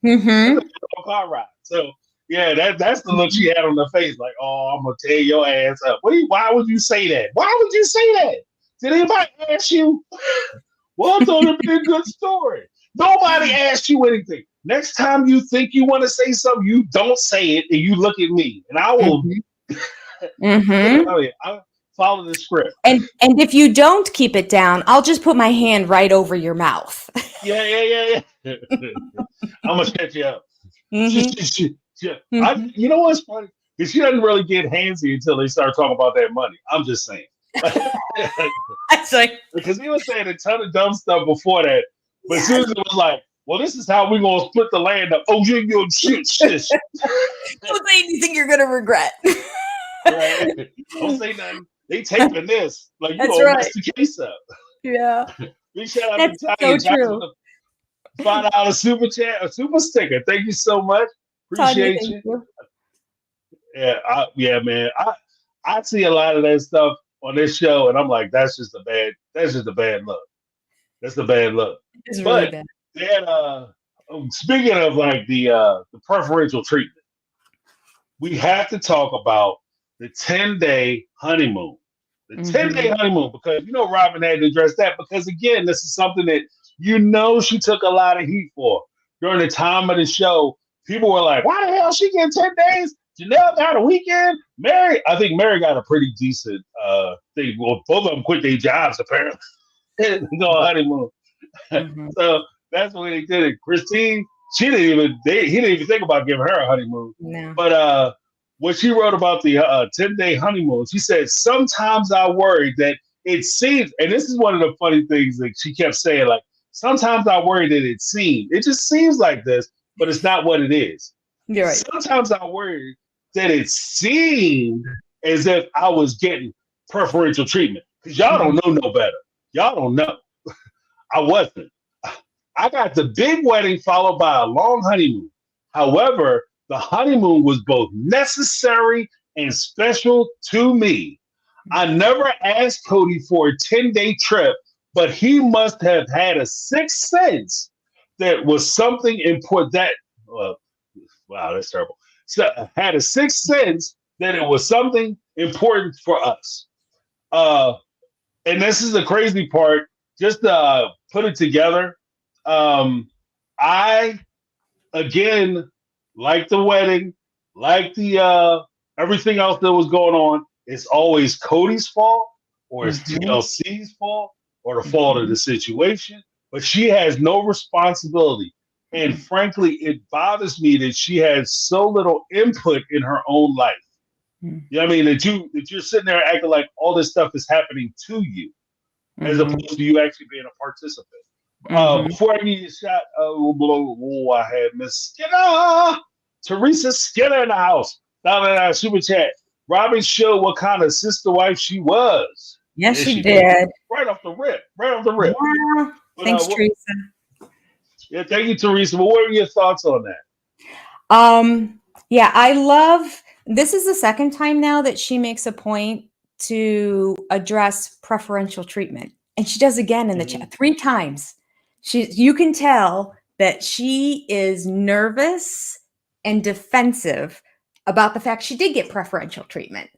Mhm. Car ride. So yeah, that's the look she had on her face, like, oh, I'm gonna tear your ass up. Why would you say that? Why would you say that? Did anybody ask you? Well, I thought it'd be a good story. Nobody asked you anything. Next time you think you want to say something, you don't say it, and you look at me, and I will. Mhm. I'll follow the script. And if you don't keep it down, I'll just put my hand right over your mouth. Yeah. I'm gonna set you up. Mhm. You know what's funny? Because she doesn't really get handsy until they start talking about that money. I'm just saying. That's like, Because he was saying a ton of dumb stuff before that, but yes. as soon as it was like, well, this is how we're gonna split the land up. Oh, you shit. Don't say anything you're gonna regret. Right? Don't say nothing. They taping this. Like, you That's gonna right. mess the case up. Yeah. Big shout out That's to so Tanya Johnson true. with a $5 super chat, a super sticker. Thank you so much. Tanya, Appreciate thank you. you. Yeah, man. I see a lot of that stuff on this show, and I'm like, that's just a bad look. That's the bad look. It's really But bad. then, speaking of like the preferential treatment, we have to talk about the 10-day honeymoon. The 10-day honeymoon, because Robyn had to address that because again, this is something that she took a lot of heat for during the time of the show. People were like, "Why the hell she get 10 days? Janelle got a weekend. I think Mary got a pretty decent thing. Well, both of them quit their jobs apparently. Go on honeymoon. So that's the way they did it. Christine, he didn't even think about giving her a honeymoon. No. But when she wrote about the 10-day honeymoon, she said, sometimes I worry that it seems, and this is one of the funny things that she kept saying, like, sometimes I worry that it just seems like this, but it's not what it is. You're right. Sometimes I worry that it seemed as if I was getting preferential treatment because y'all don't know no better. Y'all don't know. I wasn't. I got the big wedding followed by a long honeymoon. However, the honeymoon was both necessary and special to me. I never asked Cody for a 10-day trip, but he must have had a sixth sense that was something important wow, that's terrible. So had a sixth sense that it was something important for us. And this is the crazy part. Just put it together. I again like the wedding, like the everything else that was going on. It's always Cody's fault, or it's TLC's fault, or the fault of the situation. But she has no responsibility. And frankly, it bothers me that she has so little input in her own life. You know what I mean? That you're sitting there acting like all this stuff is happening to you, as opposed to you actually being a participant. Before I give you a shot, I had Miss Skinner, Teresa Skinner in the house. Down in our super chat. Robyn showed what kind of sister wife she was. Yes, she did. Right off the rip. Yeah. Thanks, Teresa. Yeah, thank you, Teresa. But what are your thoughts on that? Yeah, I love, this is the second time now that she makes a point to address preferential treatment. And she does again in the chat 3 times. You can tell that she is nervous and defensive about the fact she did get preferential treatment.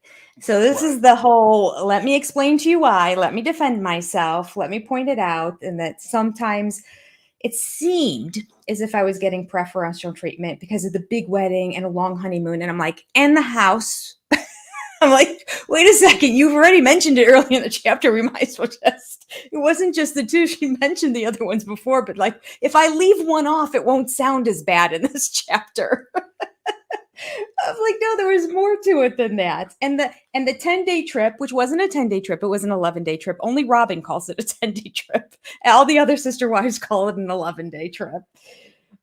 So this is the whole, let me explain to you why, let me defend myself, let me point it out, and that sometimes it seemed as if I was getting preferential treatment because of the big wedding and a long honeymoon. And I'm like, and the house. I'm like, wait a second, you've already mentioned it early in the chapter. We might as well just, it wasn't just the two. She mentioned the other ones before, but like, if I leave one off, it won't sound as bad in this chapter. I'm like, no, there was more to it than that. And the 10-day trip, which wasn't a 10-day trip, it was an 11-day trip. Only Robyn calls it a 10-day trip. All the other sister wives call it an 11-day trip.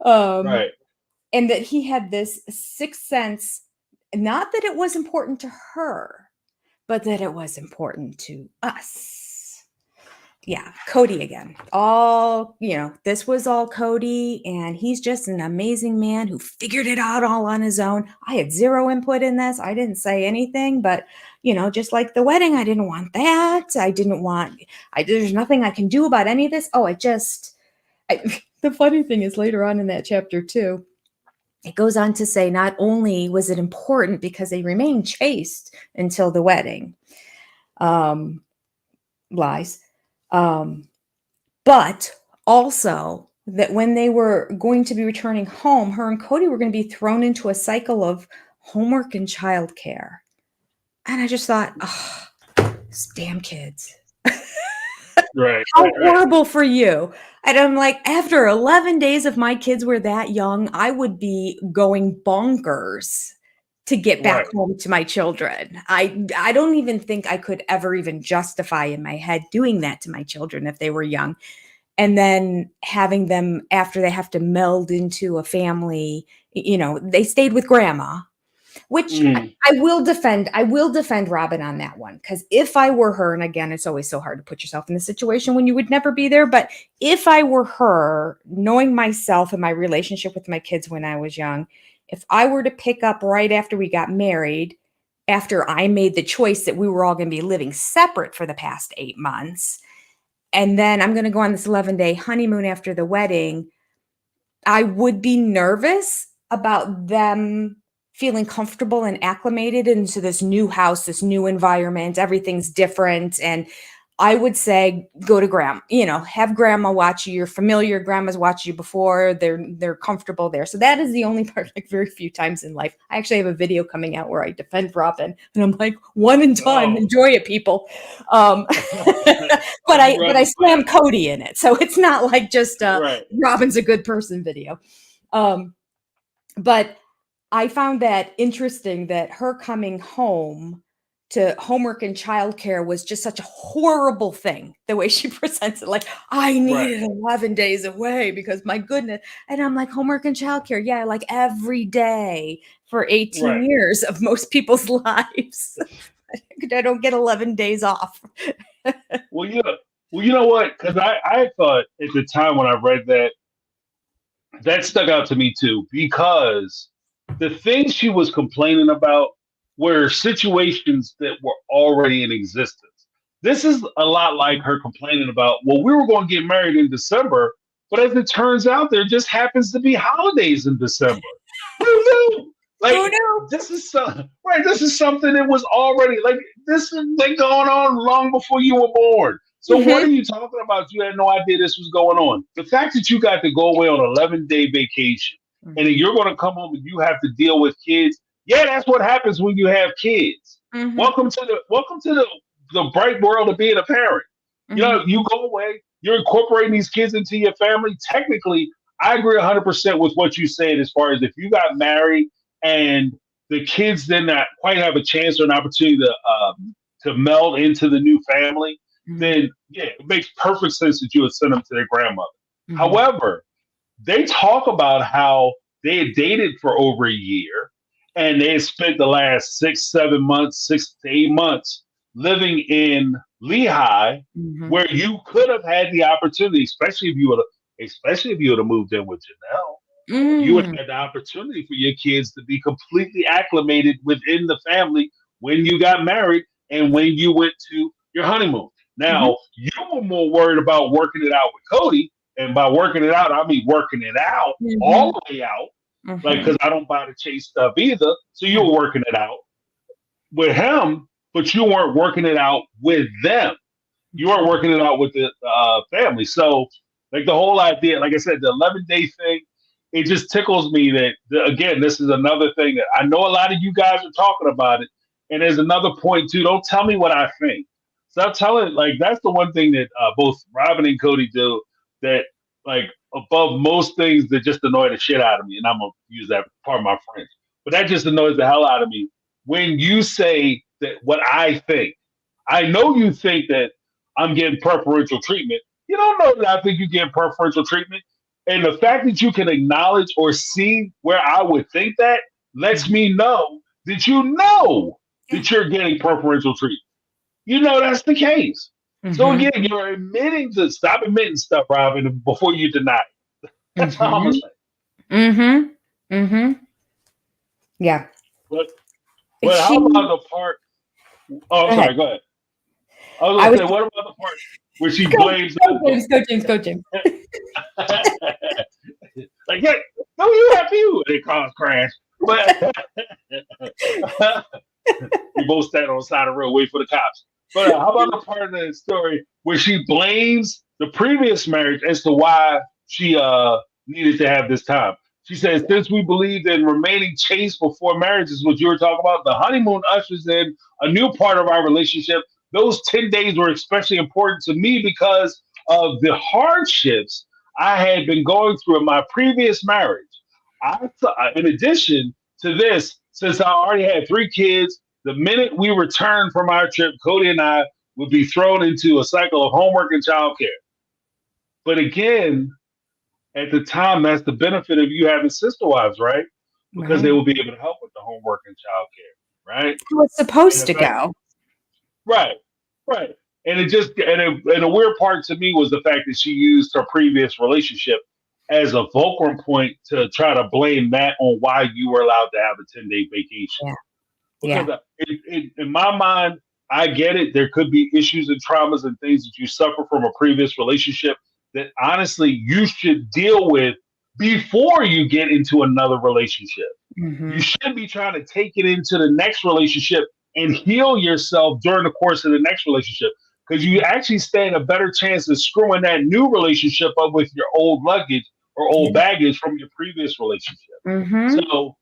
Right. And that he had this sixth sense, not that it was important to her, but that it was important to us. Yeah, Cody again. All, this was all Cody, and he's just an amazing man who figured it out all on his own. I had zero input in this. I didn't say anything, but, just like the wedding, I didn't want that. There's nothing I can do about any of this. Oh, the funny thing is later on in that chapter too, it goes on to say not only was it important because they remained chaste until the wedding, lies, but also that when they were going to be returning home, her and Cody were going to be thrown into a cycle of homework and childcare. And I just thought, oh, these damn kids. Right. How horrible for you. And I'm like, after 11 days if my kids were that young, I would be going bonkers to get back home to my children. I don't even think I could ever even justify in my head doing that to my children if they were young. And then having them, after they have to meld into a family, they stayed with grandma, which I will defend Robyn on that one. Because if I were her, and again, it's always so hard to put yourself in the situation when you would never be there. But if I were her, knowing myself and my relationship with my kids when I was young, if I were to pick up right after we got married, after I made the choice that we were all going to be living separate for the past 8 months, and then I'm going to go on this 11-day honeymoon after the wedding, I would be nervous about them feeling comfortable and acclimated into this new house, this new environment. Everything's different. And I would say, go to grandma, have grandma watch you. You're familiar. Grandma's watched you before. They're comfortable there. So that is the only part, like very few times in life. I actually have a video coming out where I defend Robyn, and I'm like, one and done. Enjoy it, people. But I slam Cody in it. So it's not like just Robyn's a good person video. But I found that interesting that her coming home to homework and childcare was just such a horrible thing, the way she presents it. Like, I needed 11 days away because my goodness. And I'm like, homework and childcare. Yeah, like every day for 18 years of most people's lives. I don't get 11 days off. Well, you know what? Because I thought at the time when I read that stuck out to me too, because the things she was complaining about were situations that were already in existence. This is a lot like her complaining about, well, we were going to get married in December, but as it turns out, there just happens to be holidays in December. Who knew? Like, this is something that was already this is going on long before you were born. So what are you talking about? You had no idea this was going on. The fact that you got to go away on an 11-day vacation and then you're going to come home and you have to deal with kids. Yeah, that's what happens when you have kids. Welcome to the bright world of being a parent. You go away, you're incorporating these kids into your family. Technically, I agree 100% with what you said as far as if you got married and the kids did not quite have a chance or an opportunity to meld into the new family, then yeah, it makes perfect sense that you would send them to their grandmother. However, they talk about how they had dated for over a year and they had spent the last 6 to 8 months living in Lehigh, where you could have had the opportunity, especially if you would have moved in with Janelle, you would have had the opportunity for your kids to be completely acclimated within the family when you got married and when you went to your honeymoon. Now, you were more worried about working it out with Cody, and by working it out, I mean working it out all the way out, because I don't buy the chase stuff either. So you were working it out with him, but you weren't working it out with them. You weren't working it out with the family. So, the whole idea, like I said, the 11-day thing, it just tickles me that, again, this is another thing that I know a lot of you guys are talking about it. And there's another point too. Don't tell me what I think. Stop telling. Like that's the one thing that both Robyn and Cody do that like above most things that just annoy the shit out of me. And I'm gonna use that part of my French, but that just annoys the hell out of me when you say that what I think. I know you think that I'm getting preferential treatment. You don't know that I think you're getting preferential treatment. And the fact that you can acknowledge or see where I would think that lets me know that you know that you're getting preferential treatment. You know that's the case. So Mm-hmm. again, you're admitting to stop admitting stuff, Robyn, before you deny it. That's all I'm gonna say. Mm-hmm. Mm-hmm. Yeah. But how about the part? Oh, Go I'm ahead. sorry. Go ahead. I was I gonna was say, what about the part where she go, blames go James, go James, go James. like, yeah, no, you have you. And it caused crash. But we both stand on the side of the road, wait for the cops. But how about the part of the story where she blames the previous marriage as to why she needed to have this time? She says, since we believed in remaining chaste before marriage is what you were talking about, the honeymoon ushers in a new part of our relationship. Those 10 days were especially important to me because of the hardships I had been going through in my previous marriage. In addition to this, since I already had 3 kids, the minute we returned from our trip, Cody and I would be thrown into a cycle of homework and childcare. But again, at the time, that's the benefit of you having sister wives, right? Because they Right. will be able to help with the homework and childcare, right? How it's And supposed the to fact, go. right, right. And it just and a weird part to me was the fact that she used her previous relationship as a fulcrum point to try to blame that on why you were allowed to have a 10-day vacation. Yeah. Because Yeah. in my mind, I get it. There could be issues and traumas and things that you suffer from a previous relationship that honestly you should deal with before you get into another relationship. You Mm-hmm. shouldn't be trying to take it into the next relationship and heal yourself during the course of the next relationship because you actually stand a better chance of screwing that new relationship up with your old luggage or Yeah. old baggage from your previous relationship. Mm-hmm. So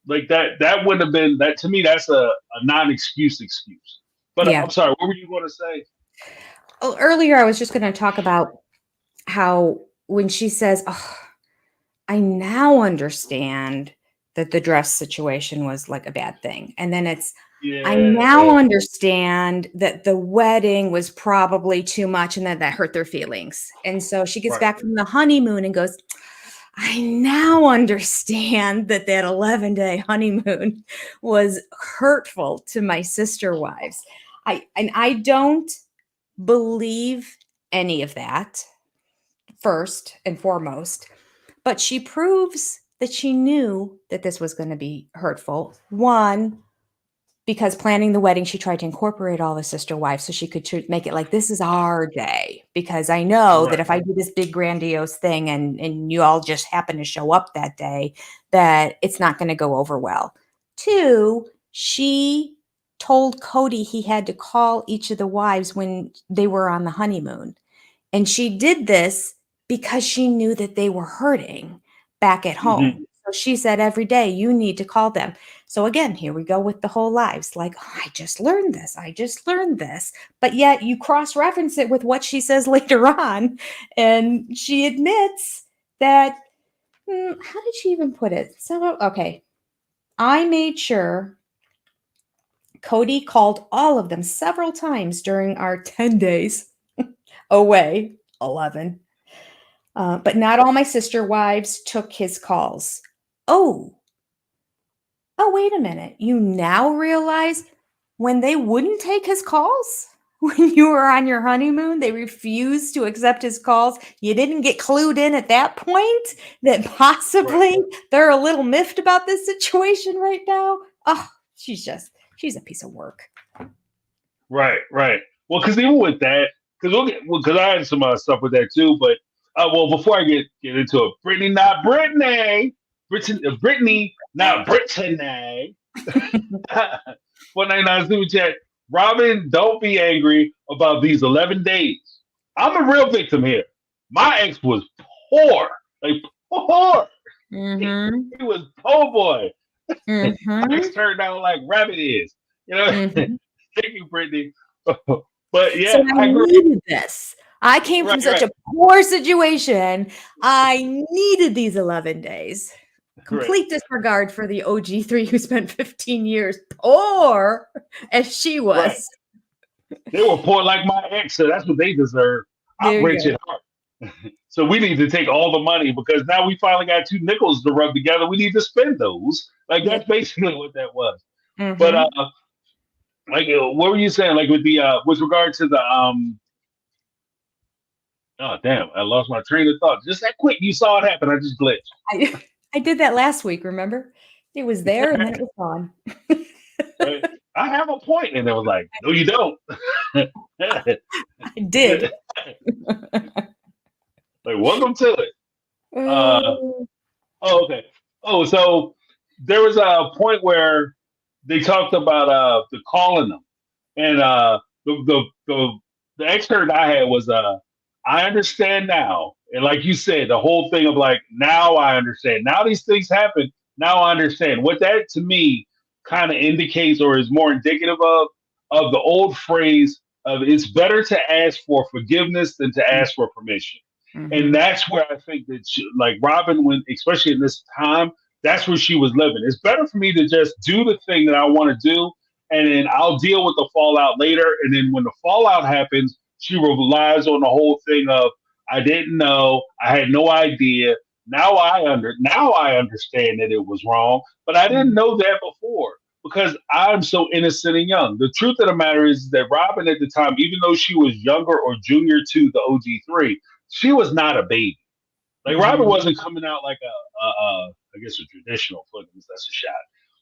like that would have been that to me. That's a non-excuse excuse. But Yeah. I'm sorry. What were you going to say? Well, earlier I was just going to talk about how when she says, "Oh, I now understand that the dress situation was like a bad thing," and then it's, "I now Yeah. understand that the wedding was probably too much, and that hurt their feelings." And so she gets Right. back from the honeymoon and goes, "I now understand that 11-day honeymoon was hurtful to my sister wives." I don't believe any of that, first and foremost, but she proves that she knew that this was going to be hurtful. One, because planning the wedding, she tried to incorporate all the sister wives so she could make it like, this is our day. Because I know that Right. if I do this big grandiose thing and you all just happen to show up that day, that it's not going to go over well. Two, she told Cody he had to call each of the wives when they were on the honeymoon. And she did this because she knew that they were hurting back at Mm-hmm. home. So she said every day, you need to call them. So again, here we go with the whole lives. Like, oh, I just learned this. I just learned this. But yet you cross reference it with what she says later on. And she admits that, how did she even put it? So, okay. I made sure Cody called all of them several times during our 10 days away, 11. But not all my sister wives took his calls. Oh, wait a minute. You now realize when they wouldn't take his calls? When you were on your honeymoon, they refused to accept his calls. You didn't get clued in at that point that Right. possibly they're a little miffed about this situation right now. Oh, she's a piece of work. Right. Right. Well, because even with that, because I had some stuff with that too. But well, before I get into it, Brittany, not Brittany, Brittany, not Brittany. 199 super chat. Robyn, don't be angry about these 11 days. I'm a real victim here. My ex was poor, like poor. He Mm-hmm. was poor boy. My Mm-hmm. ex turned out like Rabbit is. You know, Mhm. thank you, Brittany. But So yeah, I I agree. needed this. I came from Right, such right, a poor situation. I needed these 11 days. right. Complete disregard for the OG3 who spent 15 years poor as she Right. was. They were poor like my ex, so that's what they deserve. I'm There you rich go. at heart. So we need to take all the money because now we finally got two nickels to rub together. We need to spend those. Like Yeah. that's basically what that was. But Mhm. like what were you saying? Like with the with regard to the oh damn, I lost my train of thought. Just that quick, you saw it happen. I just glitched. I I did that last week, remember? It was there and then it was gone. Right? I have a point, and it was like, no, you don't. Like, I did. welcome to it. Uh, Oh. oh, okay. Oh, so there was a point where they talked about the calling them, and the excerpt I had was I understand now, and like you said, the whole thing of like now I understand. Now these things happen. Now I understand. What that to me kind of indicates, or is more indicative of the old phrase of it's better to ask for forgiveness than to ask for permission. And Mhm. that's where I think that like Robyn, when especially in this time, that's where she was living. It's better for me to just do the thing that I want to do, and then I'll deal with the fallout later. And then when the fallout happens, she relies on the whole thing of I didn't know, I had no idea. Now I understand that it was wrong, but I didn't Mhm. know that before because I'm so innocent and young. The truth of the matter is that Robyn at the time, even though she was younger or junior to the OG3, she was not a baby. Like Robyn Mhm. wasn't coming out like I guess a traditional footloose. That's a shot,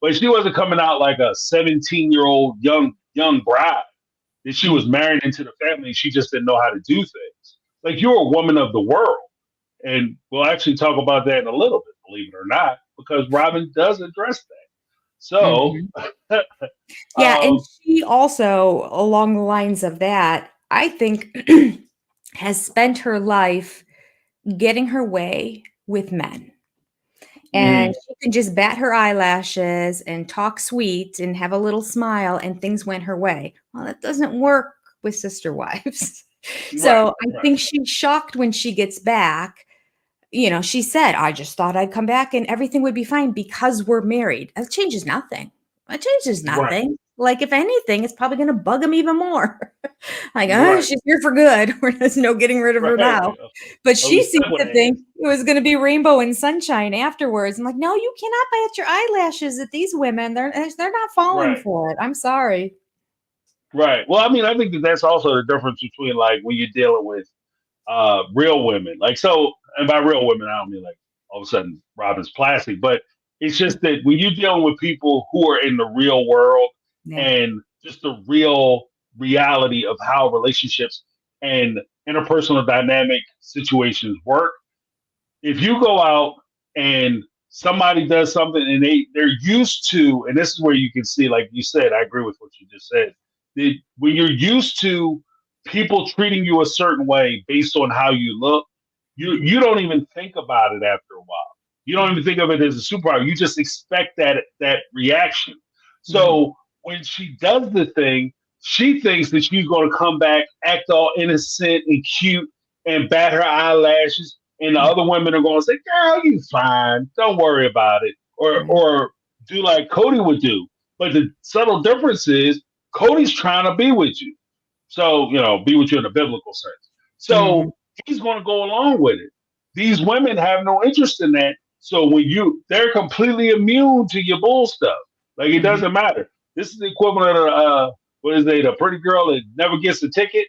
but she wasn't coming out like a 17-year-old young bride. That she was Mhm. married into the family. And she just didn't know how to do things. Like you're a woman of the world, and we'll actually talk about that in a little bit, believe it or not, because Robyn does address that. So, Mhm. Yeah, and um, she also, along the lines of that, I think has spent her life getting her way with men. And mhm, she can just bat her eyelashes and talk sweet and have a little smile and things went her way. Well, that doesn't work with sister wives. right, So I right, think she's shocked when she gets back. You know, she said, I just thought I'd come back and everything would be fine because we're married. That changes nothing. That changes right, nothing. Like, if anything, it's probably going to bug him even more. Like, right, she's here for good. There's no getting rid of her right. now. But Oh, she seems to segue. think it was going to be rainbow and sunshine afterwards. I'm like, no, you cannot bat your eyelashes at these women. They're not falling Right. for it. I'm sorry. Right. Well, I mean, I think that that's also the difference between like when you're dealing with real women. Like so, and by real women, I don't mean like all of a sudden Robin's plastic, but it's just that when you're dealing with people who are in the real world Yeah. and just the real reality of how relationships and interpersonal dynamic situations work, if you go out and somebody does something and they're used to, and this is where you can see, like you said, I agree with what you just said. When you're used to people treating you a certain way based on how you look, Mhm. you don't even think about it after a while. You don't even think of it as a superpower. You just expect that reaction. Mhm. So when she does the thing, she thinks that she's going to come back, act all innocent and cute, and bat her eyelashes, and the Mhm. other women are going to say, "Girl, you fine. Don't worry about it," Right. or do like Cody would do. But the subtle difference is Cody's trying to be with you, so be with you in a biblical sense. Mhm. So he's going to go along with it. These women have no interest in that. So they're completely immune to your bull stuff. Like it Mhm. doesn't matter. This is the equivalent of what is it? A pretty girl that never gets a ticket.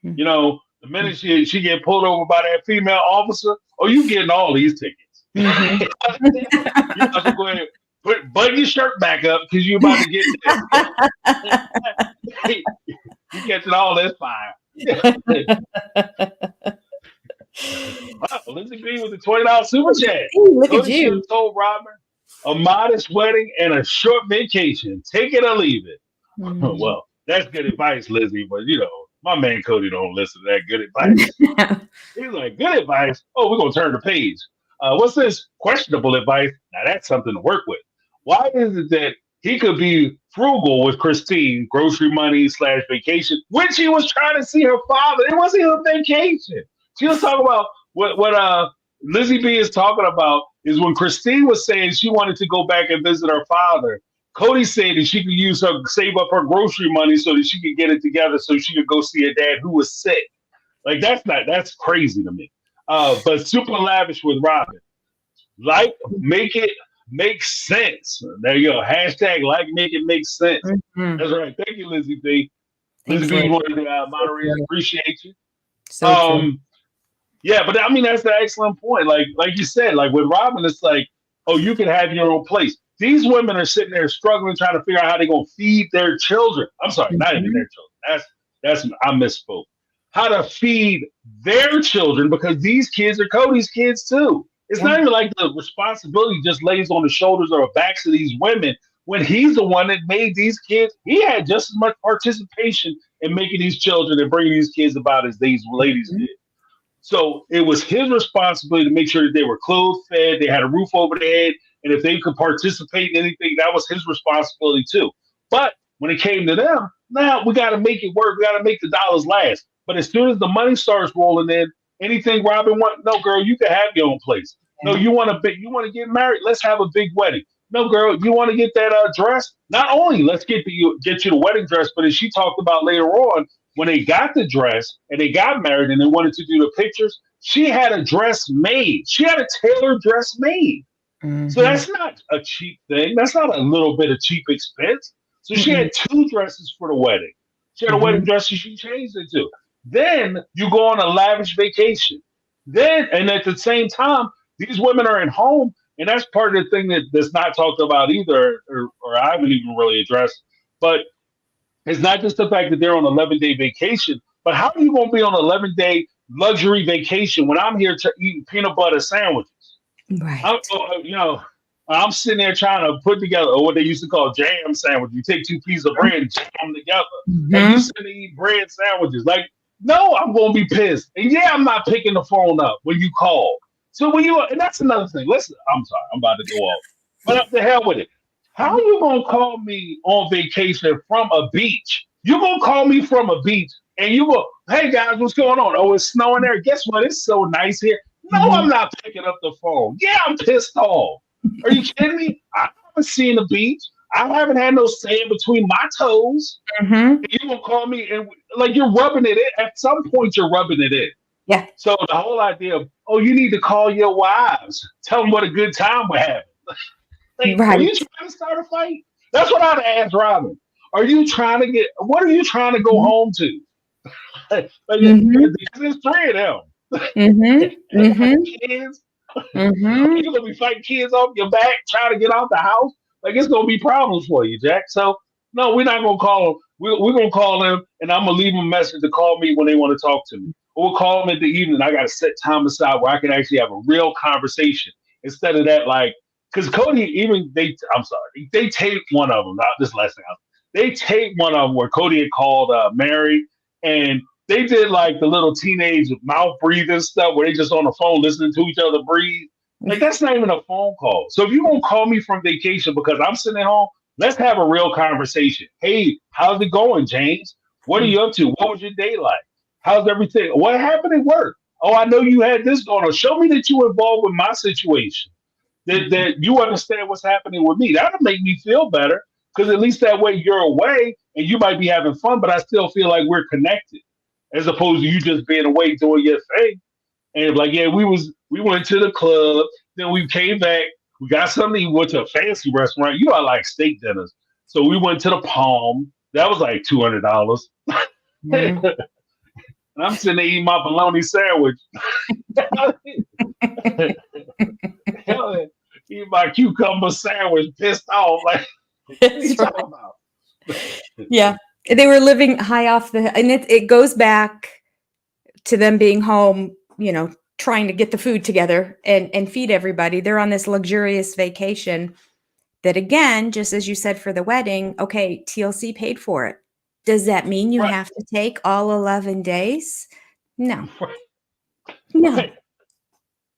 Mhm. The minute she get pulled over by that female officer, oh, you getting all these tickets. Mhm. You might as well go ahead button your shirt back up because you're about to get you catching all this fire. Wow, Lindsay B with the $20 super chat. Look at Cody should you. have told Robyn a modest wedding and a short vacation. Take it or leave it. Mhm. Well, that's good advice, Lizzie, but my man Cody don't listen to that good advice. He's like, good advice. Oh, we're gonna turn the page. What's this questionable advice? Now that's something to work with. Why is it that he could be frugal with Christine, grocery money / vacation, when she was trying to see her father. It wasn't even a vacation. She was talking about what Lizzie B is talking about is when Christine was saying she wanted to go back and visit her father. Cody said that she could save up her grocery money so that she could get it together so she could go see her dad who was sick. Like that's crazy to me. But super lavish with Robyn. Like, make it make sense. There you go. Hashtag like, make it make sense. Mm-hmm. That's right. Thank you, Lizzie B. Thanks, Lizzie B, Lizzie. you wanted to moderate. Appreciate you. So true. Yeah, but I mean that's an excellent point. Like you said, like with Robyn, it's like, oh, you can have your own place. These women are sitting there struggling, trying to figure out how they're gonna feed their children. I'm sorry, not even their children. That's I misspoke. How to feed their children because these kids are Cody's kids too. It's not even like the responsibility just lays on the shoulders or backs of these women when he's the one that made these kids. He had just as much participation in making these children and bringing these kids about as these ladies did. So it was his responsibility to make sure that they were clothed, fed, they had a roof over their head, and if they could participate in anything, that was his responsibility too. But when it came to them, now we got to make it work. We got to make the dollars last. But as soon as the money starts rolling in, anything Robyn want, no, girl, you can have your own place. No, you want to get married? Let's have a big wedding. No, girl, you want to get that dress? Not only let's get you the wedding dress, but as she talked about later on, when they got the dress and they got married and they wanted to do the pictures, she had a dress made. She had a tailored dress made. So that's not a cheap thing. That's not a little bit of cheap expense. So she had 2 dresses for the wedding. She had a wedding dress that she changed it to. Then you go on a lavish vacation. Then, and at the same time, these women are at home, and that's part of the thing that's not talked about either, or I haven't even really addressed. But it's not just the fact that they're on an 11-day vacation, but how are you going to be on an 11-day luxury vacation when I'm here to eat peanut butter sandwiches? Right. I'm sitting there trying to put together what they used to call jam sandwich. You take 2 pieces of bread and jam them together. And you sit and eat bread sandwiches. Like, no, I'm going to be pissed. And yeah, I'm not picking the phone up when you call. So and that's another thing. Listen, I'm sorry, I'm about to go off. But up the hell with it. How are you going to call me on vacation from a beach? You're going to call me from a beach and you go, hey guys, what's going on? Oh, it's snowing there. Guess what? It's so nice here. No, I'm not picking up the phone. Yeah, I'm pissed off. Are you kidding me? I haven't seen the beach. I haven't had no sand between my toes. And you're going to call me and like you're rubbing it in. At some point, you're rubbing it in. Yeah. So the whole idea of, oh, you need to call your wives. Tell them what a good time we're having. Like, right. Are you trying to start a fight? That's what I'd ask Robyn. What are you trying to go home to? Like, there's 3 of them. Kids. You're going to be fighting kids off your back, trying to get out the house. Like, it's going to be problems for you, Jack. So, no, we're not going to call them. We're going to call them, and I'm going to leave them a message to call me when they want to talk to me. Or we'll call them in the evening. I got to set time aside where I can actually have a real conversation instead of that, like, because Cody, they taped one of them. Not this last thing. They taped one of them where Cody had called Mary, and they did like the little teenage mouth breathing stuff where they just on the phone listening to each other breathe. Like, that's not even a phone call. So if you're going to call me from vacation because I'm sitting at home, let's have a real conversation. Hey, how's it going, James? What are you up to? What was your day like? How's everything? What happened at work? Oh, I know you had this going on. Show me that you were involved with my situation. That you understand what's happening with me. That'll make me feel better because at least that way you're away and you might be having fun, but I still feel like we're connected as opposed to you just being away doing your thing. And like, yeah, we went to the club, then we came back, we got something to eat, went to a fancy restaurant. You know, I like steak dinners. So we went to the Palm. That was like $200. And I'm sitting there eating my bologna sandwich. Eat my cucumber sandwich, pissed off. Like, what are you talking about? Yeah. They were living high off and it goes back to them being home, trying to get the food together and feed everybody. They're on this luxurious vacation that, again, just as you said for the wedding, okay, TLC paid for it. Does that mean you have to take all 11 days? No. No. Right.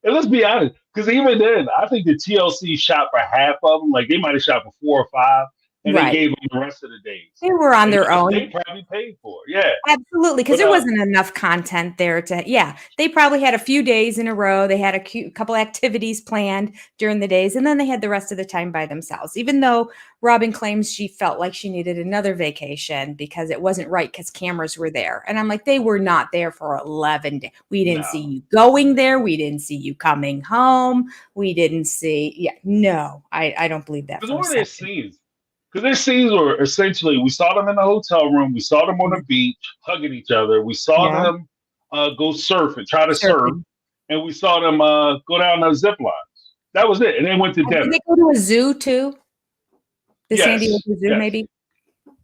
And let's be honest, because even then, I think the TLC shot for half of them. Like, they might have shot for 4 or 5. and they gave them the rest of the days. They were on their own. They probably paid for it. Yeah. Absolutely, because there wasn't enough content there to, they probably had a few days in a row. They had a couple activities planned during the days, and then they had the rest of the time by themselves, even though Robyn claims she felt like she needed another vacation because it wasn't right because cameras were there. And I'm like, they were not there for 11 days. We didn't see you going there. We didn't see you coming home. We didn't see, I don't believe that. Because what are their scenes? Because their scenes were essentially, we saw them in the hotel room, we saw them on the beach hugging each other, we saw them go surf and try to surf, and we saw them go down those zip lines. That was it, and they went to dinner. Did they go to a zoo too? The San Diego Zoo, maybe.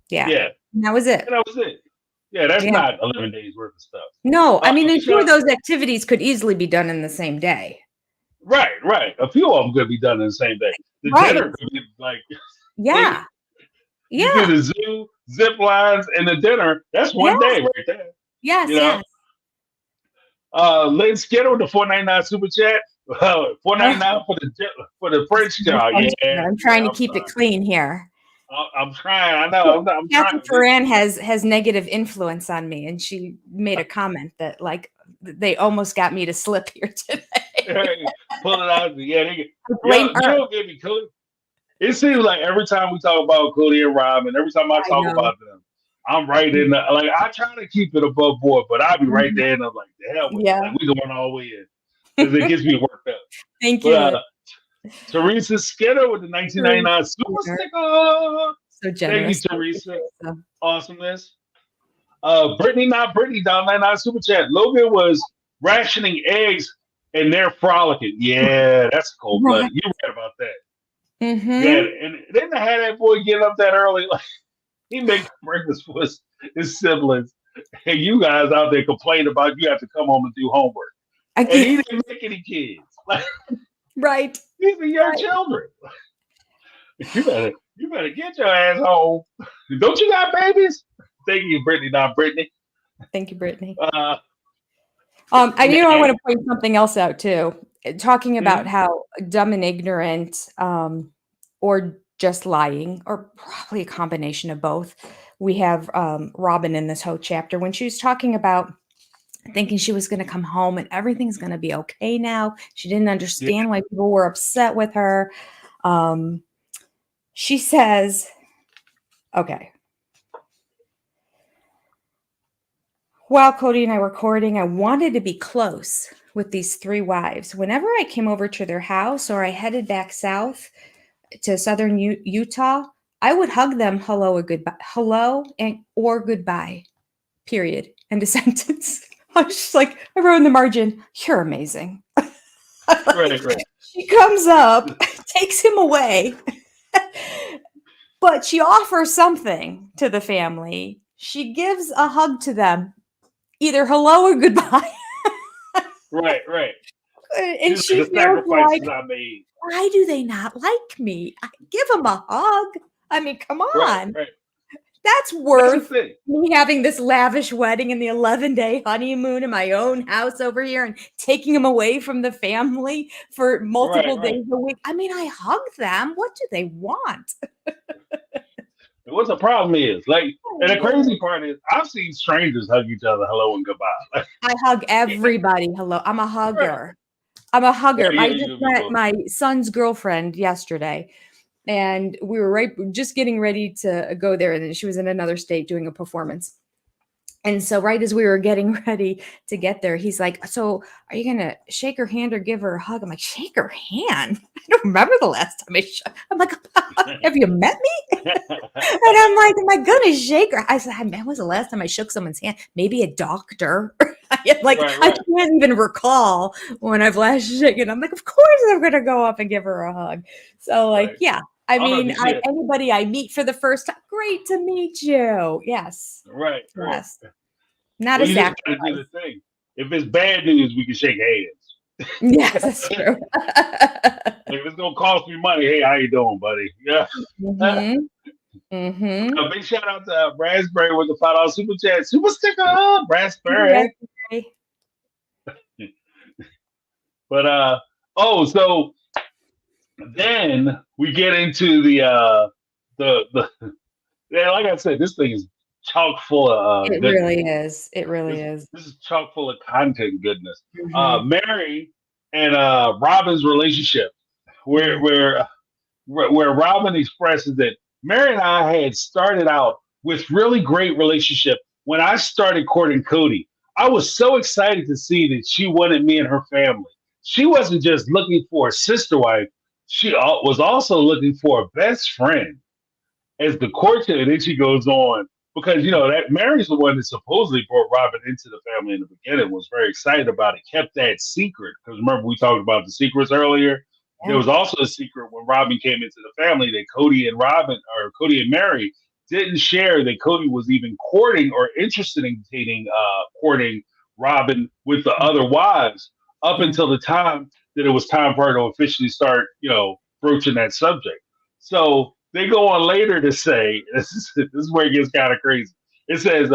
Yeah. And that was it. And that was it. Yeah, that's not 11 days worth of stuff. No, I mean, a few of those activities could easily be done in the same day. Right. A few of them could be done in the same day. The dinner could be like. You do the zoo, zip lines, and the dinner. That's one day right there. Yes. Lynn Skinner with the $4.99 super chat. $4.99 for the French job. Yeah, I'm trying to keep it clean here. I'm trying. I know. I'm Catherine Ferran has negative influence on me, and she made a comment that like they almost got me to slip here today. Pull it out. Yeah, you don't get me cool. It seems like every time we talk about Cody and Robyn, every time I talk about them, I'm right in the, like, I try to keep it above board, but I'll be right there and I'm like, the hell with it. Like, we going all the way in. Because it gets me worked up. Thank you. Teresa Skinner with the 1999 super sticker. So generous. Thank you, Teresa. Awesomeness. Brittany, not Brittany, down 99 super chat. Logan was rationing eggs and they're frolicking. Yeah, that's cold blood. You're right about that. Mm-hmm. Yeah, and then they had that boy get up that early. Like, he makes breakfast for his siblings, and you guys out there complain about you have to come home and do homework. And he didn't make any kids. Like, these are your children. You better get your ass home. Don't you got babies? Thank you, Brittany. Not Brittany. Thank you, Brittany. I want to point something else out too. Talking about how dumb and ignorant, or just lying, or probably a combination of both. We have Robyn in this whole chapter when she was talking about thinking she was going to come home and everything's going to be okay now. She didn't understand why people were upset with her. She says, okay. While Cody and I were courting, I wanted to be close with these three wives. Whenever I came over to their house or I headed back south to southern Utah, I would hug them hello or goodbye, period. End of sentence. I was just like, I wrote in the margin, you're amazing. Right. She comes up, takes him away, but she offers something to the family. She gives a hug to them, either hello or goodbye. Right. And she feels like, I made. Why do they not like me? Give them a hug. I mean, come on. Right. That's worth me having this lavish wedding and the 11-day honeymoon in my own house over here and taking them away from the family for multiple days a week. I mean, I hug them. What do they want? What the problem is, like, and the crazy part is, I've seen strangers hug each other hello and goodbye. I hug everybody hello. I'm a hugger. I just met my son's girlfriend yesterday, and we were just getting ready to go there, and she was in another state doing a performance. And so right as we were getting ready to get there, he's like, so are you going to shake her hand or give her a hug? I'm like, shake her hand? I don't remember the last time I'm like, have you met me? And I'm like, am I going to shake her? I said, when was the last time I shook someone's hand? Maybe a doctor. I can't even recall when I've last shaken. I'm like, of course I'm going to go up and give her a hug. So I mean, anybody I meet for the first time, great to meet you. Yes. Right. Yes. Not a sacrifice. Do the thing. If it's bad news, we can shake hands. Yes, that's true. If it's gonna cost me money, hey, how you doing, buddy? Yeah. A big shout out to Raspberry with the $5 super chat, super sticker, Raspberry. But so then we get into the yeah, like I said, this thing is chock full of It goodness. really is. It really This is. this is chock full of content goodness. Mhm. Mary and Robin's relationship, where Mm. where where Robin expresses that Mary and I had started out with really great relationship when I started courting Cody. I was so excited to see that she wanted me and her family. She wasn't just looking for a sister wife; she was also looking for a best friend as the courtship. And then she goes on because that Mary's the one that supposedly brought Robin into the family in the beginning. Was very excited about it, kept that secret because remember we talked about the secrets earlier. There Yeah. was also a secret when Robin came into the family that Cody and Mary didn't share that Cody was even courting or interested in courting Robin with the other wives up Yeah. until the time that it was time for her to officially start, broaching that subject. So they go on later to say, this is where it gets kind of crazy. It says,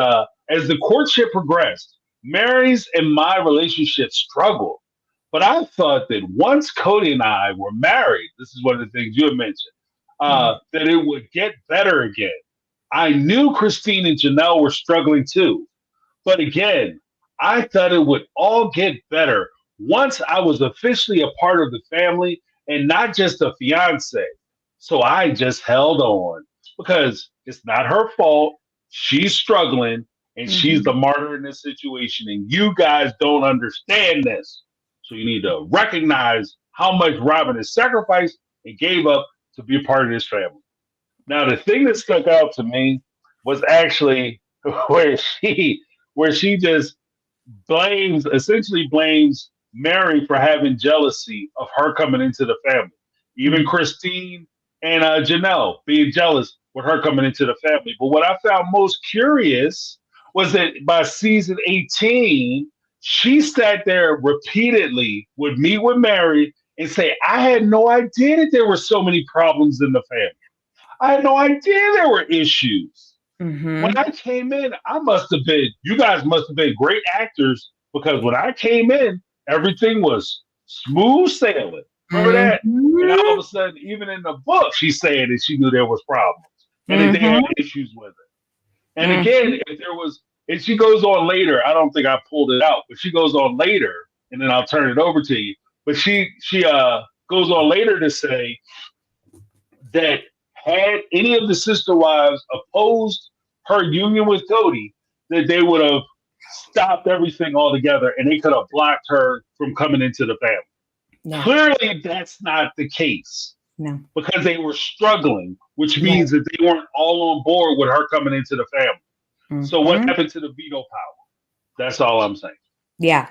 as the courtship progressed, Mary's and my relationship struggled. But I thought that once Cody and I were married, this is one of the things you had mentioned, Mm. that it would get better again. I knew Christine and Janelle were struggling too. But again, I thought it would all get better once I was officially a part of the family and not just a fiance. So I just held on because it's not her fault. She's struggling and she's Mhm. the martyr in this situation. And you guys don't understand this. So you need to recognize how much Robin has sacrificed and gave up to be a part of this family. Now, the thing that stuck out to me was actually where she where she just essentially blames Mary for having jealousy of her coming into the family. Even Mm. Christine and Janelle being jealous with her coming into the family. But what I found most curious was that by season 18, she sat there repeatedly, would meet with Mary and say, I had no idea that there were so many problems in the family. I had no idea there were issues. When Mhm. I came in, you guys must have been great actors because when I came in, everything was smooth sailing. Remember that? And all of Mhm. a sudden, even in the book, she's saying that she knew there was problems and that they had Mhm. issues with it. And again, Mhm. and she goes on later. I don't think I pulled it out, but she goes on later, and then I'll turn it over to you. But she goes on later to say that had any of the sister wives opposed her union with Cody, that they would have stopped everything altogether and they could have blocked her from coming into the family. Yeah. Clearly, that's not the case No. because they were struggling, which Right. means that they weren't all on board with her coming into the family. So, what Mhm. happened to the veto power? That's all I'm saying. Yeah.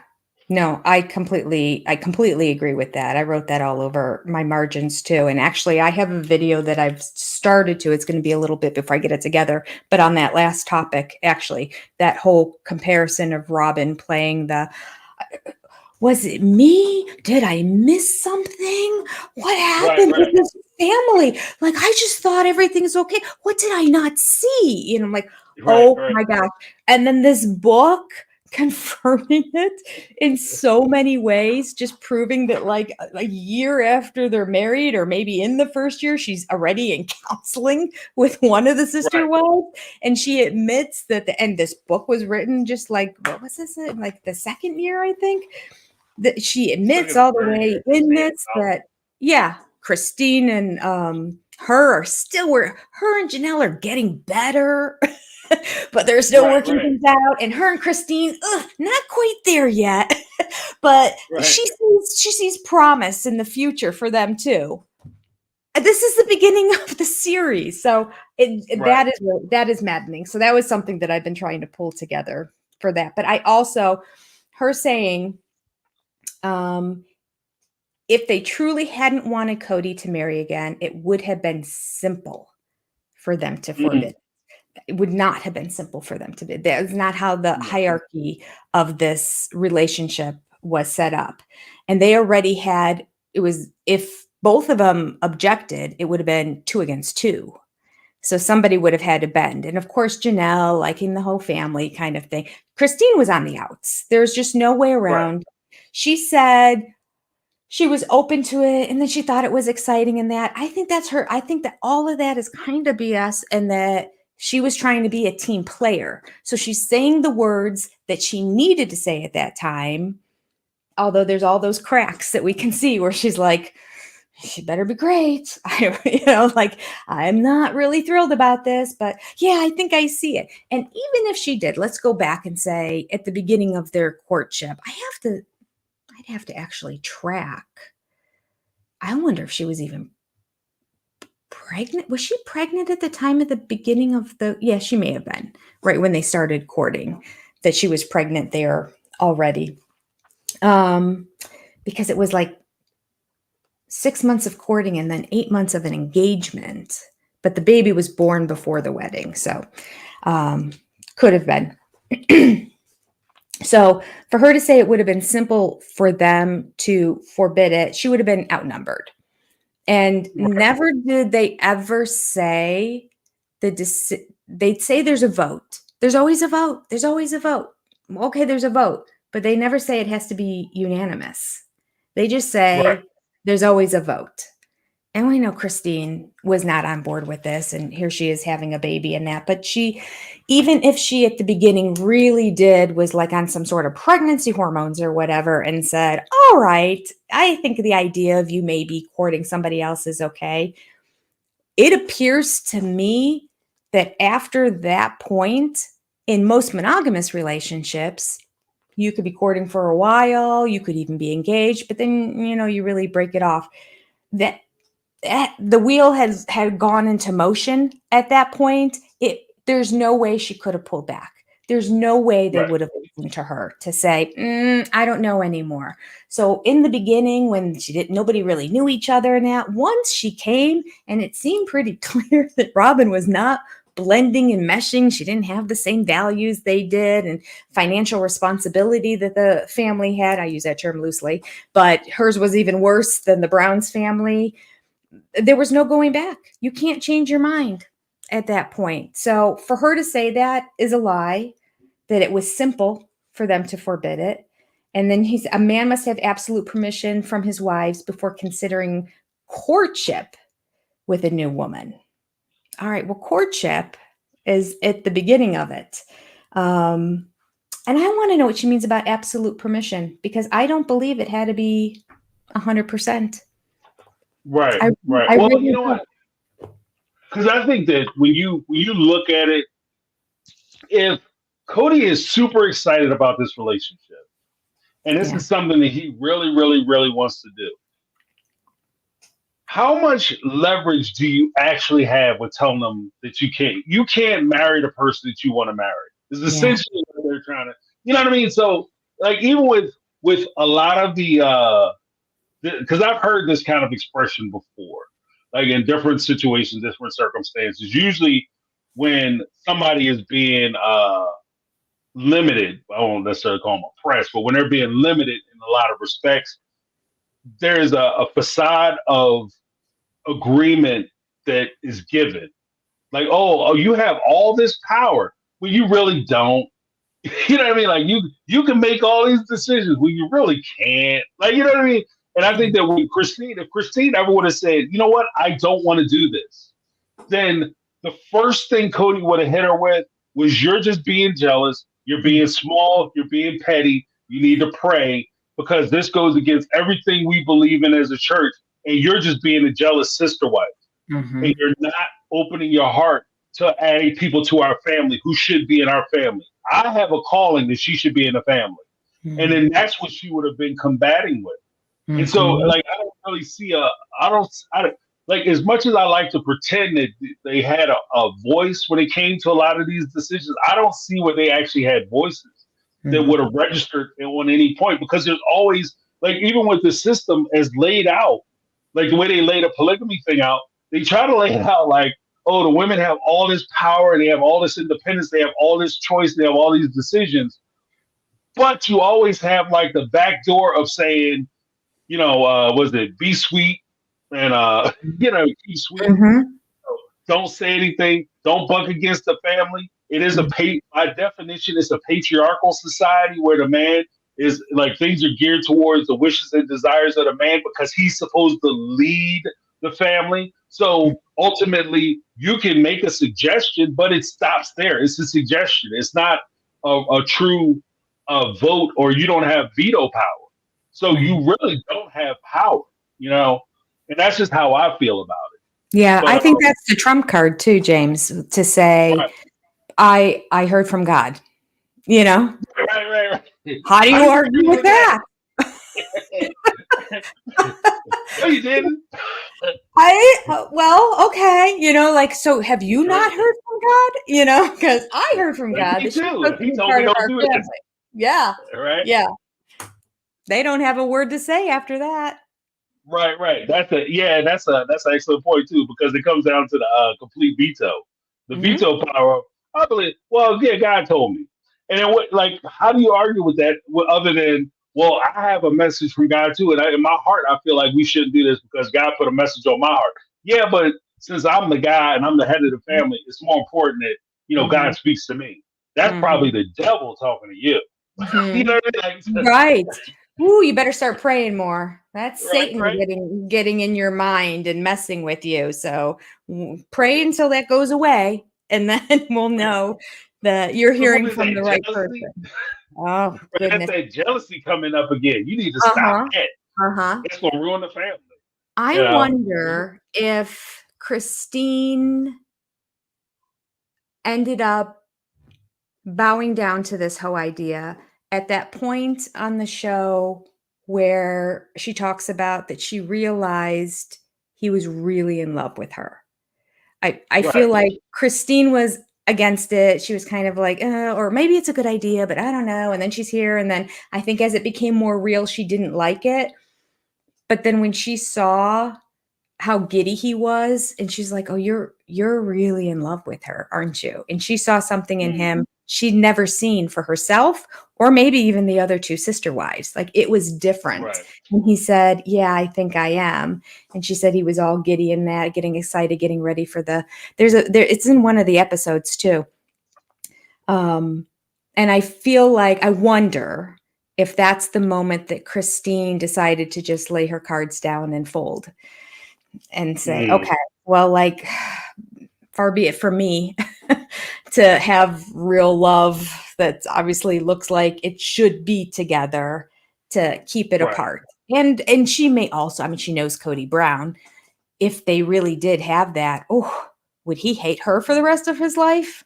No, I completely agree with that. I wrote that all over my margins too. And actually, I have a video that I've started to. It's going to be a little bit before I get it together. But on that last topic, actually, that whole comparison of Robin playing the was it me? Did I miss something? What Right, happened with right, this family? Like, I just thought everything's okay. What did I not see? And I'm like, right, oh right, my gosh. And then this book confirming it in so many ways, just proving that, like, a year after they're married, or maybe in the first year, she's already in counseling with one of the sister right, wives. And she admits that and this book was written just like, what was this? Like the second year, I think that she admits second or all the third way year because in they had this that yeah, Christine and her are still where her and Janelle are getting better, but they're still right, working right, things out. And her and Christine, not quite there yet, but right, she sees promise in the future for them too. This is the beginning of the series, so right. that is maddening. So that was something that I've been trying to pull together for that. But I also her saying um, if they truly hadn't wanted Cody to marry again, it would have been simple for them to Mm, forbid. It would not have been simple for them to do. That is not how the no. hierarchy of this relationship was set up. And they already had it was if both of them objected, it would have been 2 against 2. So somebody would have had to bend. And of course, Janelle liking the whole family kind of thing. Christine was on the outs. There's just no way Right. around. She said she was open to it, and then she thought it was exciting, and that I think that's her. I think that all of that is kind of BS, and that she was trying to be a team player. So she's saying the words that she needed to say at that time, although there's all those cracks that we can see where she's like, she better be great. Like, I'm not really thrilled about this, but yeah, I think I see it. And even if she did, let's go back and say at the beginning of their courtship, I'd have to actually track. I wonder if she was even pregnant. Was she pregnant at the time of the beginning of yeah, she may have been, right when they started courting, that she was pregnant there already. Because it was like 6 months of courting and then 8 months of an engagement, but the baby was born before the wedding. So, could have been. So for her to say it would have been simple for them to forbid it, she would have been outnumbered. And never did they ever say they'd say there's a vote. There's always a vote. There's always a vote. Okay, there's a vote, but they never say it has to be unanimous. They just say there's always a vote. And we know Christine was not on board with this, and here she is having a baby and that. But she, even if she at the beginning really was like on some sort of pregnancy hormones or whatever, and said, all right, I think the idea of you maybe courting somebody else is okay. It appears to me that after that point, in most monogamous relationships, you could be courting for a while, you could even be engaged, but then, you really break it off. That the wheel had gone into motion at that point. There's no way she could have pulled back. There's no way they would have listened to her to say, I don't know anymore. So in the beginning, when nobody really knew each other, and that once she came, and it seemed pretty clear that Robyn was not blending and meshing. She didn't have the same values they did, and financial responsibility that the family had. I use that term loosely, but hers was even worse than the Browns family. There was no going back. You can't change your mind at that point. So for her to say that is a lie, that it was simple for them to forbid it. And then a man must have absolute permission from his wives before considering courtship with a new woman. All right, well, courtship is at the beginning of it. And I want to know what she means about absolute permission, because I don't believe it had to be 100%. Right. Well, really, you know what? Because I think that when you look at it, if Cody is super excited about this relationship, and this is something that he really, really, really wants to do, how much leverage do you actually have with telling them that you can't marry the person that you want to marry? This is essentially what they're trying to, you know what I mean? So, like, even with a lot of because I've heard this kind of expression before, like in different situations, different circumstances. Usually, when somebody is being limited, I won't necessarily call them oppressed, but when they're being limited in a lot of respects, there's a facade of agreement that is given. Like, oh, you have all this power. Well, you really don't. You know what I mean? Like, you can make all these decisions. Well, you really can't. Like, you know what I mean? And I think that if Christine ever would have said, you know what, I don't want to do this, then the first thing Cody would have hit her with was, you're just being jealous. You're being small. You're being petty. You need to pray, because this goes against everything we believe in as a church. And you're just being a jealous sister wife. Mm-hmm. And you're not opening your heart to adding people to our family who should be in our family. I have a calling that she should be in the family. Mm-hmm. And then that's what she would have been combating with. Mm-hmm. And so, like, I don't really see I don't like, as much as I like to pretend that they had a voice when it came to a lot of these decisions, I don't see where they actually had voices that would have registered on any point, because there's always, like, even with the system as laid out, like the way they laid a polygamy thing out, they try to lay it out like, oh, the women have all this power, they have all this independence, they have all this choice, they have all these decisions. But you always have like the back door of saying, was it be sweet and be sweet. Mm-hmm. Don't say anything. Don't buck against the family. It is by definition, it's a patriarchal society where the man is like things are geared towards the wishes and desires of the man because he's supposed to lead the family. So ultimately, you can make a suggestion, but it stops there. It's a suggestion. It's not a true vote, or you don't have veto power. So you really don't have power, and that's just how I feel about it. Yeah, But, I think that's the trump card too, James, to say, right. I heard from God, Right. How do you argue with that? No, you didn't. Well, okay, so have you not heard from God? Because I heard from God. Me too. He told part me of don't our do family. this. Yeah. Right. Yeah. They don't have a word to say after that. Right. That's an excellent point too, because it comes down to the complete veto. The veto power. I believe. Well, yeah, God told me. And then how do you argue with that? Other than, well, I have a message from God too, and in my heart, I feel like we shouldn't do this because God put a message on my heart. Yeah, but since I'm the guy and I'm the head of the family, it's more important that God speaks to me. That's probably the devil talking to you. You know what I mean? Right. Ooh, you better start praying more. That's Right, Satan getting in your mind and messing with you. So pray until that goes away, and then we'll know that you're hearing from the right person. Oh, goodness. That's that jealousy coming up again. You need to stop that. It's going to ruin the family. I wonder if Christine ended up bowing down to this whole idea at that point on the show where she talks about that she realized he was really in love with her. I feel like Christine was against it. She was kind of like, or maybe it's a good idea, but I don't know. And then she's here. And then I think as it became more real, she didn't like it. But then when she saw how giddy he was, and she's like, oh, you're really in love with her, aren't you? And she saw something in him she'd never seen for herself, or maybe even the other two sister wives. Like, it was different. Right. And he said, yeah, I think I am. And she said he was all giddy in that, getting excited, getting ready for it's in one of the episodes too. And I feel like, I wonder if that's the moment that Christine decided to just lay her cards down and fold and say, okay, well, far be it from me to have real love that obviously looks like it should be together, to keep it apart. And she may also, she knows Cody Brown. If they really did have that, would he hate her for the rest of his life?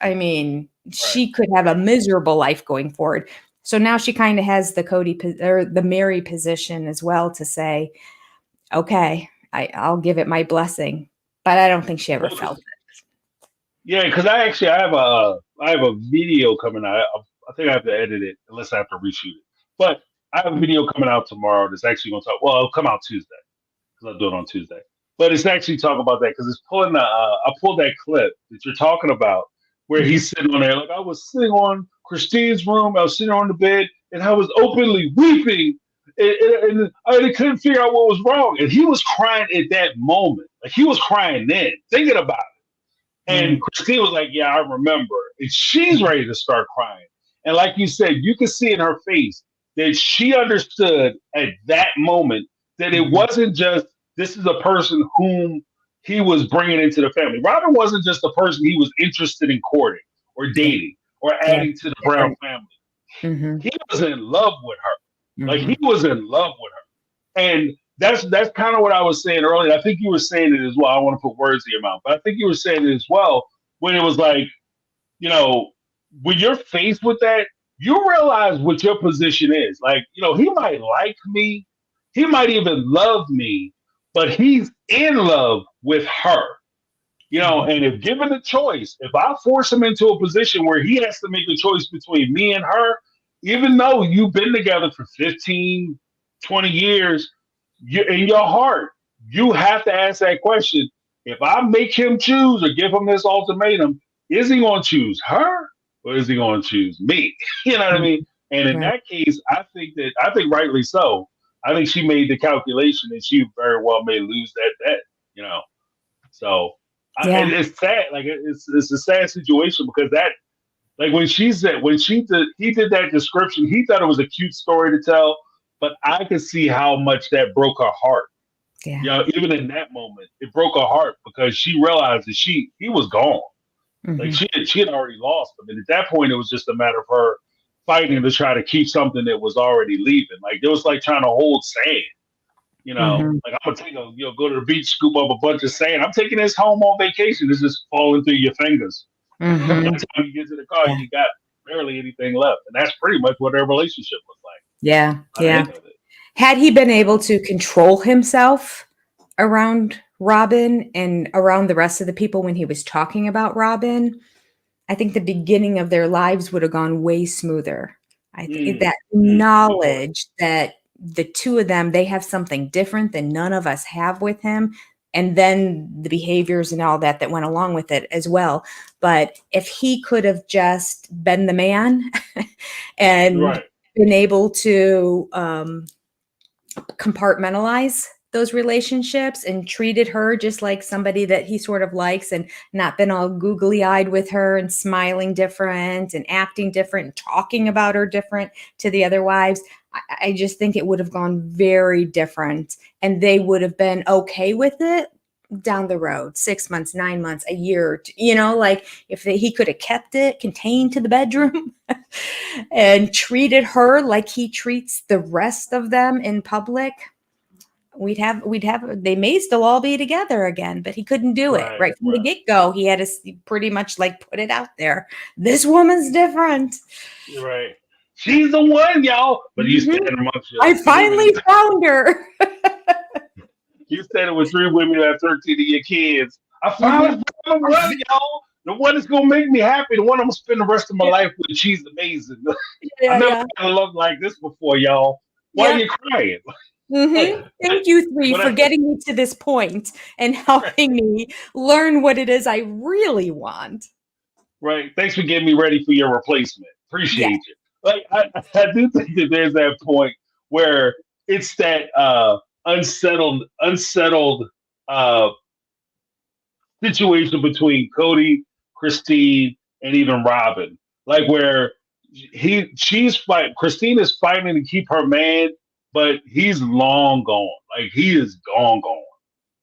She could have a miserable life going forward. So now she kind of has the Cody or the Mary position as well, to say, okay, I'll give it my blessing, but I don't think she ever felt it. Yeah, because I have a video coming out. I think I have to edit it unless I have to reshoot it. But I have a video coming out tomorrow that's actually going to talk. Well, it'll come out Tuesday because I'll do it on Tuesday. But it's actually talking about that, because it's pulling I pulled that clip that you're talking about where he's sitting on there. Like, I was sitting on Christine's room. I was sitting on the bed and I was openly weeping. And I couldn't figure out what was wrong. And he was crying at that moment. Like, he was crying then, thinking about it. And Christine was like, yeah, I remember. And she's ready to start crying. And like you said, you could see in her face that she understood at that moment that it wasn't just, this is a person whom he was bringing into the family. Robyn wasn't just a person he was interested in courting or dating or adding to the Brown family. He was in love with her. Like, he was in love with her. And that's kind of what I was saying earlier. I think you were saying it as well. I don't want to put words in your mouth, but I think you were saying it as well, when it was like, when you're faced with that, you realize what your position is. Like, he might like me, he might even love me, but he's in love with her. And if given the choice, if I force him into a position where he has to make a choice between me and her, even though you've been together for 15, 20 years, in your heart, you have to ask that question. If I make him choose or give him this ultimatum, is he going to choose her or is he going to choose me? You know what I mean? And in that case, I think rightly so. I think she made the calculation and she very well may lose that bet, So it's sad. Like, it's a sad situation, because Like when she said he did that description, he thought it was a cute story to tell, but I could see how much that broke her heart. Yeah. You know, even in that moment, it broke her heart because she realized that he was gone. Like she had already lost him, and at that point, it was just a matter of her fighting to try to keep something that was already leaving. Like it was like trying to hold sand. You know, like I'm gonna go to the beach, scoop up a bunch of sand. I'm taking this home on vacation. It's just falling through your fingers. By the time you get to the car, you got barely anything left, and that's pretty much what their relationship was like. Yeah, yeah. Had he been able to control himself around Robyn and around the rest of the people when he was talking about Robyn, I think the beginning of their lives would have gone way smoother. I think that knowledge that the two of them, they have something different than none of us have with him. And then the behaviors and all that went along with it as well. But if he could have just been the man and been able to compartmentalize those relationships and treated her just like somebody that he sort of likes and not been all googly eyed with her and smiling different and acting different and talking about her different to the other wives, I just think it would have gone very different and they would have been okay with it down the road, 6 months, 9 months, a year, you know, like if he could have kept it contained to the bedroom and treated her like he treats the rest of them in public, we'd have, they may still all be together again, but he couldn't do it right from the get-go. He had to pretty much like put it out there. This woman's different. Right. She's the one, y'all. But you stand amongst you. I finally found her. You standing with 3 women that have 13 of your kids. I finally found one, y'all. The one that's gonna make me happy. The one I'm gonna spend the rest of my life with. She's amazing. I've never had a love like this before, y'all. Why are you crying? Thank you, 3, for getting me to this point and helping me learn what it is I really want. Right. Thanks for getting me ready for your replacement. Appreciate you. Like I do think that there's that point where it's that unsettled situation between Cody, Christine, and even Robyn. Like where Christine is fighting to keep her man, but he's long gone. Like he is gone.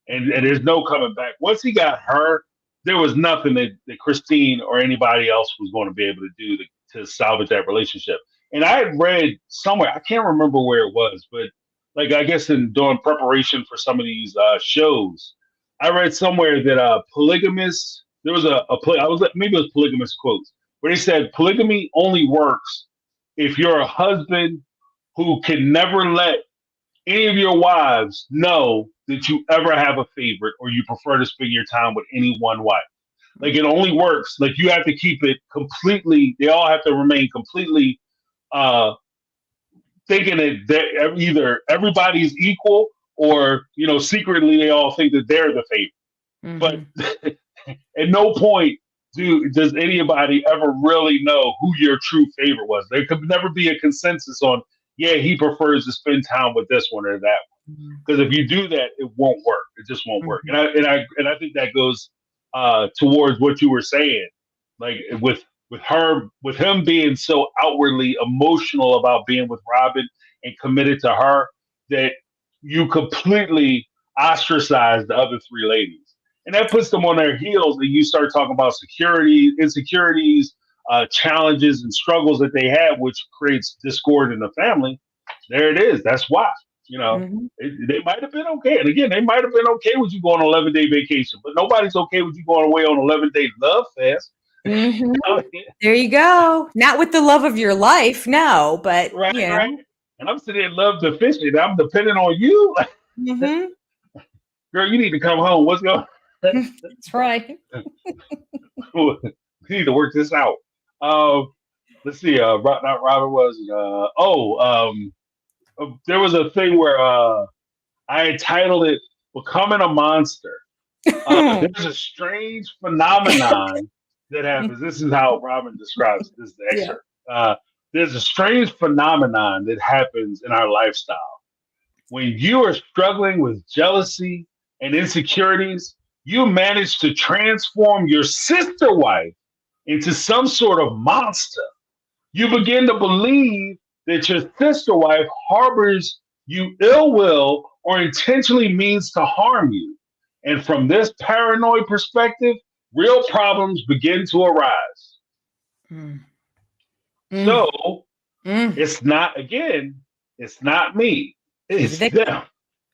And there's no coming back. Once he got her, there was nothing that Christine or anybody else was going to be able to do to salvage that relationship. And I had read somewhere, I can't remember where it was, but like I guess in doing preparation for some of these shows, I read somewhere that polygamists, there was maybe it was polygamous quotes where they said polygamy only works if you're a husband who can never let any of your wives know that you ever have a favorite or you prefer to spend your time with any one wife. Like it only works. Like you have to keep it completely. They all have to remain completely thinking that either everybody's equal or secretly they all think that they're the favorite. But at no point does anybody ever really know who your true favorite was. There could never be a consensus on, yeah, he prefers to spend time with this one or that one. Because if you do that, it won't work. It just won't work. And I think that goes towards what you were saying, like with him being so outwardly emotional about being with Robyn and committed to her that you completely ostracize the other 3 ladies. And that puts them on their heels, and you start talking about insecurities, challenges and struggles that they have, which creates discord in the family. There it is. That's why. They might have been okay. And again, they might have been okay with you going on 11-day vacation, but nobody's okay with you going away on 11-day love fest. There you go. Not with the love of your life, no, but right. And I'm sitting there love to fish it. I'm depending on you. Girl, you need to come home. What's going on? That's right. We need to work this out. Let's see. Not Robyn was. There was a thing where I titled it "Becoming a Monster." There's a strange phenomenon that happens. This is how Robyn describes it. This is the excerpt. There's a strange phenomenon that happens in our lifestyle when you are struggling with jealousy and insecurities. You manage to transform your sister wife into some sort of monster. You begin to believe that your sister wife harbors you ill will or intentionally means to harm you. And from this paranoid perspective, real problems begin to arise. Mm. So it's not, again, it's not me. It's them.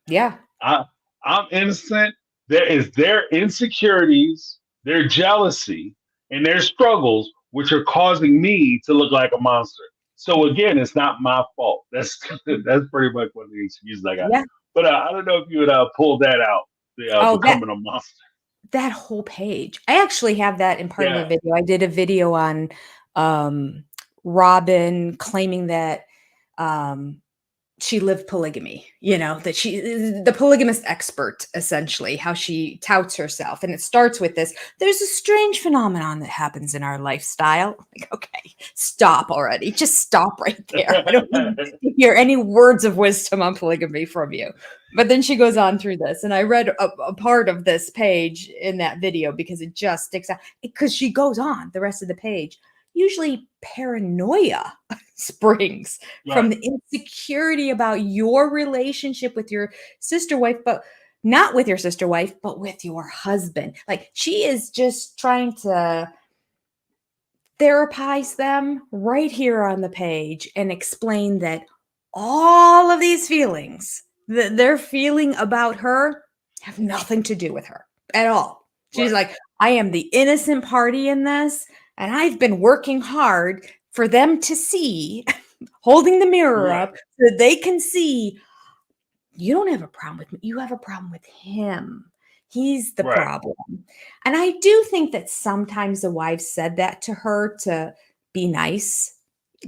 Yeah. I'm innocent. There is their insecurities, their jealousy, and their struggles, which are causing me to look like a monster. So again, it's not my fault. That's pretty much one of the excuses I got. Yeah. But I don't know if you would pull that out, the becoming a monster. That whole page. I actually have that in part of a video. I did a video on Robyn claiming that she lived polygamy, that she the polygamist expert, essentially, how she touts herself. And it starts with this: there's a strange phenomenon that happens in our lifestyle. Like, okay, stop already. Just stop right there. I don't need to hear any words of wisdom on polygamy from you. But then she goes on through this, and I read a part of this page in that video because it just sticks out. Because she goes on the rest of the page. Usually paranoia springs from the insecurity about your relationship with your sister wife, but not with your sister wife, but with your husband. Like, she is just trying to therapize them right here on the page and explain that all of these feelings that they're feeling about her have nothing to do with her at all. She's like, I am the innocent party in this. And I've been working hard for them to see, holding the mirror up so that they can see, you don't have a problem with me. You have a problem with him. He's the problem. And I do think that sometimes the wives said that to her to be nice,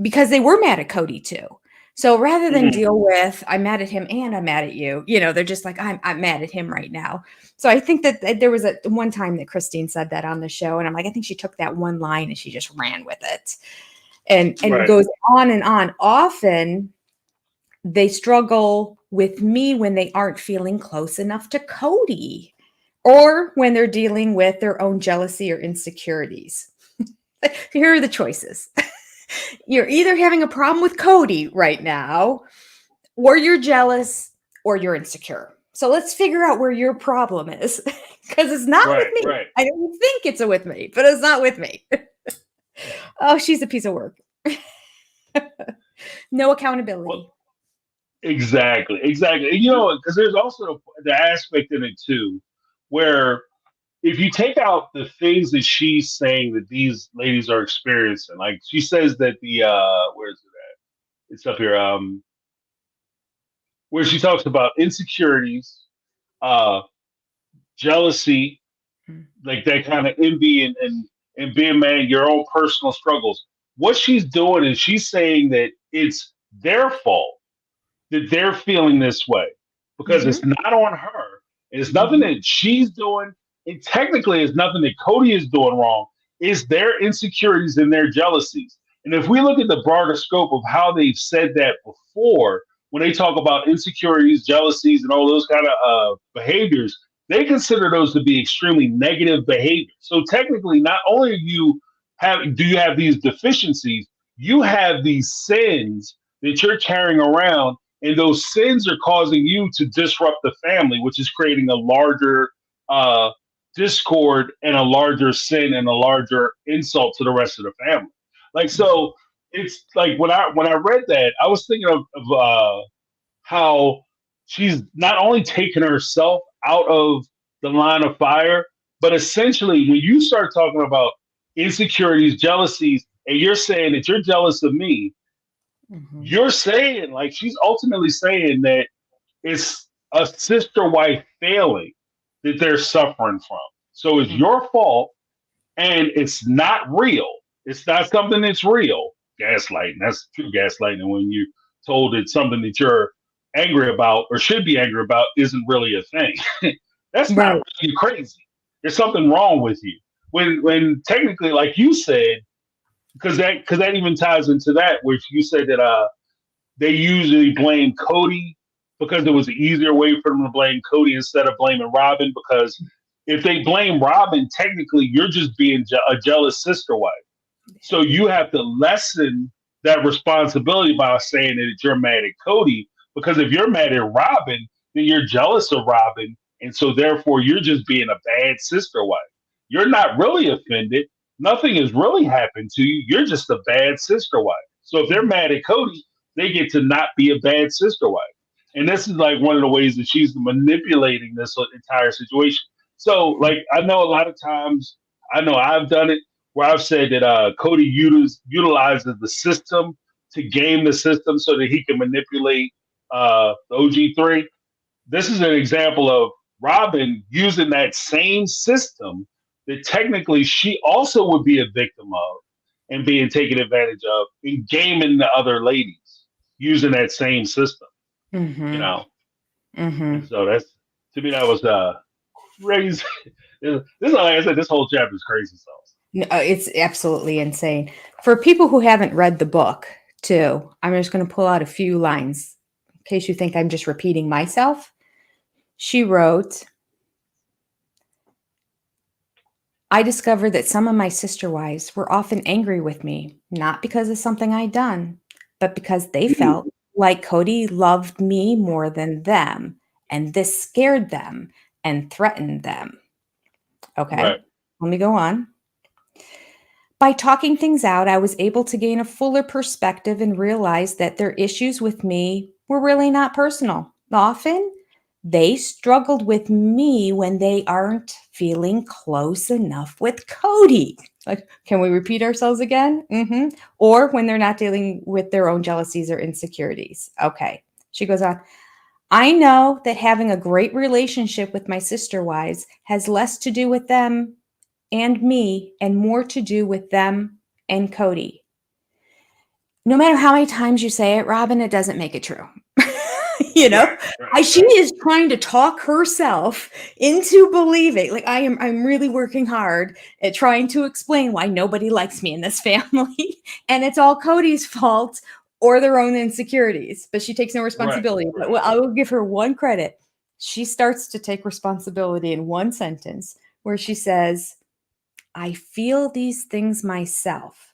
because they were mad at Cody too. So rather than deal with, I'm mad at him and I'm mad at you, they're just like, I'm mad at him right now. So I think that there was one time that Christine said that on the show. And I'm like, I think she took that one line and she just ran with it. And it goes on and on. Often they struggle with me when they aren't feeling close enough to Cody, or when they're dealing with their own jealousy or insecurities. Here are the choices. You're either having a problem with Cody right now, or you're jealous, or you're insecure. So let's figure out where your problem is, because it's not with me. I don't think it's with me, but it's not with me. Oh, she's a piece of work. No accountability. Well, exactly. And, because there's also the aspect in it too, where if you take out the things that she's saying that these ladies are experiencing, like she says that where is it at? It's up here. Where she talks about insecurities, jealousy, like that kind of envy and being mad, your own personal struggles. What she's doing is she's saying that it's their fault that they're feeling this way, because it's not on her. It's nothing that she's doing. And technically, it's nothing that Cody is doing wrong. It's their insecurities and their jealousies. And if we look at the broader scope of how they've said that before, when they talk about insecurities, jealousies, and all those kind of behaviors, they consider those to be extremely negative behaviors. So technically, not only do you have these deficiencies, you have these sins that you're carrying around, and those sins are causing you to disrupt the family, which is creating a larger discord and a larger sin and a larger insult to the rest of the family. Like, so it's like when I read that, I was thinking of how she's not only taken herself out of the line of fire, but essentially when you start talking about insecurities, jealousies, and you're saying that you're jealous of me, you're saying, like, she's ultimately saying that it's a sister wife failing that they're suffering from. So it's your fault, and it's not real. It's not something that's real. Gaslighting. That's true gaslighting. When you're told that something that you're angry about or should be angry about isn't really a thing. That's not really crazy. There's something wrong with you. When technically, like you said, because that even ties into that, which you said that they usually blame Cody because it was an easier way for them to blame Cody instead of blaming Robyn, because if they blame Robyn, technically you're just being a jealous sister wife. So you have to lessen that responsibility by saying that you're mad at Cody. Because if you're mad at Robyn, then you're jealous of Robyn. And so therefore you're just being a bad sister wife. You're not really offended. Nothing has really happened to you. You're just a bad sister wife. So if they're mad at Cody, they get to not be a bad sister wife. And this is like one of the ways that she's manipulating this entire situation. So, like, I know a lot of times, I know I've done it where I've said that Cody utilizes the system to game the system so that he can manipulate the OG3. This is an example of Robyn using that same system that technically she also would be a victim of and being taken advantage of in gaming the other ladies using that same system. Mm-hmm. You know, Mm-hmm. so that's, to me, that was crazy. This is, like I said, this whole chapter is crazy sauce. No, it's absolutely insane. For people who haven't read the book, too, I'm just going to pull out a few lines in case you think I'm just repeating myself. She wrote, I discovered that some of my sister wives were often angry with me, not because of something I'd done, but because they felt like Cody loved me more than them, and this scared them and threatened them. Okay, Right. let me go on. By talking things out, I was able to gain a fuller perspective and realize that their issues with me were really not personal. Often, they struggled with me when they aren't feeling close enough with Cody. Like, can we repeat ourselves again? Mm-hmm. Or when they're not dealing with their own jealousies or insecurities. Okay. She goes on. I know that having a great relationship with my sister wives has less to do with them and me and more to do with them and Cody. No matter how many times you say it, Robyn, it doesn't make it true. You know, she is trying to talk herself into believing. Like I'm really working hard at trying to explain why nobody likes me in this family, and it's all Cody's fault or their own insecurities. But she takes no responsibility. Right. But I will give her one credit. She starts to take responsibility in one sentence where she says, "I feel these things myself,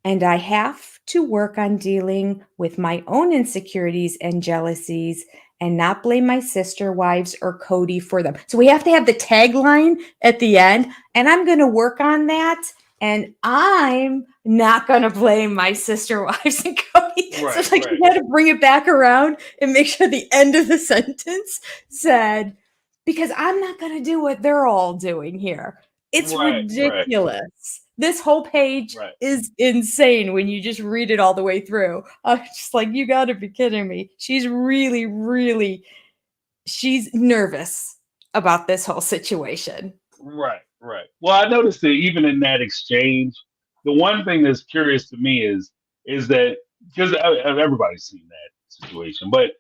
and I have to work on dealing with my own insecurities and jealousies and not blame my sister wives or Cody for them." So we have to have the tagline at the end, and I'm going to work on that. And I'm not going to blame my sister wives and Cody. So it's like you had to bring it back around and make sure the end of the sentence said, because I'm not going to do what they're all doing here. It's ridiculous. This whole page is insane when you just read it all the way through. I'm just like, you got to be kidding me. She's really, really, she's nervous about this whole situation. Right. Well, I noticed that even in that exchange, the one thing that's curious to me is that, because everybody's seen that situation, but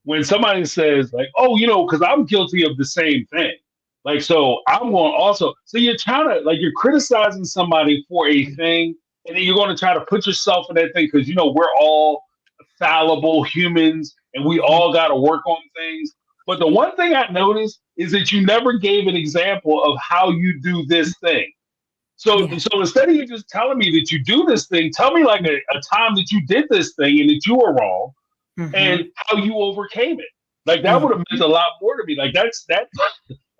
when somebody says like, "Oh, you know, because I'm guilty of the same thing," like, so I'm going also. So you're trying to, like, you're criticizing somebody for a thing, and then you're going to try to put yourself in that thing because, you know, we're all fallible humans and we all got to work on things. But the one thing I noticed is that you never gave an example of how you do this thing. So instead of you just telling me that you do this thing, tell me like a time that you did this thing and that you were wrong. Mm-hmm. And how you overcame it. Like that would have meant a lot more to me. Like that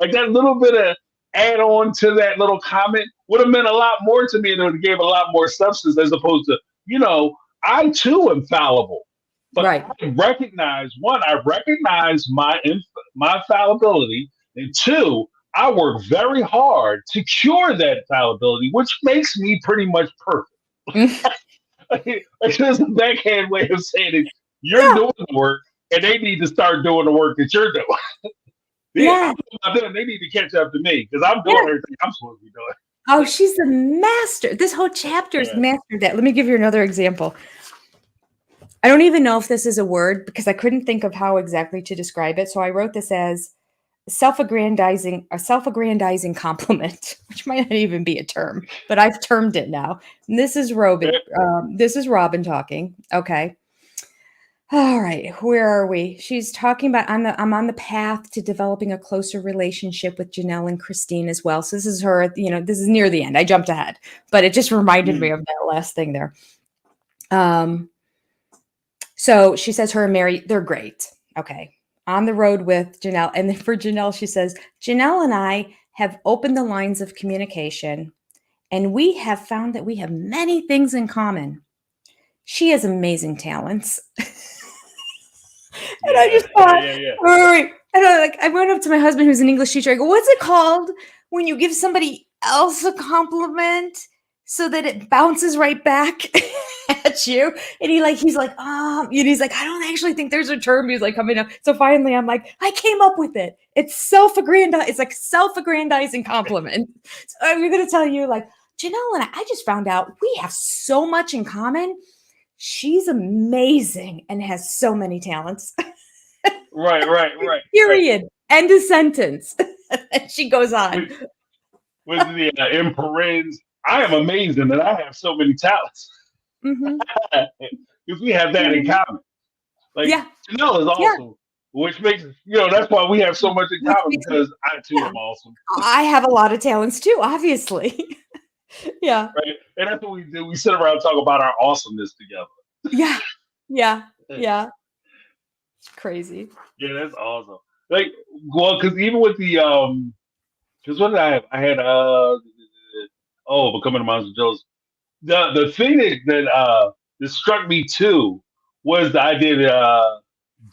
like that little bit of add on to that little comment would have meant a lot more to me, and it would have gave a lot more substance, as opposed to, you know, I too am fallible. But I recognize my fallibility, and two, I work very hard to cure that fallibility, which makes me pretty much perfect. Like, there's a backhand way of saying it. You're doing the work, and they need to start doing the work that you're doing. They need to catch up to me because I'm doing everything I'm supposed to be doing. Oh, she's the master. This whole chapter is mastered that. Let me give you another example. I don't even know if this is a word because I couldn't think of how exactly to describe it. So I wrote this as a self-aggrandizing compliment, which might not even be a term, but I've termed it now. And this is Robyn. This is Robyn talking. Okay. All right, where are we? She's talking about I'm on the path to developing a closer relationship with Janelle and Christine as well. So this is her, this is near the end. I jumped ahead, but it just reminded me of that last thing there. So she says her and Mary, they're great. Okay. On the road with Janelle. And then for Janelle, she says, Janelle and I have opened the lines of communication, and we have found that we have many things in common. She has amazing talents. And I just thought, wait. And I went up to my husband, who's an English teacher. I go, what's it called when you give somebody else a compliment so that it bounces right back at you? And he's like, he's like, I don't actually think there's a term. He's like coming up. So finally, I'm like, I came up with it. It's self-aggrandizing. It's like self-aggrandizing compliment. So I'm going to tell you, like, Janelle and I just found out we have so much in common. She's amazing and has so many talents. Right. Period. End of sentence. And she goes on. With the in parens, I am amazing that I have so many talents. Because we have that in common. Like, Janelle is awesome, which makes, that's why we have so much in common, because I too am awesome. I have a lot of talents too, obviously. Yeah. Right. And that's what we do. We sit around and talk about our awesomeness together. Yeah. It's crazy. Yeah, that's awesome. Like, well, because even with the because what did I have? I had Becoming a Monster Joe's. The thing that struck me too was the idea that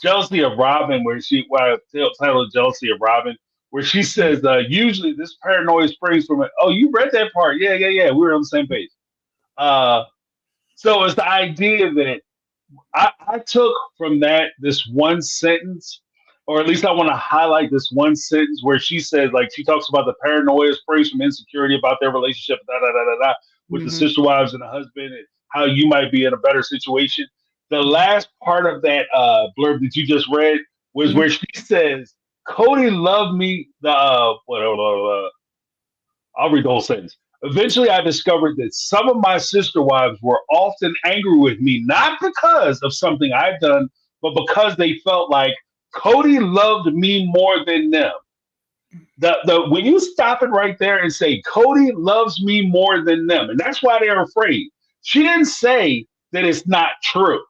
jealousy of Robyn, where I titled Jealousy of Robyn, where she says usually this paranoia springs from it. Oh, you read that part? Yeah. We were on the same page. So it's the idea that I took from this one sentence, or at least I want to highlight this one sentence where she says, like, she talks about the paranoia springs from insecurity about their relationship, with the sister wives and the husband, and how you might be in a better situation. The last part of that blurb that you just read was where she says, Cody loved me. I'll read the whole sentence. Eventually, I discovered that some of my sister wives were often angry with me, not because of something I've done, but because they felt like Cody loved me more than them. When you stop it right there and say, Cody loves me more than them, and that's why they're afraid. She didn't say that it's not true.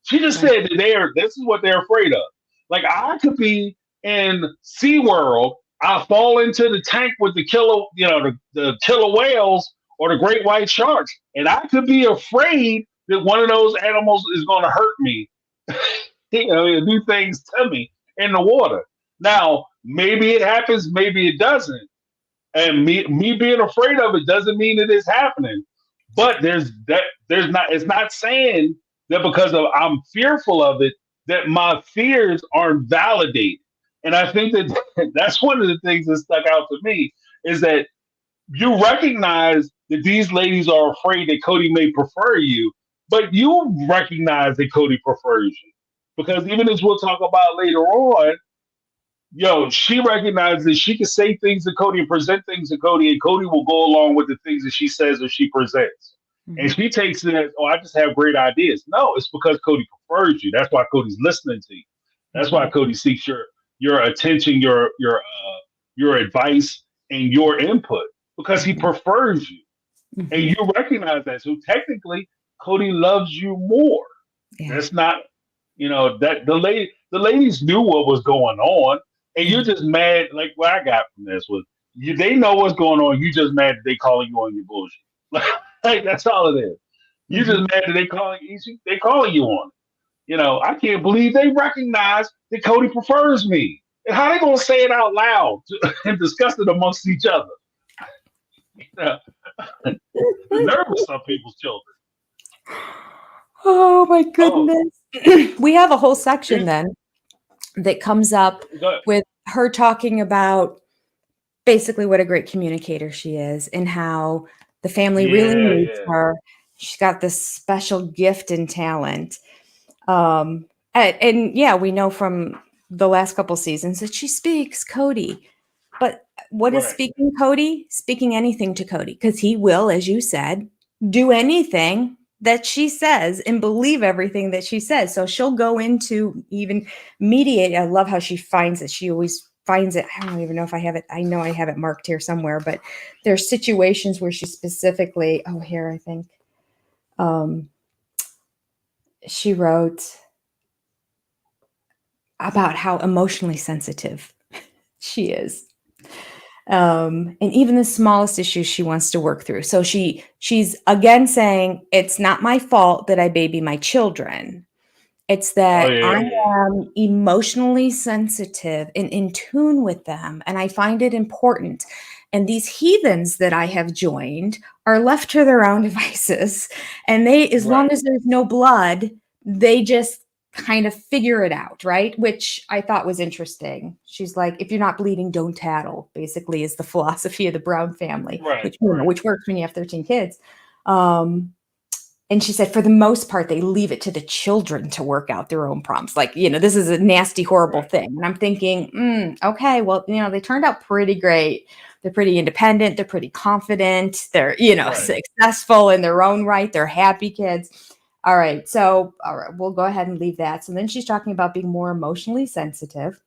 She just said that this is what they're afraid of. Like, I could be in SeaWorld, I fall into the tank with the killer whales or the great white sharks, and I could be afraid that one of those animals is going to hurt me, do things to me in the water. Now, maybe it happens, maybe it doesn't, and me being afraid of it doesn't mean that it's happening. But it's not saying that because I'm fearful of it that my fears aren't validated. And I think that that's one of the things that stuck out to me, is that you recognize that these ladies are afraid that Cody may prefer you, but you recognize that Cody prefers you. Because even as we'll talk about later on, she recognizes that she can say things to Cody and present things to Cody, and Cody will go along with the things that she says or she presents. And she takes it as, I just have great ideas. No, it's because Cody prefers you. That's why Cody's listening to you. That's why Cody seeks your attention, your advice, and your input, because he prefers you. And you recognize that. So technically, Cody loves you more. Yeah. That's not, that the ladies knew what was going on, and you're just mad. Like, what I got from this was, they know what's going on. You just mad that they calling you on your bullshit. Like, that's all it is. You just mad that they calling you on it. I can't believe they recognize that Cody prefers me. And how they gonna say it out loud and discuss it amongst each other? The nerve of some people's children. Oh my goodness. We have a whole section then that comes up with her talking about basically what a great communicator she is, and how the family really needs her. She's got this special gift and talent. And we know from the last couple seasons that she speaks Cody. But what is speaking Cody? Speaking anything to Cody, because he will, as you said, do anything that she says and believe everything that she says. So she'll go into even mediate. I love how she finds it. She always finds it. I don't even know if I have it. I know I have it marked here somewhere, but there's situations where she specifically, here, I think, she wrote about how emotionally sensitive she is. And even the smallest issues she wants to work through. So she's again saying, it's not my fault that I baby my children. It's that I am emotionally sensitive and in tune with them, and I find it important. And these heathens that I have joined are left to their own devices. And they, as long as there's no blood, they just kind of figure it out, right? Which I thought was interesting. She's like, if you're not bleeding, don't tattle, basically is the philosophy of the Brown family, which works when you have 13 kids. And she said, for the most part, they leave it to the children to work out their own problems. Like, this is a nasty, horrible thing. And I'm thinking, okay, well, they turned out pretty great. They're pretty independent. They're pretty confident. They're, successful in their own right. They're happy kids. All right. So, we'll go ahead and leave that. So then she's talking about being more emotionally sensitive.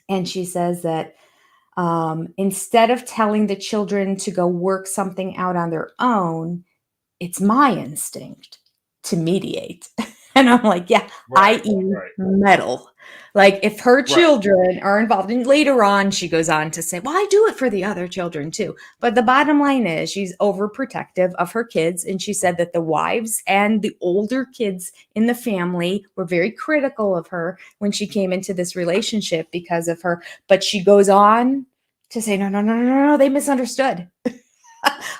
And she says that instead of telling the children to go work something out on their own, it's my instinct to mediate. And I'm like, i.e. meddle. Like if her children are involved, and later on she goes on to say, well, I do it for the other children too. But the bottom line is she's overprotective of her kids. And she said that the wives and the older kids in the family were very critical of her when she came into this relationship because of her. But she goes on to say, no, they misunderstood.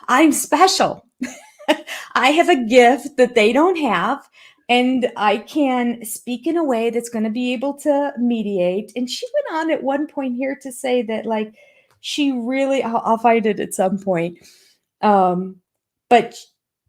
I'm special. I have a gift that they don't have, and I can speak in a way that's going to be able to mediate. And she went on at one point here to say that, like, she really, I'll find it at some point. But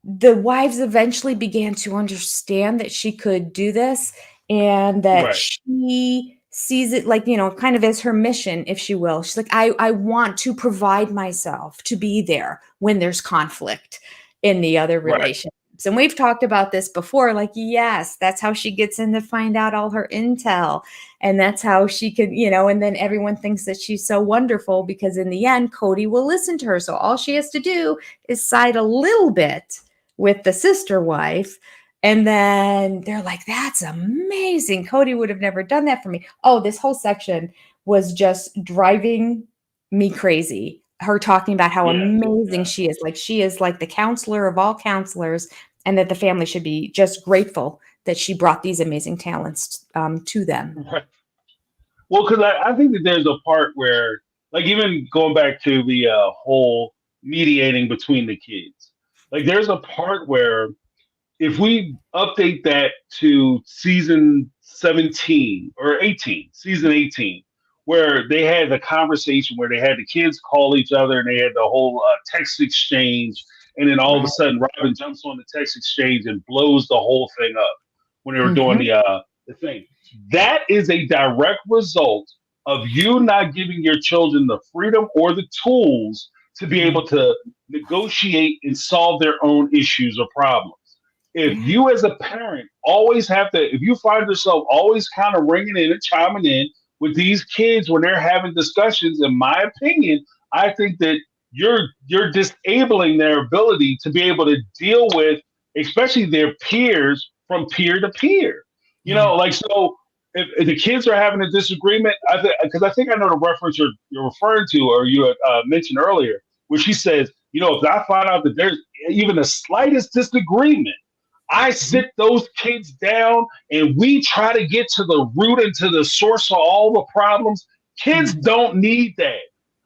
the wives eventually began to understand that she could do this and that she sees it like, kind of as her mission, if she will. She's like, I want to provide myself to be there when there's conflict in the other relationships. And we've talked about this before, like, yes, that's how she gets in to find out all her intel. And that's how she can, and then everyone thinks that she's so wonderful because in the end, Cody will listen to her. So all she has to do is side a little bit with the sister wife. And then they're like, that's amazing. Cody would have never done that for me. Oh, this whole section was just driving me crazy. Her talking about how amazing she is. Like she is like the counselor of all counselors, and that the family should be just grateful that she brought these amazing talents to them. Right. Well, because I think that there's a part where, like, even going back to the whole mediating between the kids, like there's a part where if we update that to season 17 or 18, season 18, where they had the conversation where they had the kids call each other and they had the whole text exchange. And then all of a sudden, Robyn jumps on the text exchange and blows the whole thing up when they were doing the thing. That is a direct result of you not giving your children the freedom or the tools to be able to negotiate and solve their own issues or problems. If you as a parent always have to, if you find yourself always kind of ringing in and chiming in with these kids when they're having discussions, in my opinion, I think that you're disabling their ability to be able to deal with, especially their peers from peer to peer. Like, so if the kids are having a disagreement, because I think I know the reference you're referring to, or you mentioned earlier, where she says, if I find out that there's even the slightest disagreement, I sit those kids down and we try to get to the root and to the source of all the problems. Kids don't need that.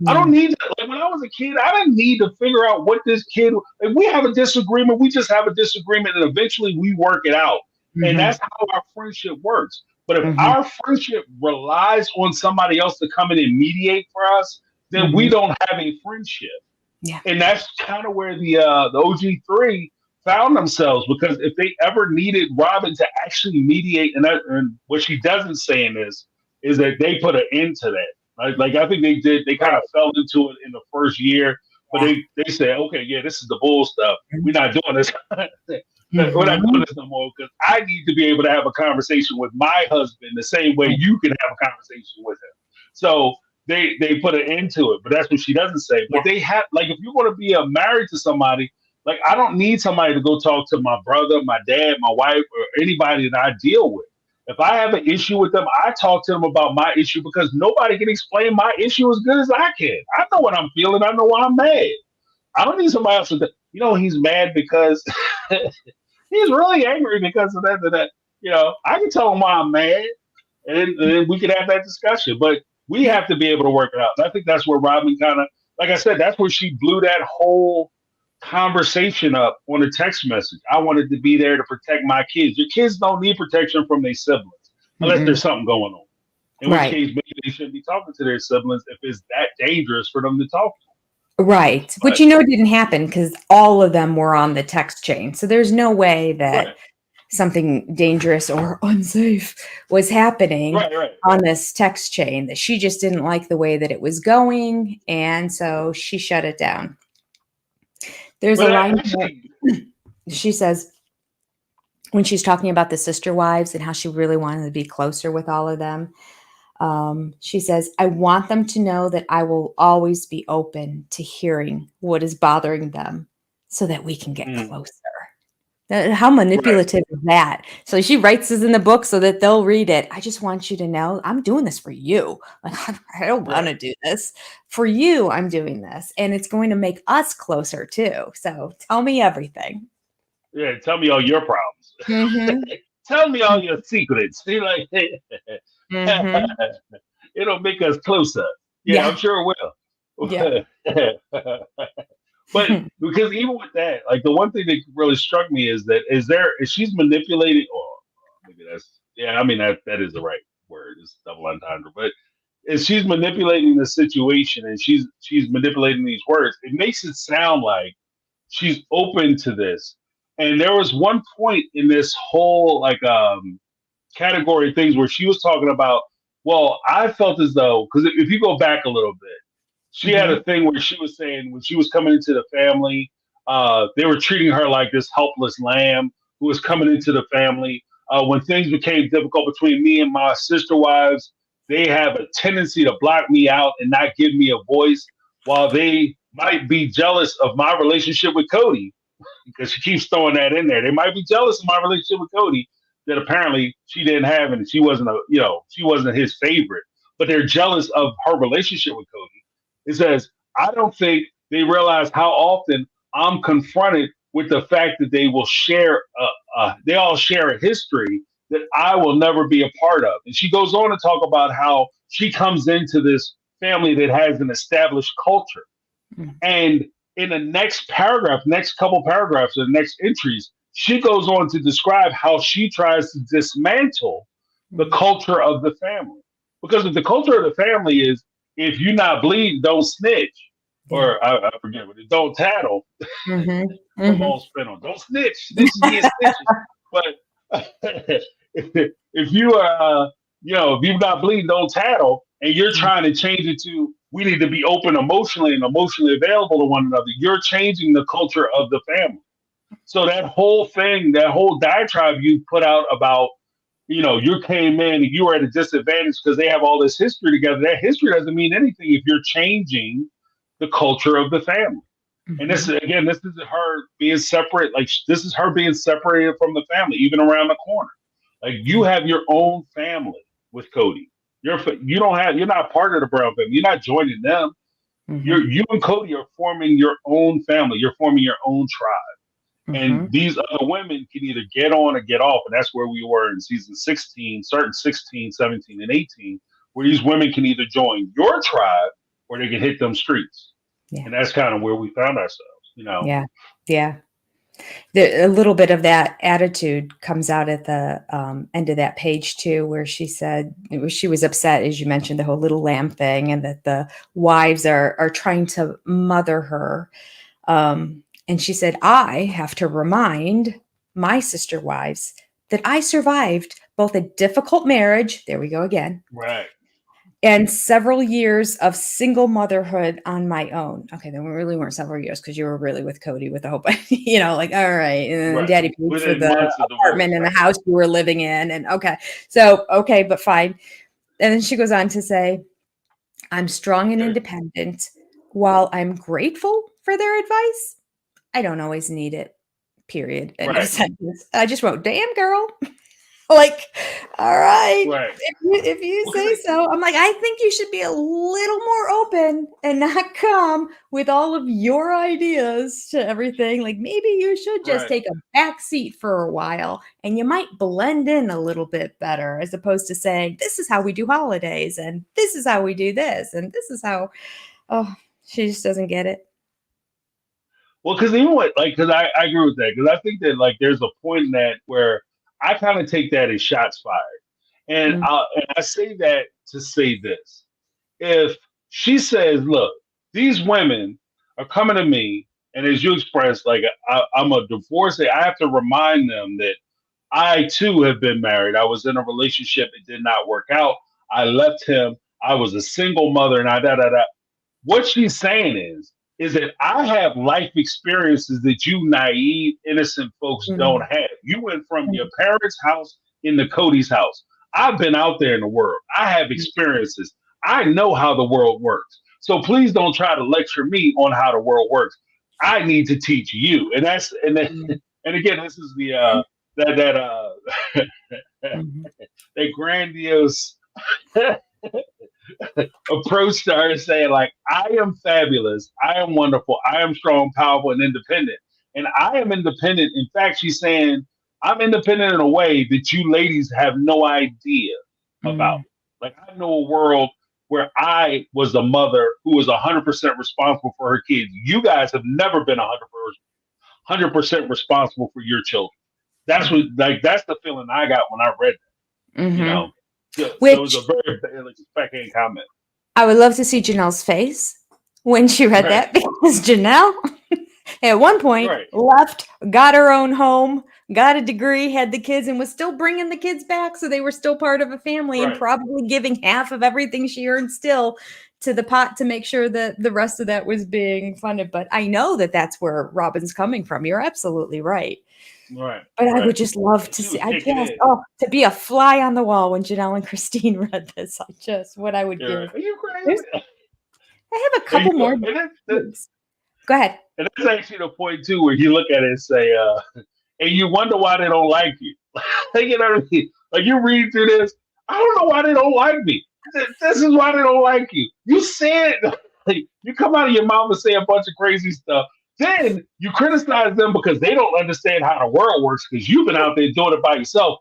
I don't need that. Like when I was a kid, I didn't need to figure out what this kid, if we have a disagreement, we just have a disagreement and eventually we work it out. And that's how our friendship works. But if our friendship relies on somebody else to come in and mediate for us, then we don't have a friendship. Yeah. And that's kind of where the OG3 found themselves, because if they ever needed Robyn to actually mediate, and what she doesn't say in this is that they put an end to that. Like I think they did. They kind of fell into it in the first year, but they say, okay, yeah, this is the bull stuff. We're not doing this. We're not doing this no more because I need to be able to have a conversation with my husband the same way you can have a conversation with him. So they put an end to it, but that's what she doesn't say. But they have, like, if you want to be married to somebody, like, I don't need somebody to go talk to my brother, my dad, my wife, or anybody that I deal with. If I have an issue with them, I talk to them about my issue because nobody can explain my issue as good as I can. I know what I'm feeling. I know why I'm mad. I don't need somebody else to, he's mad because he's really angry because of that and that. I can tell him why I'm mad, and then we can have that discussion. But we have to be able to work it out. And I think that's where Robyn kind of, like I said, that's where she blew that whole conversation up on a text message. I wanted to be there to protect my kids. Your kids don't need protection from their siblings unless there's something going on. In which case, maybe they shouldn't be talking to their siblings if it's that dangerous for them to talk to. Right. Which didn't happen because all of them were on the text chain. So there's no way that something dangerous or unsafe was happening on this text chain, that she just didn't like the way that it was going. And so she shut it down. There's a line she says when she's talking about the sister wives and how she really wanted to be closer with all of them. She says, I want them to know that I will always be open to hearing what is bothering them so that we can get closer. How manipulative is that? So she writes this in the book so that they'll read it. I just want you to know I'm doing this for you. Like, I don't want to do this for you. I'm doing this, and it's going to make us closer too. So tell me everything. Yeah, tell me all your problems. Tell me all your secrets. Like, it'll make us closer. Yeah, I'm sure it will. Yeah. But because even with that, like, the one thing that really struck me is that is she's manipulating, or maybe that is the right word. It's double entendre. But if she's manipulating the situation and she's manipulating these words, it makes it sound like she's open to this. And there was one point in this whole category of things where she was talking about, well, I felt as though, because if you go back a little bit, she had a thing where she was saying when she was coming into the family, they were treating her like this helpless lamb who was coming into the family. When things became difficult between me and my sister wives, they have a tendency to block me out and not give me a voice, while they might be jealous of my relationship with Cody, because she keeps throwing that in there. They might be jealous of my relationship with Cody that apparently she didn't have, and she wasn't she wasn't his favorite, but they're jealous of her relationship with Cody. It says, I don't think they realize how often I'm confronted with the fact that they will share, they all share a history that I will never be a part of. And she goes on to talk about how she comes into this family that has an established culture. And in the next couple paragraphs, or the next entries, she goes on to describe how she tries to dismantle the culture of the family. Because if the culture of the family is, if you're not bleeding, don't snitch. Or I forget what it is, don't tattle. Don't snitch. Snitches get stitches. But if you are, if you're not bleeding, don't tattle, and you're trying to change it to, we need to be open emotionally and emotionally available to one another, you're changing the culture of the family. So that whole thing, that whole diatribe you put out about, you came in and you were at a disadvantage because they have all this history together. That history doesn't mean anything if you're changing the culture of the family. And this is her being separate. Like, this is her being separated from the family, even around the corner. Like, you have your own family with Cody. You're not part of the Brown family. You're not joining them. You and Cody are forming your own family. You're forming your own tribe. And these other women can either get on or get off. And that's where we were in season 16, certain 16, 17, and 18, where these women can either join your tribe or they can hit them streets. Yeah. And that's kind of where we found ourselves, Yeah. Yeah. A little bit of that attitude comes out at the end of that page too, where she said she was upset, as you mentioned, the whole little lamb thing, and that the wives are trying to mother her. And she said, I have to remind my sister wives that I survived both a difficult marriage. There we go again. Right. and several years of single motherhood on my own. Okay, there really weren't several years because you were really with Cody with the hope, like, all right, and daddy paid for Within the months of apartment divorce, and the house you were living in. And okay, but fine. And then she goes on to say, I'm strong and independent. While I'm grateful for their advice, I don't always need it. Period. End of sentence. I just wrote, damn girl. Like, all right. If you say so. I'm like, I think you should be a little more open and not come with all of your ideas to everything. Like, maybe you should just take a back seat for a while and you might blend in a little bit better, as opposed to saying, this is how we do holidays and this is how we do this and this is how. Oh, she just doesn't get it. Well, because even what, like, because I agree with that, because I think that, like, there's a point in that where I kind of take that as shots fired. And I say that to say this. If she says, look, these women are coming to me, and as you expressed, like, I'm a divorcee, I have to remind them that I too have been married. I was in a relationship, it did not work out. I left him. I was a single mother, and what she's saying is that I have life experiences that you naive, innocent folks don't have. You went from your parents' house into Cody's house. I've been out there in the world. I have experiences. I know how the world works. So please don't try to lecture me on how the world works. I need to teach you. And again, this is the that grandiose approach to her, saying, like, I am fabulous, I am wonderful, I am strong, powerful, and independent. And I am independent. In fact, she's saying, I'm independent in a way that you ladies have no idea about. Like, I know a world where I was a mother who was 100% responsible for her kids. You guys have never been 100% responsible for your children. That's that's the feeling I got when I read that. So it was a very backhand comment. I would love to see Janelle's face when she read that, because Janelle, at one point, left, got her own home, got a degree, had the kids, and was still bringing the kids back, so they were still part of a family, and probably giving half of everything she earned still to the pot to make sure that the rest of that was being funded. But I know that that's where Robyn's coming from. You're absolutely right. But I would just love to see, to be a fly on the wall when Janelle and Christine read this. What I would give. Are you crazy? I have a couple more. Go ahead. And that's actually the point too, where you look at it and say, and you wonder why they don't like you. You know what I mean? Like, you read through this, I don't know why they don't like me. This is why they don't like you. You said, like, you come out of your mouth and say a bunch of crazy stuff. Then you criticize them because they don't understand how the world works, because you've been out there doing it by yourself.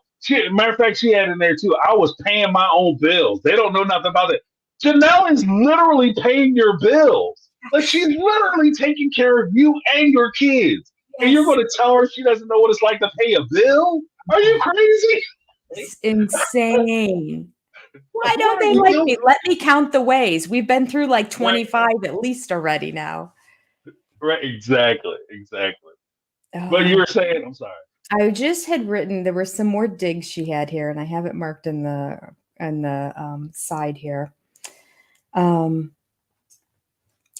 Matter of fact, she had in there too, I was paying my own bills. They don't know nothing about it. Janelle is literally paying your bills. Like, she's literally taking care of you and your kids. And you're going to tell her she doesn't know what it's like to pay a bill? Are you crazy? It's insane. Why don't they like me? Let me count the ways. We've been through like 25 at least already now. Right, exactly. But you were saying, I'm sorry. I just had written, there were some more digs she had here, and I have it marked in the side here. I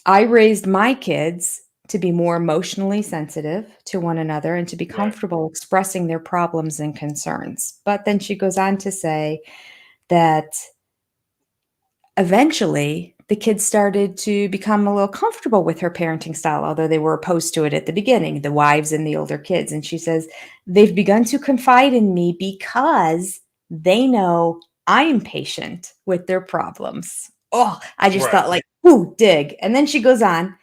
raised my kids to be more emotionally sensitive to one another and to be comfortable expressing their problems and concerns. But then she goes on to say that eventually the kids started to become a little comfortable with her parenting style, although they were opposed to it at the beginning, the wives and the older kids. And she says, they've begun to confide in me because they know I am patient with their problems. Oh, I just thought, like, ooh, dig. And then she goes on,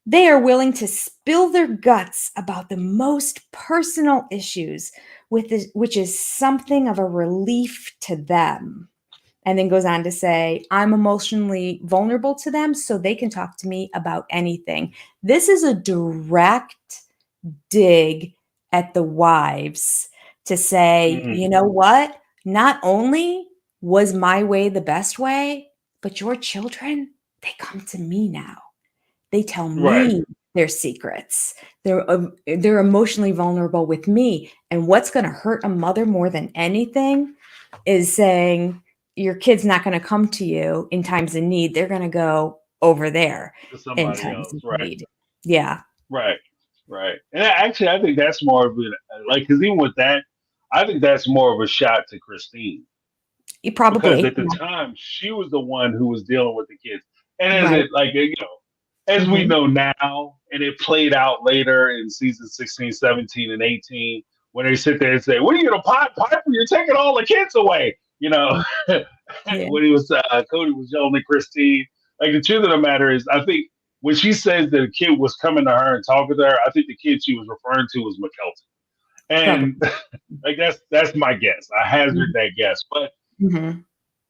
they are willing to spill their guts about the most personal issues, which is something of a relief to them. And then goes on to say, I'm emotionally vulnerable to them, so they can talk to me about anything. This is a direct dig at the wives to say, you know what? Not only was my way the best way, but your children, they come to me now. They tell me their secrets. They're emotionally vulnerable with me. And what's going to hurt a mother more than anything is saying, your kid's not going to come to you in times of need. They're going to go over there To in somebody times else, of right? need. Yeah. Right. Right. And actually, I think that's more of it. Like, because even with that, I think that's more of a shot to Christine because Probably. at the time she was the one who was dealing with the kids, and as Right. it like as we know now, and it played out later in season 16, 17, and 18, when they sit there and say, "What are you gonna Piper? You're taking all the kids away." Yeah. When he was Cody was yelling at Christine. Like the truth of the matter is, I think when she says that a kid was coming to her and talking to her, I think the kid she was referring to was McKelton. And Probably. like that's my guess. I hazard that guess. But Mm-hmm.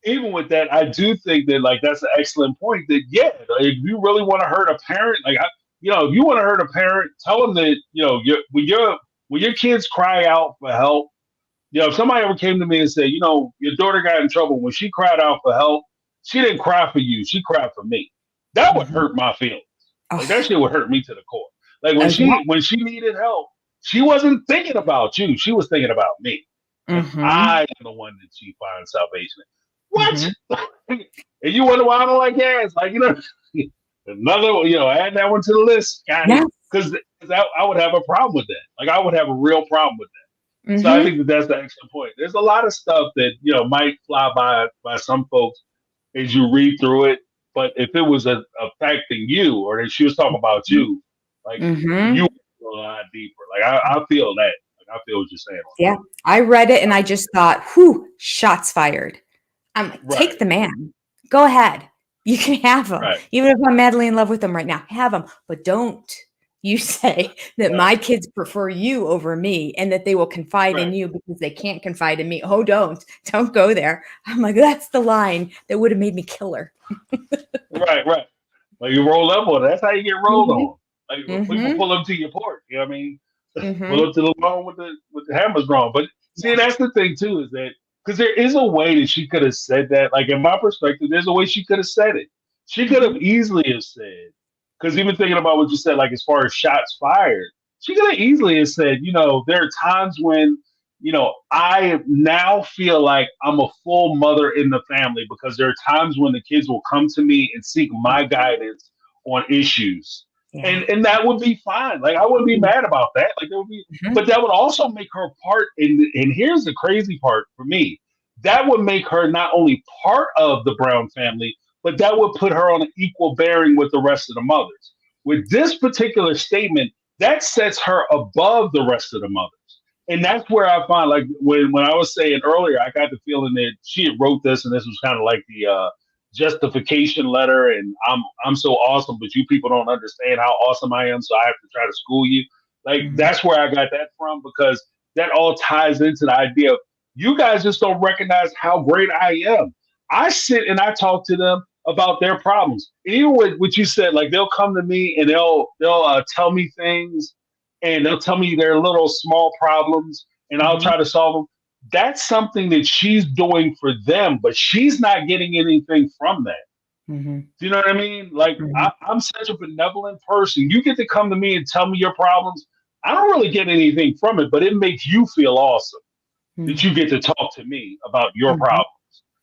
even with that, I do think that like that's an excellent point. That yeah, if you really want to hurt a parent, like if you want to hurt a parent, tell them that when your kids cry out for help. If somebody ever came to me and said, your daughter got in trouble when she cried out for help, she didn't cry for you, she cried for me. That would hurt my feelings. Like that Oh, shit would hurt me to the core. Like yeah. when she needed help, she wasn't thinking about you. She was thinking about me. And Mm-hmm. I am the one that she finds salvation in. What? Mm-hmm. And you wonder why I don't like gas? Like, another, add that one to the list. Got it. Yeah. Because I would have a problem with that. Like, I would have a real problem with that. So I Mm-hmm. think that's the excellent point. There's a lot of stuff that, might fly by some folks as you read through it. But if it was affecting you or that she was talking about you, like, you Mm-hmm. go a lot deeper. Like, I feel that. Like, I feel what you're saying. Yeah. I read it and I just thought, whew, shots fired. I'm like, Right, take the man. Go ahead. You can have him. right, Even if I'm madly in love with him right now, have him. But don't you say that right, my kids prefer you over me and that they will confide in right, you because they can't confide in me. Oh, don't. Don't go there. I'm like, that's the line that would have made me kill her. right. Like you roll up on it. That's how you get rolled Mm-hmm. on. Like people Mm-hmm. pull up to your porch. You know what I mean? Pull Mm-hmm. up to the lawn with the hammers drawn. But see, Yeah. that's the thing too, is that because there is a way that she could have said that. Like in my perspective, there's a way she could have said it. She could have Mm-hmm. easily have said, because even thinking about what you said, like as far as shots fired, she could have easily have said, there are times when, I now feel like I'm a full mother in the family because there are times when the kids will come to me and seek my guidance on issues. Yeah. And that would be fine. Like I wouldn't be mad about that. Like there would be, Mm-hmm. but that would also make her part. And here's the crazy part for me: that would make her not only part of the Brown family, but that would put her on an equal bearing with the rest of the mothers. With this particular statement, that sets her above the rest of the mothers. And that's where I find, like when I was saying earlier, I got the feeling that she had wrote this, and this was kind of like the justification letter. And I'm so awesome, but you people don't understand how awesome I am, so I have to try to school you. Like Mm-hmm. that's where I got that from because that all ties into the idea of you guys just don't recognize how great I am. I sit and I talk to them about their problems. Even with what you said, like they'll come to me and they'll tell me things and they'll tell me their little small problems and I'll Mm-hmm. try to solve them. That's something that she's doing for them, but she's not getting anything from that. Mm-hmm. Do you know what I mean? Like Mm-hmm. I'm such a benevolent person. You get to come to me and tell me your problems. I don't really get anything from it, but it makes you feel awesome that you get to talk to me about your Mm-hmm. problems.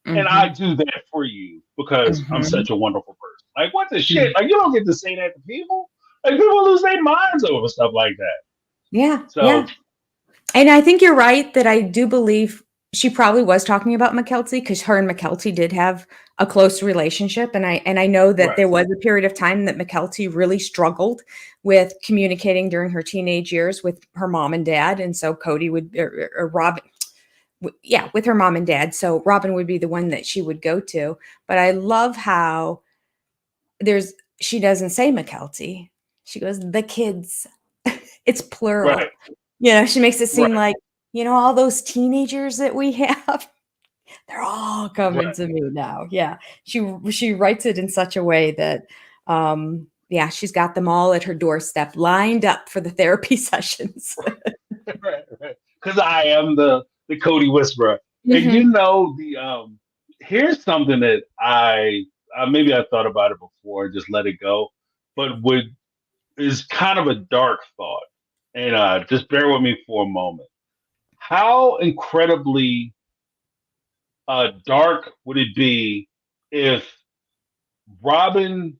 And Mm-hmm. I do that for you because I'm Mm-hmm. such a wonderful person. Like, what the shit? Like, you don't get to say that to people. Like, people lose their minds over stuff like that. Yeah. So, Yeah. And I think you're right that I do believe she probably was talking about McKelty because her and McKelty did have a close relationship. And I know that right, there was a period of time that McKelty really struggled with communicating during her teenage years with her mom and dad. And so Cody would, or Robyn, yeah, with her mom and dad. So Robyn would be the one that she would go to. But I love how she doesn't say McKelty. She goes, the kids. It's plural. right, She makes it seem right, like, all those teenagers that we have, they're all coming right. to me now. Yeah. She writes it in such a way that yeah, she's got them all at her doorstep lined up for the therapy sessions. Right, right. Because I am the Cody Whisperer, and Mhm. here's something that maybe I thought about it before, just let it go, but would is kind of a dark thought, and just bear with me for a moment. How incredibly dark would it be if Robyn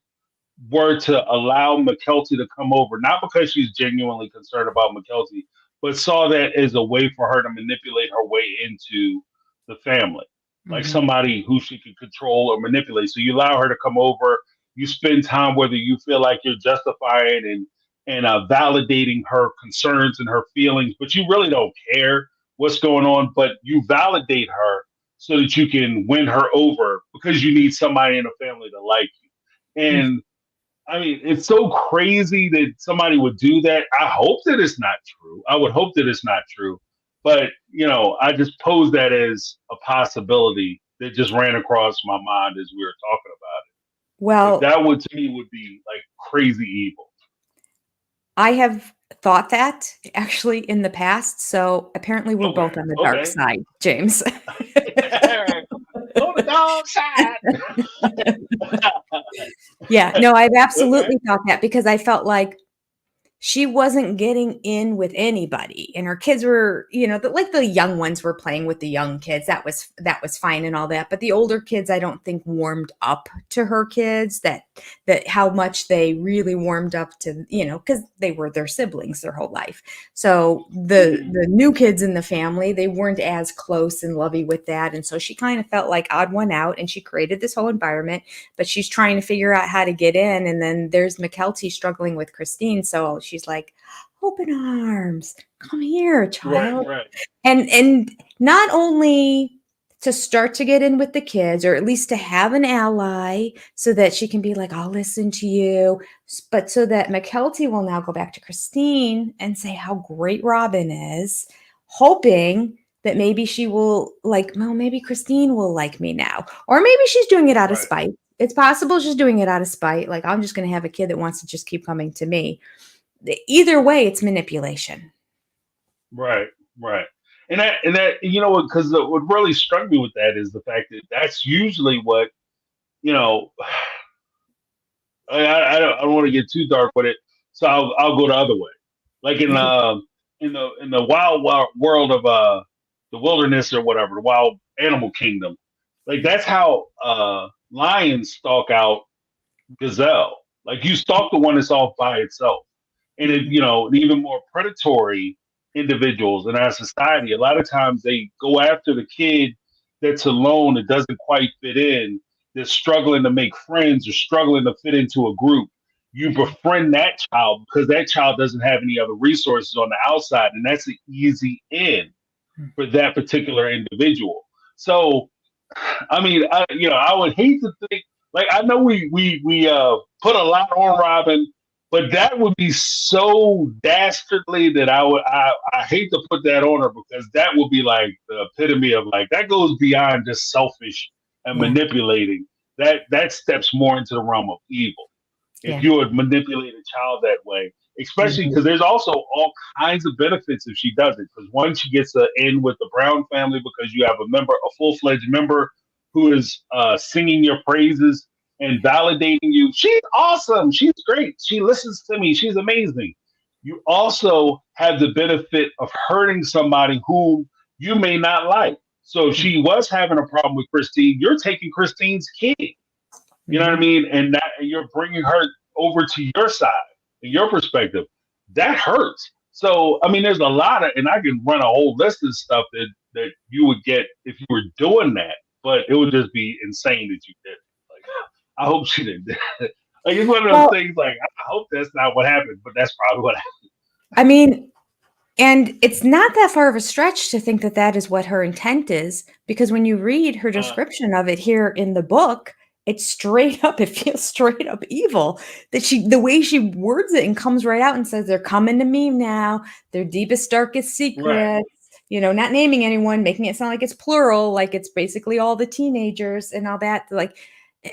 were to allow McKelty to come over, not because she's genuinely concerned about McKelty, but saw that as a way for her to manipulate her way into the family, like Mhm. somebody who she could control or manipulate. So you allow her to come over, you spend time whether you feel like you're justifying and validating her concerns and her feelings, but you really don't care what's going on, but you validate her so that you can win her over because you need somebody in the family to like you. Mhm. And I mean, it's so crazy that somebody would do that. I hope that it's not true. I would hope that it's not true. But, I just pose that as a possibility that just ran across my mind as we were talking about it. Like Well, that would to me would be like crazy evil. I have thought that actually in the past. So apparently we're Okay. both on the dark Okay. side, James. On the dog side. Yeah, no, I've Okay. absolutely thought that because I felt like she wasn't getting in with anybody, and her kids were, like the young ones were playing with the young kids. That was fine and all that, but the older kids, I don't think warmed up to her kids that how much they really warmed up to, because they were their siblings their whole life. So Mhm. the new kids in the family, they weren't as close and lovey with that, and so she kind of felt like odd one out, and she created this whole environment, but she's trying to figure out how to get in. And then there's McKelty struggling with Christine. So she's like, open arms, come here, Right, child. right. And not only to start to get in with the kids, or at least to have an ally so that she can be like, I'll listen to you, but so that McKelty will now go back to Christine and say how great Robyn is, hoping that maybe she will like, well, maybe Christine will like me now. Or maybe she's doing it out of Right. spite. It's possible she's doing it out of spite. Like, I'm just going to have a kid that wants to just keep coming to me. Either way, it's manipulation. Right, right. And that because what really struck me with that is the fact that that's usually what you know. I don't want to get too dark with it, so I'll go the other way. Like Okay. in the wild world of the wilderness or whatever, the wild animal kingdom. Like that's how lions stalk out gazelle. Like you stalk the one that's off by itself. And it, Mhm. even more predatory individuals in our society, a lot of times they go after the kid that's alone, that doesn't quite fit in, that's struggling to make friends or struggling to fit into a group. You Mhm. befriend that child because that child doesn't have any other resources on the outside, and that's an easy in for that particular individual. So I mean, I would hate to think like I know we put a lot on Robyn, but that would be so dastardly that I hate to put that on her because that would be like the epitome of like that goes beyond just selfish and Yeah. manipulating. That steps more into the realm of evil if Yeah. you would manipulate a child that way, especially Mhm. because there's also all kinds of benefits if she does it. Because one, she gets to end with the Brown family because you have a full fledged member who is singing your praises and validating you. She's awesome. She's great. She listens to me. She's amazing. You also have the benefit of hurting somebody who you may not like. So if she was having a problem with Christine, you're taking Christine's kid. You know what I Mhm. mean? And you're bringing her over to your side and your perspective. That hurts. So I mean, there's a lot of, and I can run a whole list of stuff that you would get if you were doing that, but it would just be insane that you did. Like, I hope she didn't. Like it's one of those Well, things. Like I hope that's not what happened, but that's probably what happened. I mean, and it's not that far of a stretch to think that that is what her intent is, because when you read her Uh, description of it here in the book, it's straight up, it feels straight up evil. That the way she words it and comes right out and says, they're coming to me now, their deepest, darkest right, secrets, not naming anyone, making it sound like it's plural, like it's basically all the teenagers and all that. Like, eh,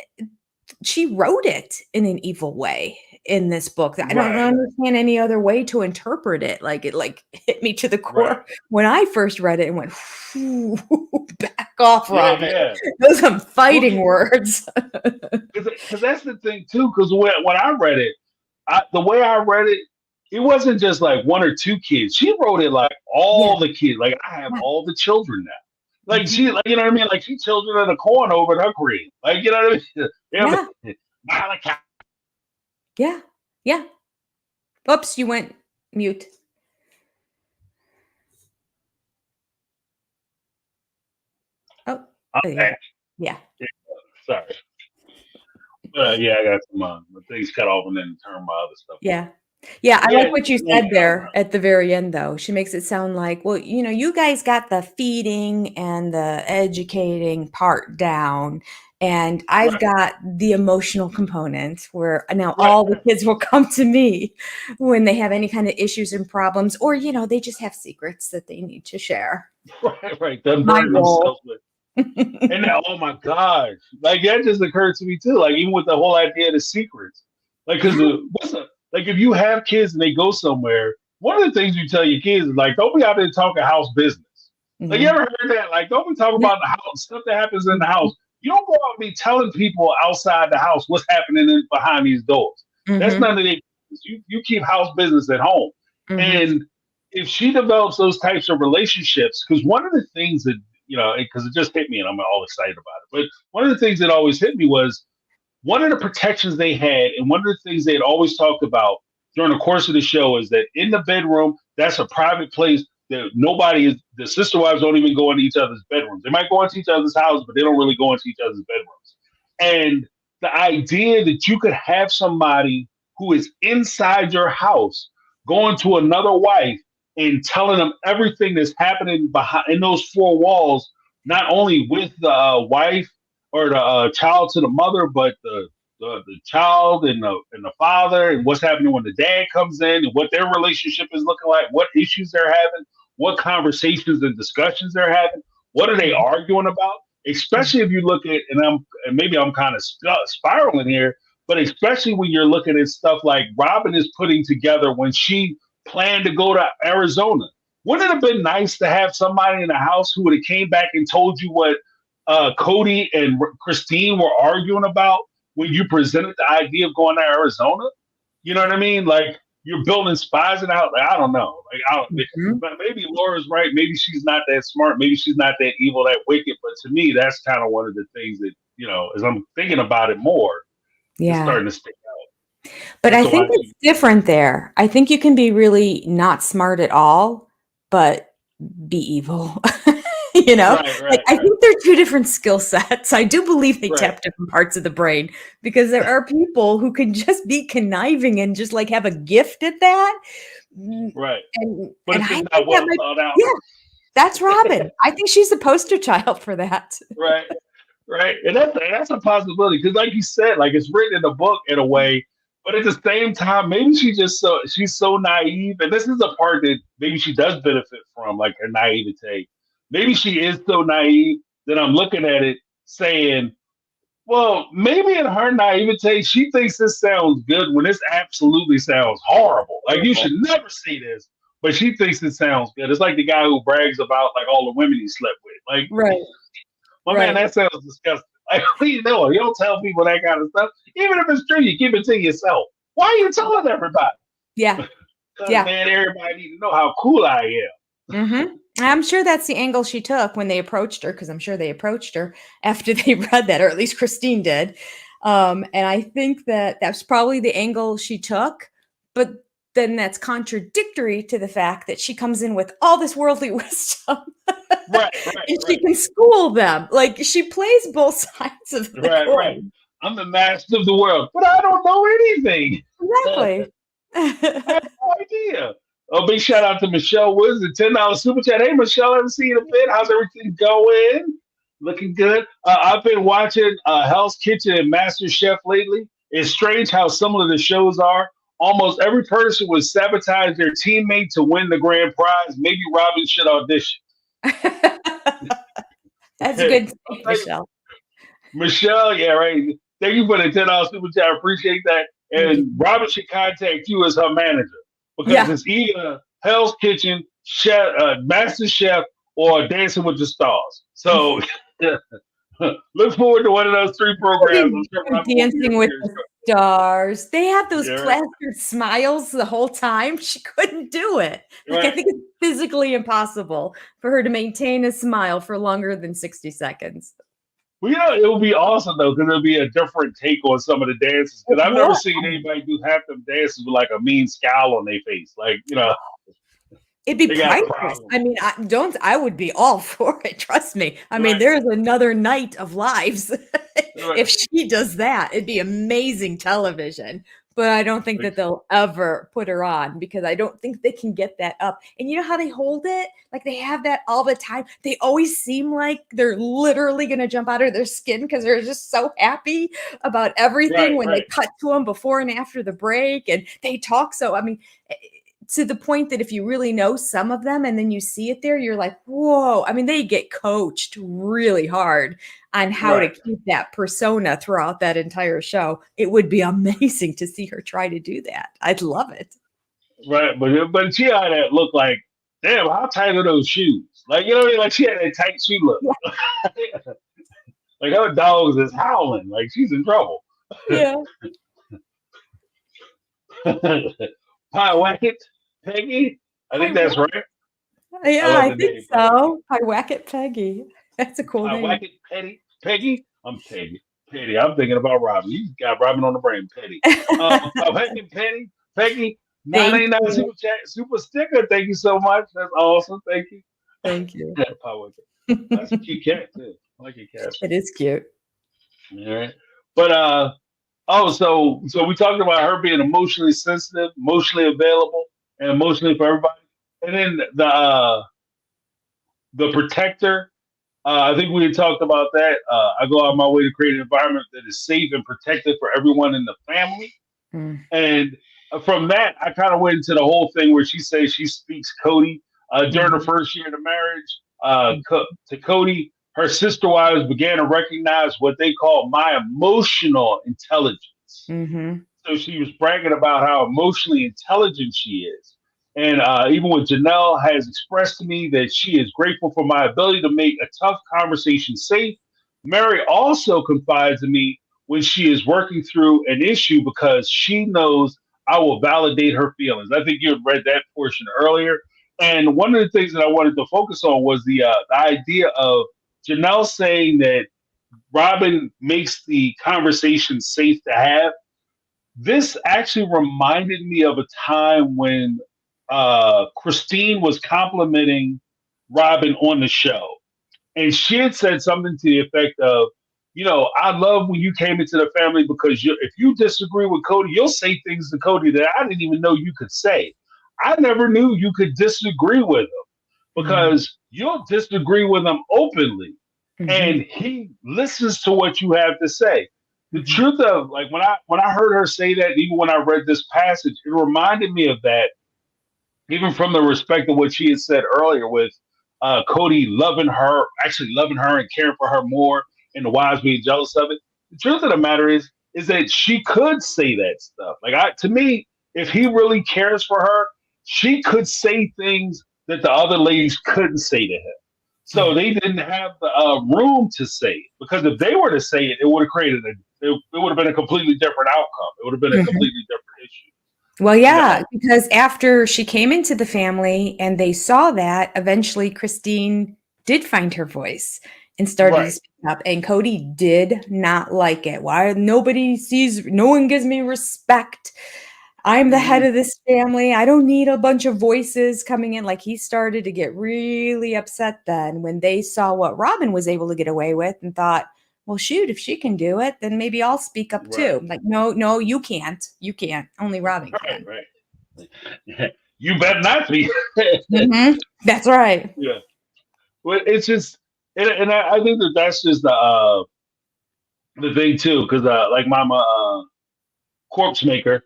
she wrote it in an evil way in this book. I don't right, understand any other way to interpret it. Like it like hit me to the right. core when I first read it and went, "Phew, back off, Yeah, Robyn." yeah. Those are Well, fighting words. because that's the thing too. Because when I read it, the way I read it, it wasn't just like one or two kids. She wrote it like Yeah, all the kids. Like I have yeah, all the children now. Like she, like, you know what I mean? Like she children of the corn over at her crib. Like, you know what I mean? Yeah. Yeah. Yeah. Oops, you went mute. Oh, okay. Yeah. Sorry. Yeah, I got some things cut off and then turn my other stuff. Yeah. Yeah, I like what you said there at the very end, though. She makes it sound like, well, you guys got the feeding and the educating part down, and I've got the emotional component where now all the kids will come to me when they have any kind of issues and problems, or, they just have secrets that they need to share. Right. Them burden themselves with. And now, oh my gosh, like that just occurred to me too. Like even with the whole idea of the secrets, like because like if you have kids and they go somewhere, one of the things you tell your kids is like, don't be out there talking house business. Like you ever heard that? Like don't be talking about the house stuff that happens in the house. You don't go out and be telling people outside the house what's happening behind these doors. That's none of their business. You keep house business at home. And if she develops those types of relationships, because one of the things that because it just hit me and I'm all excited about it. But one of the things that always hit me was one of the protections they had, and one of the things they had always talked about during the course of the show is that in the bedroom, that's a private place that the sister wives don't even go into each other's bedrooms. They might go into each other's houses, but they don't really go into each other's bedrooms. And the idea that you could have somebody who is inside your house going to another wife and telling them everything that's happening in those four walls, not only with the wife or the child to the mother, but the child and the father, and what's happening when the dad comes in, and what their relationship is looking like, what issues they're having, what conversations and discussions they're having, what are they arguing about? Especially if you look at, and maybe I'm kind of spiraling here, but especially when you're looking at stuff like Robyn is putting together when she planned to go to Arizona. Wouldn't it have been nice to have somebody in the house who would have came back and told you what Cody and Christine were arguing about when you presented the idea of going to Arizona? You know what I mean? Like you're building spies in the house. Like, I don't know. But maybe Laura's right. Maybe she's not that smart. Maybe she's not that evil, that wicked. But to me, that's kind of one of the things that, as I'm thinking about it more, it's starting to stick out. But I think it's different there. I think you can be really not smart at all, but be evil. I think they're two different skill sets. I do believe they tap different parts of the brain, because there are people who can just be conniving and just like have a gift at that. Right. But it's not well thought out. Yeah, that's Robyn. I think she's the poster child for that. Right. And that's a possibility, because like you said, like it's written in the book in a way, but at the same time, maybe she's so naive. And this is a part that maybe she does benefit from, like her naivete. Maybe she is so naive that I'm looking at it saying, well, maybe in her naivete, she thinks this sounds good when this absolutely sounds horrible. Like you should never see this, but she thinks it sounds good. It's like the guy who brags about like all the women he slept with. Like, man, that sounds disgusting. Like, what are you doing? You don't tell people that kind of stuff. Even if it's true, you keep it to yourself. Why are you telling everybody? Yeah. Man, everybody need to know how cool I am. I'm sure that's the angle she took when they approached her, because I'm sure they approached her after they read that, or at least Christine did. And I think that's probably the angle she took. But then that's contradictory to the fact that she comes in with all this worldly wisdom. And she can school them. Like she plays both sides of the coin. I'm the master of the world, but I don't know anything. Exactly. I have no idea. Oh, big shout out to Michelle Woods, the $10 super chat. Hey, Michelle, haven't seen you in a bit. How's everything going? Looking good. I've been watching Hell's Kitchen and Master Chef lately. It's strange how similar the shows are. Almost every person would sabotage their teammate to win the grand prize. Maybe Robyn should audition. That's a good thing, Michelle. Michelle, yeah, right. Thank you for the $10 super chat. I appreciate that. And Robyn should contact you as her manager, because it's either Hell's Kitchen, Chef, Master Chef, or Dancing with the Stars. So look forward to one of those three programs. Dancing with the stars. They have those Yeah. plastered smiles the whole time. She couldn't do it. Like, I Right. think it's physically impossible for her to maintain a smile for longer than 60 seconds. Well, you know, it would be awesome though, because it'll be a different take on some of the dances. Because I've never What? seen anybody do half them dances with like a mean scowl on their face. Like, you know, It'd be they got a priceless. problem. I mean, I would be all for it. Trust me. I mean, Right. there's another night of lives. Right. If she does that, it'd be amazing television. But I don't think that they'll ever put her on because I don't think they can get that up. And you know how they hold it? Like they have that all the time. They always seem like they're literally going to jump out of their skin because they're just so happy about everything when they cut to them before and after the break. And they talk so, I mean, to the point that if you really know some of them and then you see it there, you're like, whoa. I mean, they get coached really hard on how to keep that persona throughout that entire show. It would be amazing to see her try to do that. I'd love it. Right. But she had that look like, damn, how tight are those shoes? Like, you know what I mean? Like she had that tight shoe look. Yeah. Like her dogs is howling. Like she's in trouble. Yeah. Pie Wacket, Peggy. I think that's right. Yeah, I think so. Pie Wacket Peggy. That's a cool name. Pie Wacket Peggy. I'm Peggy. Petty. I'm thinking about Robyn. You got Robyn on the brain. Petty. Peggy. 989 super chat, super sticker. Thank you so much. That's awesome. Thank you. Thank you. That's a cute cat too. I like your cat. It is cute. All right. But so we talked about her being emotionally sensitive, emotionally available, and emotionally for everybody. And then the protector. I think we had talked about that. I go out of my way to create an environment that is safe and protected for everyone in the family. And from that, I kind of went into the whole thing where she says she speaks Cody during the first year of the marriage. To Cody, her sister wives began to recognize what they call my emotional intelligence. So she was bragging about how emotionally intelligent she is. And even when Janelle has expressed to me that she is grateful for my ability to make a tough conversation safe, Mary also confides in me when she is working through an issue because she knows I will validate her feelings. I think you had read that portion earlier. And one of the things that I wanted to focus on was the idea of Janelle saying that Robyn makes the conversation safe to have. This actually reminded me of a time when Christine was complimenting Robyn on the show. And she had said something to the effect of, you know, I love when you came into the family because if you disagree with Cody, you'll say things to Cody that I didn't even know you could say. I never knew you could disagree with him because you'll disagree with him openly. And he listens to what you have to say. The truth of, like, when I heard her say that, even when I read this passage, it reminded me of that, even from the respect of what she had said earlier with Cody actually loving her and caring for her more, and the wives being jealous of it. The truth of the matter is that she could say that stuff. Like, to me, if he really cares for her, she could say things that the other ladies couldn't say to him. So they didn't have the room to say it, because if they were to say it, it would have created it would have been a completely different outcome. It would have been a completely different issue. Well, yeah, because after she came into the family and they saw that, eventually Christine did find her voice and started to speak up. And Cody did not like it. Why no one gives me respect. I'm the head of this family. I don't need a bunch of voices coming in. Like, he started to get really upset then when they saw what Robyn was able to get away with and thought, well, shoot, if she can do it, then maybe I'll speak up too. Like, no, you can't. You can't. Only Robyn can. Right. You better not be. That's right. Yeah. Well, it's just, and I think that's just the thing too, because like Mama Corpse Maker,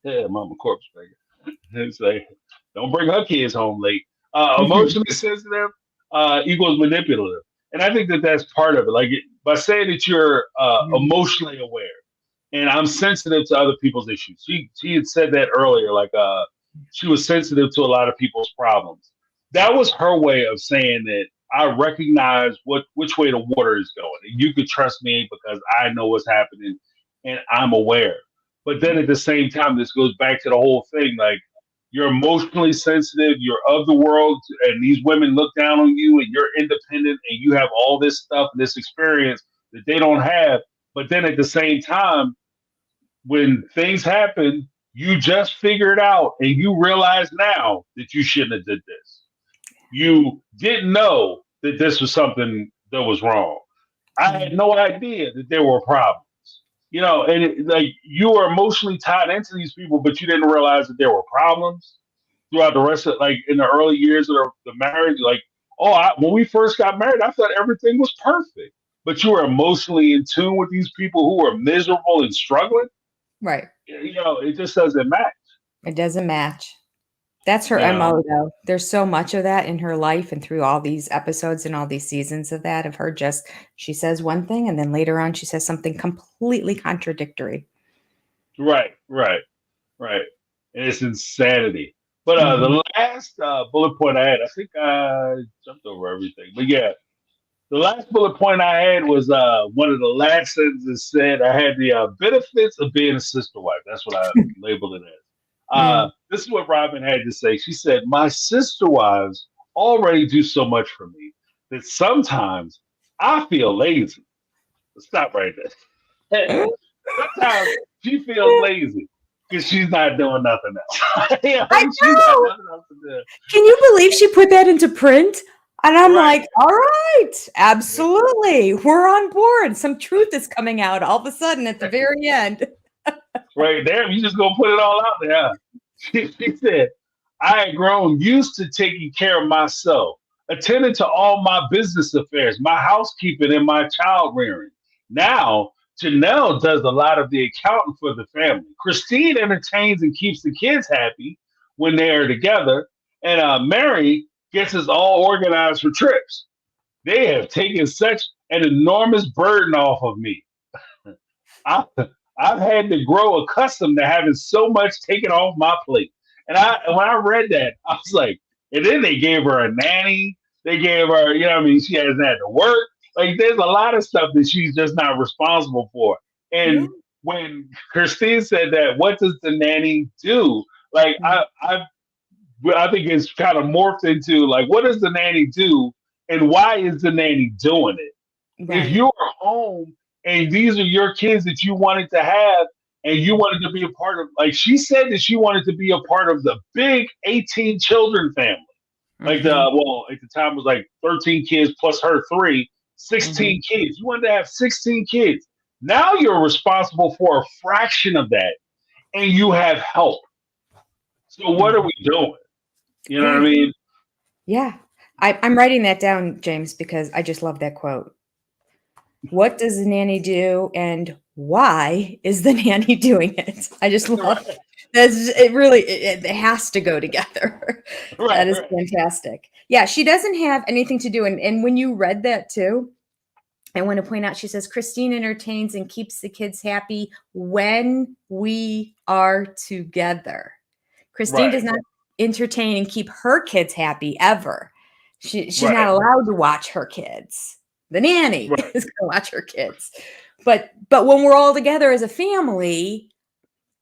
Mama Corpse Maker, it's like, don't bring her kids home late. Emotionally sensitive equals manipulative. And I think that that's part of it. Like, by saying that you're emotionally aware and I'm sensitive to other people's issues. She had said that earlier, like she was sensitive to a lot of people's problems. That was her way of saying that I recognize which way the water is going. And you could trust me because I know what's happening and I'm aware. But then at the same time, this goes back to the whole thing. Like, you're emotionally sensitive, you're of the world, and these women look down on you, and you're independent, and you have all this stuff, this experience that they don't have. But then at the same time, when things happen, you just figure it out, and you realize now that you shouldn't have did this. You didn't know that this was something that was wrong. I had no idea that there were problems. And like, you were emotionally tied into these people, but you didn't realize that there were problems throughout the rest of, like, in the early years of the marriage. Like, when we first got married, I thought everything was perfect, but you were emotionally in tune with these people who were miserable and struggling. Right. It just doesn't match. It doesn't match. That's her MO, though. There's so much of that in her life and through all these episodes and all these seasons of that, of her she says one thing and then later on she says something completely contradictory. Right. And it's insanity. But the last bullet point I had, I think I jumped over everything. But yeah, the last bullet point I had was one of the last sentences said I had the benefits of being a sister wife. That's what I labeled it as. This is what Robyn had to say. She said, "My sister wives already do so much for me that sometimes I feel lazy." Stop right there. Sometimes she feels lazy because she's not doing nothing else. I know. She's got nothing else to do. Can you believe she put that into print? And I'm like, all right, absolutely. We're on board. Some truth is coming out all of a sudden at the very end. Right there, you just gonna put it all out there. She said, "I had grown used to taking care of myself, attending to all my business affairs, my housekeeping, and my child rearing. Now, Janelle does a lot of the accounting for the family. Christine entertains and keeps the kids happy when they are together, and Mary gets us all organized for trips. They have taken such an enormous burden off of me. I've had to grow accustomed to having so much taken off my plate." And when I read that, I was like, and then they gave her a nanny. They gave her, she hasn't had to work. Like, there's a lot of stuff that she's just not responsible for. And when Christine said that, what does the nanny do? Like, I think it's kind of morphed into, like, what does the nanny do, and why is the nanny doing it? Right. If you're home and these are your kids that you wanted to have, and you wanted to be a part of, like she said that she wanted to be a part of the big 18 children family. Like, at the time it was like 13 kids plus her 3, 16 kids. You wanted to have 16 kids. Now you're responsible for a fraction of that, and you have help. So what are we doing? You know what I mean? Yeah. I'm writing that down, James, because I just love that quote. What does the nanny do, and why is the nanny doing it? I just love it. It has to go together. That is fantastic. Yeah, she doesn't have anything to do. And when you read that too, I want to point out, she says, Christine entertains and keeps the kids happy when we are together. Christine does not entertain and keep her kids happy ever. She's not allowed to watch her kids. The nanny is going to watch her kids. But when we're all together as a family,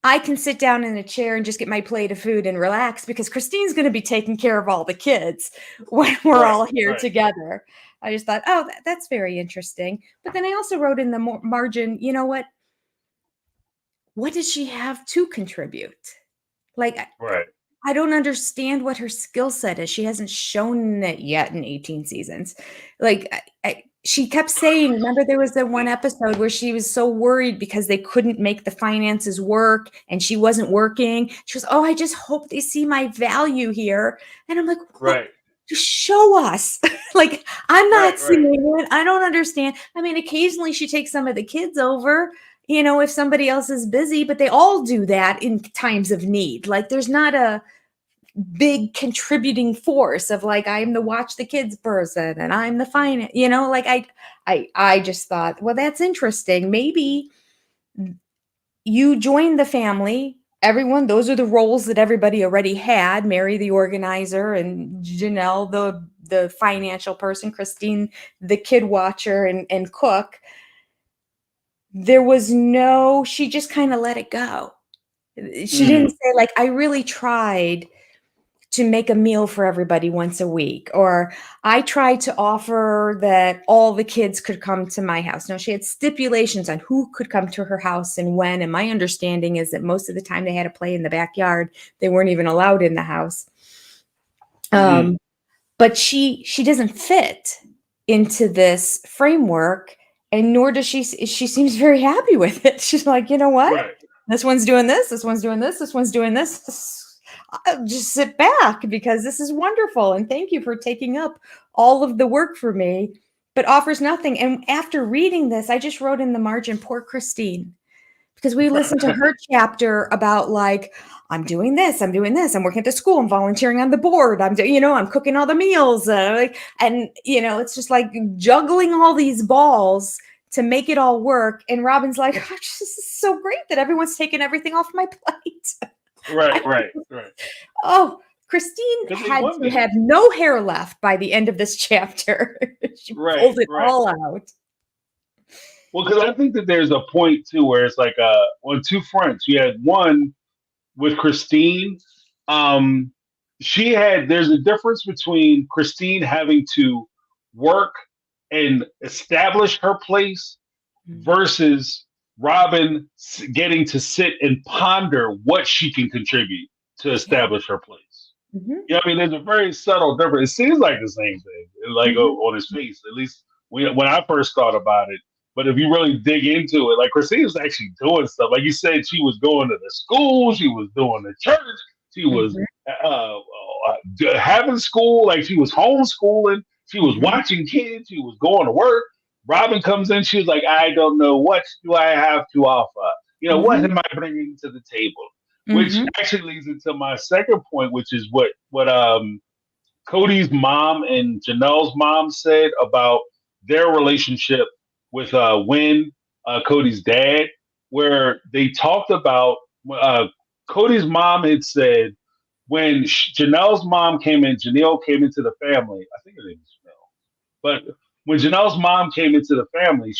I can sit down in a chair and just get my plate of food and relax, because Christine's going to be taking care of all the kids when we're all here together. I just thought, that's very interesting. But then I also wrote in the margin, you know what? What does she have to contribute? Like, I don't understand what her skill set is. She hasn't shown it yet in 18 seasons. Like, she kept saying, remember there was that one episode where she was so worried because they couldn't make the finances work and she wasn't working. She goes, I just hope they see my value here. And I'm like, what? Just show us. Like, I'm not seeing it. I don't understand. I mean, occasionally she takes some of the kids over, if somebody else is busy, but they all do that in times of need. Like, there's not a big contributing force of like, I'm the watch the kids person and I'm the finance, like I just thought, well, that's interesting. Maybe you join the family, everyone, those are the roles that everybody already had. Mary, the organizer, and Janelle, the financial person, Christine, the kid watcher and cook. there was no, she just kind of let it go. She didn't say like, I really tried to make a meal for everybody once a week, or I tried to offer that all the kids could come to my house. No, she had stipulations on who could come to her house and when. And my understanding is that most of the time they had to play in the backyard. They weren't even allowed in the house. But she doesn't fit into this framework, and nor does she seems very happy with it. She's like, you know what? Right. This one's doing this, this one's doing this, this one's doing this. I'll just sit back because this is wonderful. And thank you for taking up all of the work for me, but offers nothing. And after reading this, I just wrote in the margin, poor Christine, because we listened to her chapter about like, I'm doing this, I'm working at the school, I'm volunteering on the board, I'm doing, I'm cooking all the meals. And it's just like juggling all these balls to make it all work. And Robyn's like, oh, this is so great that everyone's taking everything off my plate. Right. Oh, Christine had to have no hair left by the end of this chapter. She pulled it all out. Well, because I think that there's a point too where it's like on two fronts. You had one with Christine. There's a difference between Christine having to work and establish her place versus Robyn getting to sit and ponder what she can contribute to establish her place. Yeah, I mean, there's a very subtle difference. It seems like the same thing, like on his face, at least when I first thought about it. But if you really dig into it, like Christine was actually doing stuff. Like you said, she was going to the school, she was doing the church, she was having school, like she was homeschooling, she was watching kids, she was going to work. Robyn comes in, she was like, I don't know, what do I have to offer? What am I bringing to the table? Which actually leads into my second point, which is what Cody's mom and Janelle's mom said about their relationship with Wynn, Cody's dad, where they talked about Cody's mom had said when Janelle came into the family, I think her name is Janelle, but when Janelle's mom came into the family,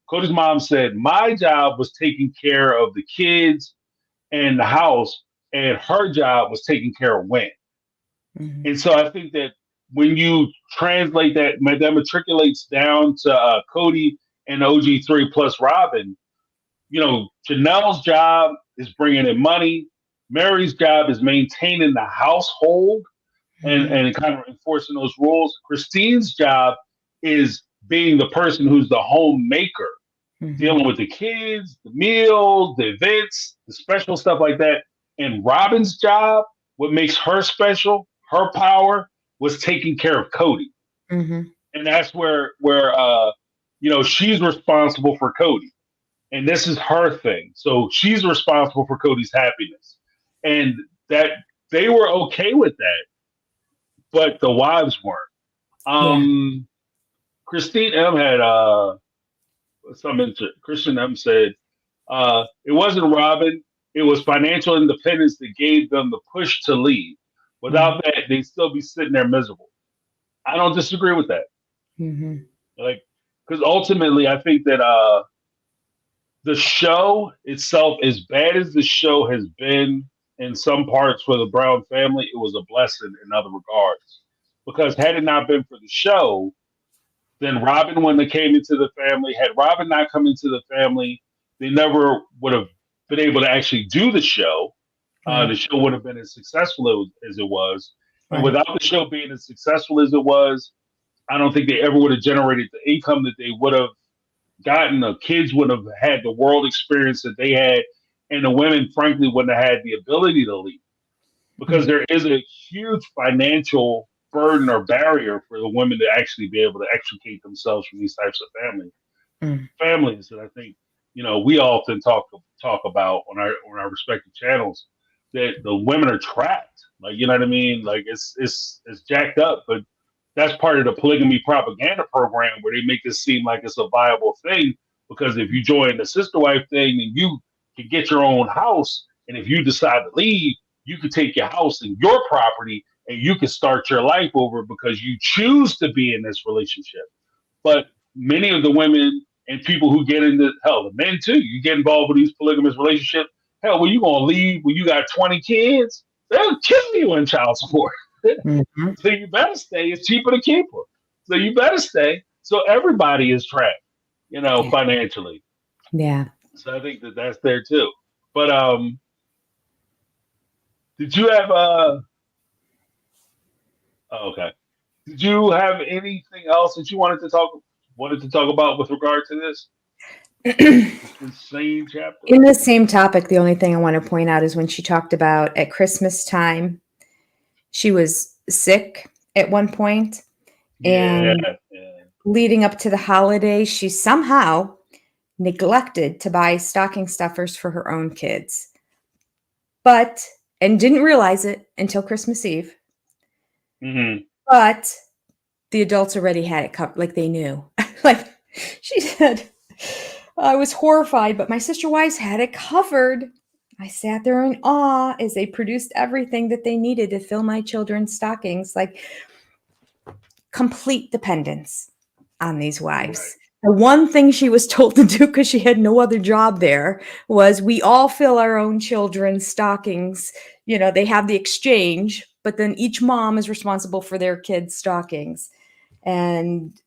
Cody's mom said, my job was taking care of the kids and the house, and her job was taking care of Wynn. And so I think that when you translate that matriculates down to Cody and OG3 plus Robyn, Janelle's job is bringing in money. Mary's job is maintaining the household and kind of enforcing those rules. Christine's job is being the person who's the homemaker, dealing with the kids, the meals, the events, the special stuff like that. And Robyn's job, what makes her special, her power, was taking care of Cody. And that's where she's responsible for Cody. And this is her thing. So she's responsible for Cody's happiness. And that they were okay with that, but the wives weren't. Christine M had Christian M said, it wasn't Robyn, it was financial independence that gave them the push to leave. Without that, they'd still be sitting there miserable. I don't disagree with that. Because ultimately, I think that the show itself, as bad as the show has been in some parts for the Brown family, it was a blessing in other regards. Because had it not been for the show, then Robyn, when they came into the family, had Robyn not come into the family, they never would have been able to actually do the show. The show would have been as successful as it was. And without the show being as successful as it was, I don't think they ever would have generated the income that they would have gotten. The kids wouldn't have had the world experience that they had. And the women, frankly, wouldn't have had the ability to leave. Because there is a huge financial burden or barrier for the women to actually be able to extricate themselves from these types of families that I think, we often talk about on our respective channels, that the women are trapped. Like, you know what I mean? Like it's jacked up, but that's part of the polygamy propaganda program where they make this seem like it's a viable thing, because if you join the sister wife thing and you can get your own house, and if you decide to leave, you can take your house and your property and you can start your life over because you choose to be in this relationship. But many of the women and people who get into, hell, the men too, you get involved with these polygamous relationships. Hell, when you going to leave when you got 20 kids, they'll kill you in child support. Mm-hmm. So you better stay. It's cheaper to keep them. So you better stay. So everybody is trapped, financially. Yeah. So I think that's there too. But did you have oh, okay. Did you have anything else that you wanted to talk about with regard to this insane chapter? In the same topic, the only thing I want to point out is when she talked about at Christmas time, she was sick at one point, and leading up to the holiday, she somehow neglected to buy stocking stuffers for her own kids, and didn't realize it until Christmas Eve. Mm-hmm. But the adults already had it covered, like they knew. Like she said, I was horrified, but my sister wives had it covered. I sat there in awe as they produced everything that they needed to fill my children's stockings. Like complete dependence on these wives. Right. The one thing she was told to do, because she had no other job there, was we all fill our own children's stockings. They have the exchange, but then each mom is responsible for their kids' stockings. And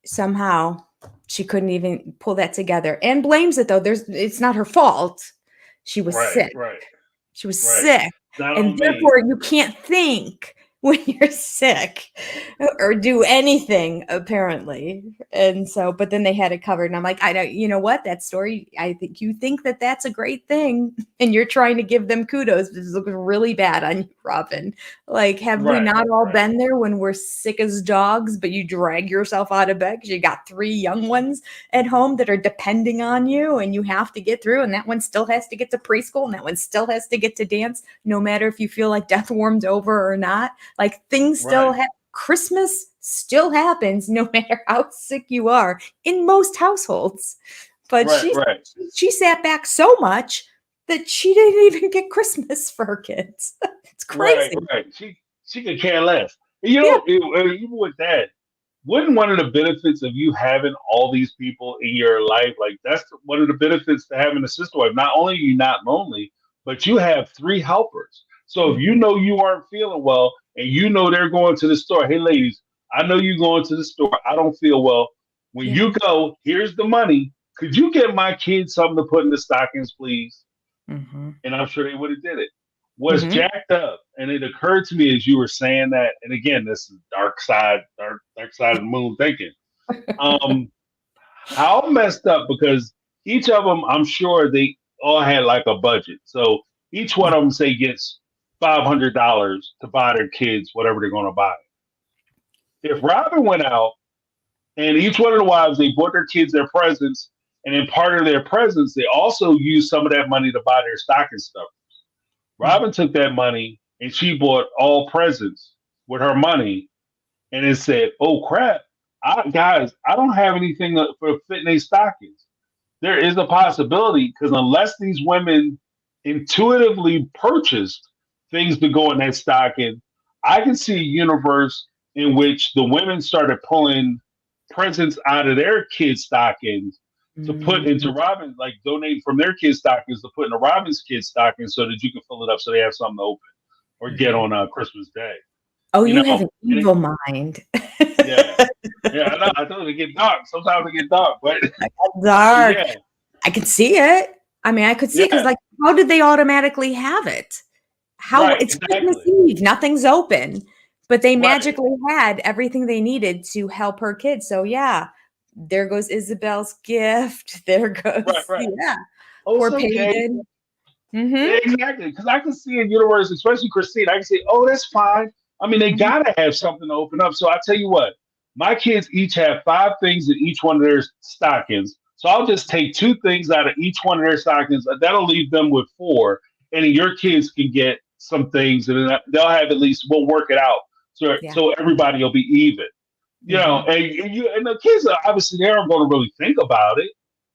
somehow she couldn't even pull that together, and blames it though. It's not her fault. She was sick. Right. She was sick. And therefore you can't think when you're sick or do anything, apparently. And so, but then they had it covered. And I'm like, I don't, you know what? That story, I think you think that that's a great thing. And you're trying to give them kudos. This looks really bad on you, Robyn. Like, have we not all been there when we're sick as dogs, but you drag yourself out of bed because you got 3 young ones at home that are depending on you and you have to get through. And that one still has to get to preschool and that one still has to get to dance, no matter if you feel like death warmed over or not. Like things still happen. Christmas still happens no matter how sick you are in most households. But she sat back so much that she didn't even get Christmas for her kids. It's crazy. Right. She could care less. Even with that, wouldn't one of the benefits of you having all these people in your life, like that's one of the benefits to having a sister wife. Not only are you not lonely, but you have 3 helpers. So if you know you aren't feeling well and you know they're going to the store, hey ladies, I know you're going to the store. I don't feel well. When you go, here's the money. Could you get my kids something to put in the stockings, please? Mm-hmm. And I'm sure they would have did it. Was jacked up. And it occurred to me as you were saying that, and again, this is dark side of the moon thinking. How messed up, because each of them, I'm sure they all had like a budget. So each one of them, say, gets $500 to buy their kids whatever they're going to buy. If Robyn went out and each one of the wives, they bought their kids their presents, and in part of their presents, they also used some of that money to buy their stocking stuffers. Robyn took that money and she bought all presents with her money, and it said, "Oh crap, guys, I don't have anything for fitting these stockings." There is a possibility, because unless these women intuitively purchased things to go in that stocking, I can see a universe in which the women started pulling presents out of their kids' stockings to put into Robyn, like donate from their kids' stockings to put into Robyn's kids' stockings so that you can fill it up so they have something to open or get on Christmas Day. Oh, you have an evil mind. Yeah, I know. I told you, it get dark. Sometimes it get dark, but dark. Yeah. I could see it. I mean, I could see it because, like, how did they automatically have it? It's Christmas Eve, nothing's open, but they magically had everything they needed to help her kids. So there goes Isabel's gift. There goes poor Peyton. Exactly, because I can see in universe, especially Christine, I can say, "Oh, that's fine." I mean, they gotta have something to open up. So I tell you what, my kids each have 5 things in each one of their stockings. So I'll just take 2 things out of each one of their stockings. That'll leave them with 4, and then your kids can get some things, and then they'll have at least. We'll work it out so everybody will be even. You know, and the kids are obviously they aren't going to really think about it,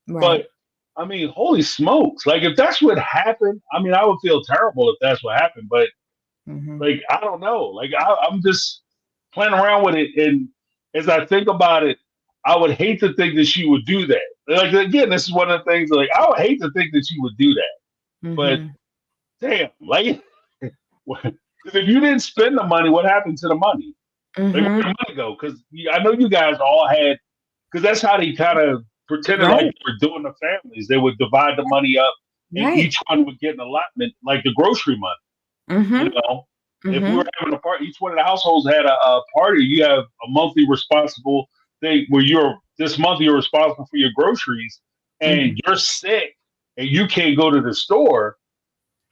but I mean, holy smokes! Like if that's what happened, I mean, I would feel terrible if that's what happened. But like I don't know, like I'm just playing around with it, and as I think about it, I would hate to think that she would do that. like again, this is one of the things. Like I would hate to think that you would do that, but Mm-hmm. damn, like because if you didn't spend the money, what happened to the money? Like where did Mm-hmm. the money go? Because I know you guys all had because that's how they kind of pretended like Right. they were doing the families. They would divide the money up, and Right. each one would get an allotment, like the grocery money. You Mm-hmm. know, if we were Mm-hmm. having a party, each one of the households had a party. You have a monthly responsible thing where you're this month you're responsible for your groceries, Mm-hmm. and you're sick and you can't go to the store.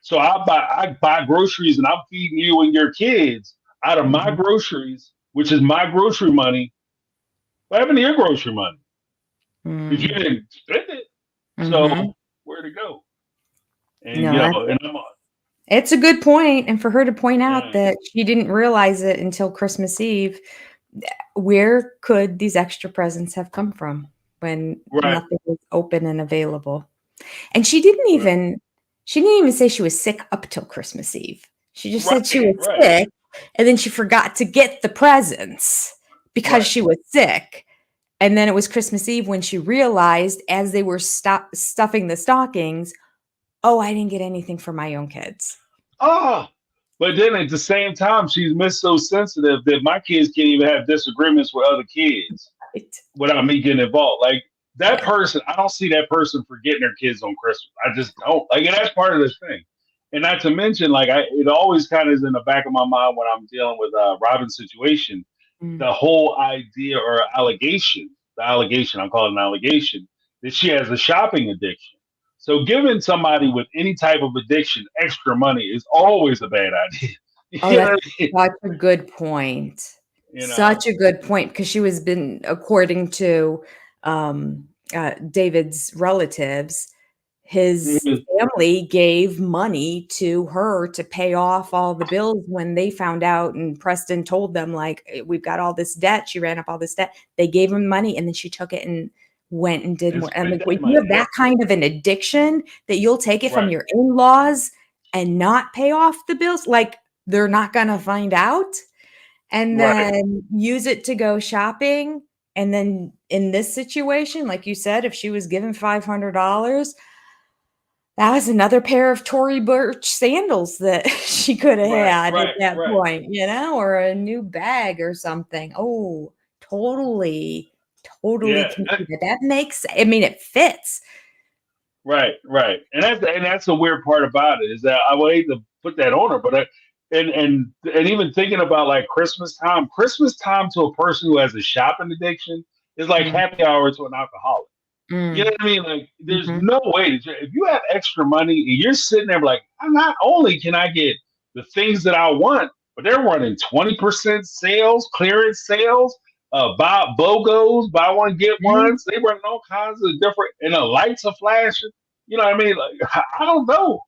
So I buy groceries and I'm feeding you and your kids out of my Mm-hmm. groceries, which is my grocery money. What happened to your grocery money? Because you didn't spend it. So Mm-hmm. where'd it go? And No, and I'm it's a good point. And for her to point out yeah, that she didn't realize it until Christmas Eve, where could these extra presents have come from when right, nothing was open and available? And right, she didn't even say she was sick up till Christmas Eve. She just said she right, was right, sick, and then she forgot to get the presents because right. she was sick. And then it was Christmas Eve when she realized as they were stuffing the stockings, oh, I didn't get anything for my own kids. Ah, but then at the same time, she's missed so sensitive that my kids can't even have disagreements with other kids Right. without me getting involved. Like that Right. person, I don't see that person forgetting their kids on Christmas. I just don't. Like, and that's part of this thing. And not to mention, like, it always kind of is in the back of my mind when I'm dealing with Robyn's situation. Mm. The whole idea or allegation, I'm calling it an allegation, that she has a shopping addiction. So giving somebody with any type of addiction extra money is always a bad idea. Oh, You know that's what I mean? such a good point. You know. Such a good point because she was been according to David's relatives, his Mhm. family gave money to her to pay off all the bills when they found out, and Preston told them, like, we've got all this debt. She ran up all this debt. They gave him money, and then she took it and went and did And more. I'm spend like, that when you money. have Yep. that kind of an addiction that you'll take it from Right. your in-laws and not pay off the bills, like they're not gonna find out, and Right. then use it to go shopping. And then in this situation, like you said, if she was given $500, that was another pair of Tory Burch sandals that she could have Right. had at Right. that Right. point, or a new bag or something. Oh, totally, totally Yeah. can see that. That makes, I mean, it fits. Right, right, and that's the weird part about it is that I would hate to put that on her, but and even thinking about like Christmas time to a person who has a shopping addiction is like Mm, happy hour to an alcoholic. You know mm, what I mean? Like, there's mhm, no way if you have extra money and you're sitting there like, not only can I get the things that I want, but they're running 20% sales, clearance sales, buy BOGOs, buy one get mhm, ones. They running all kinds of different, and the lights are flashing. You know what I mean? Like, I don't know.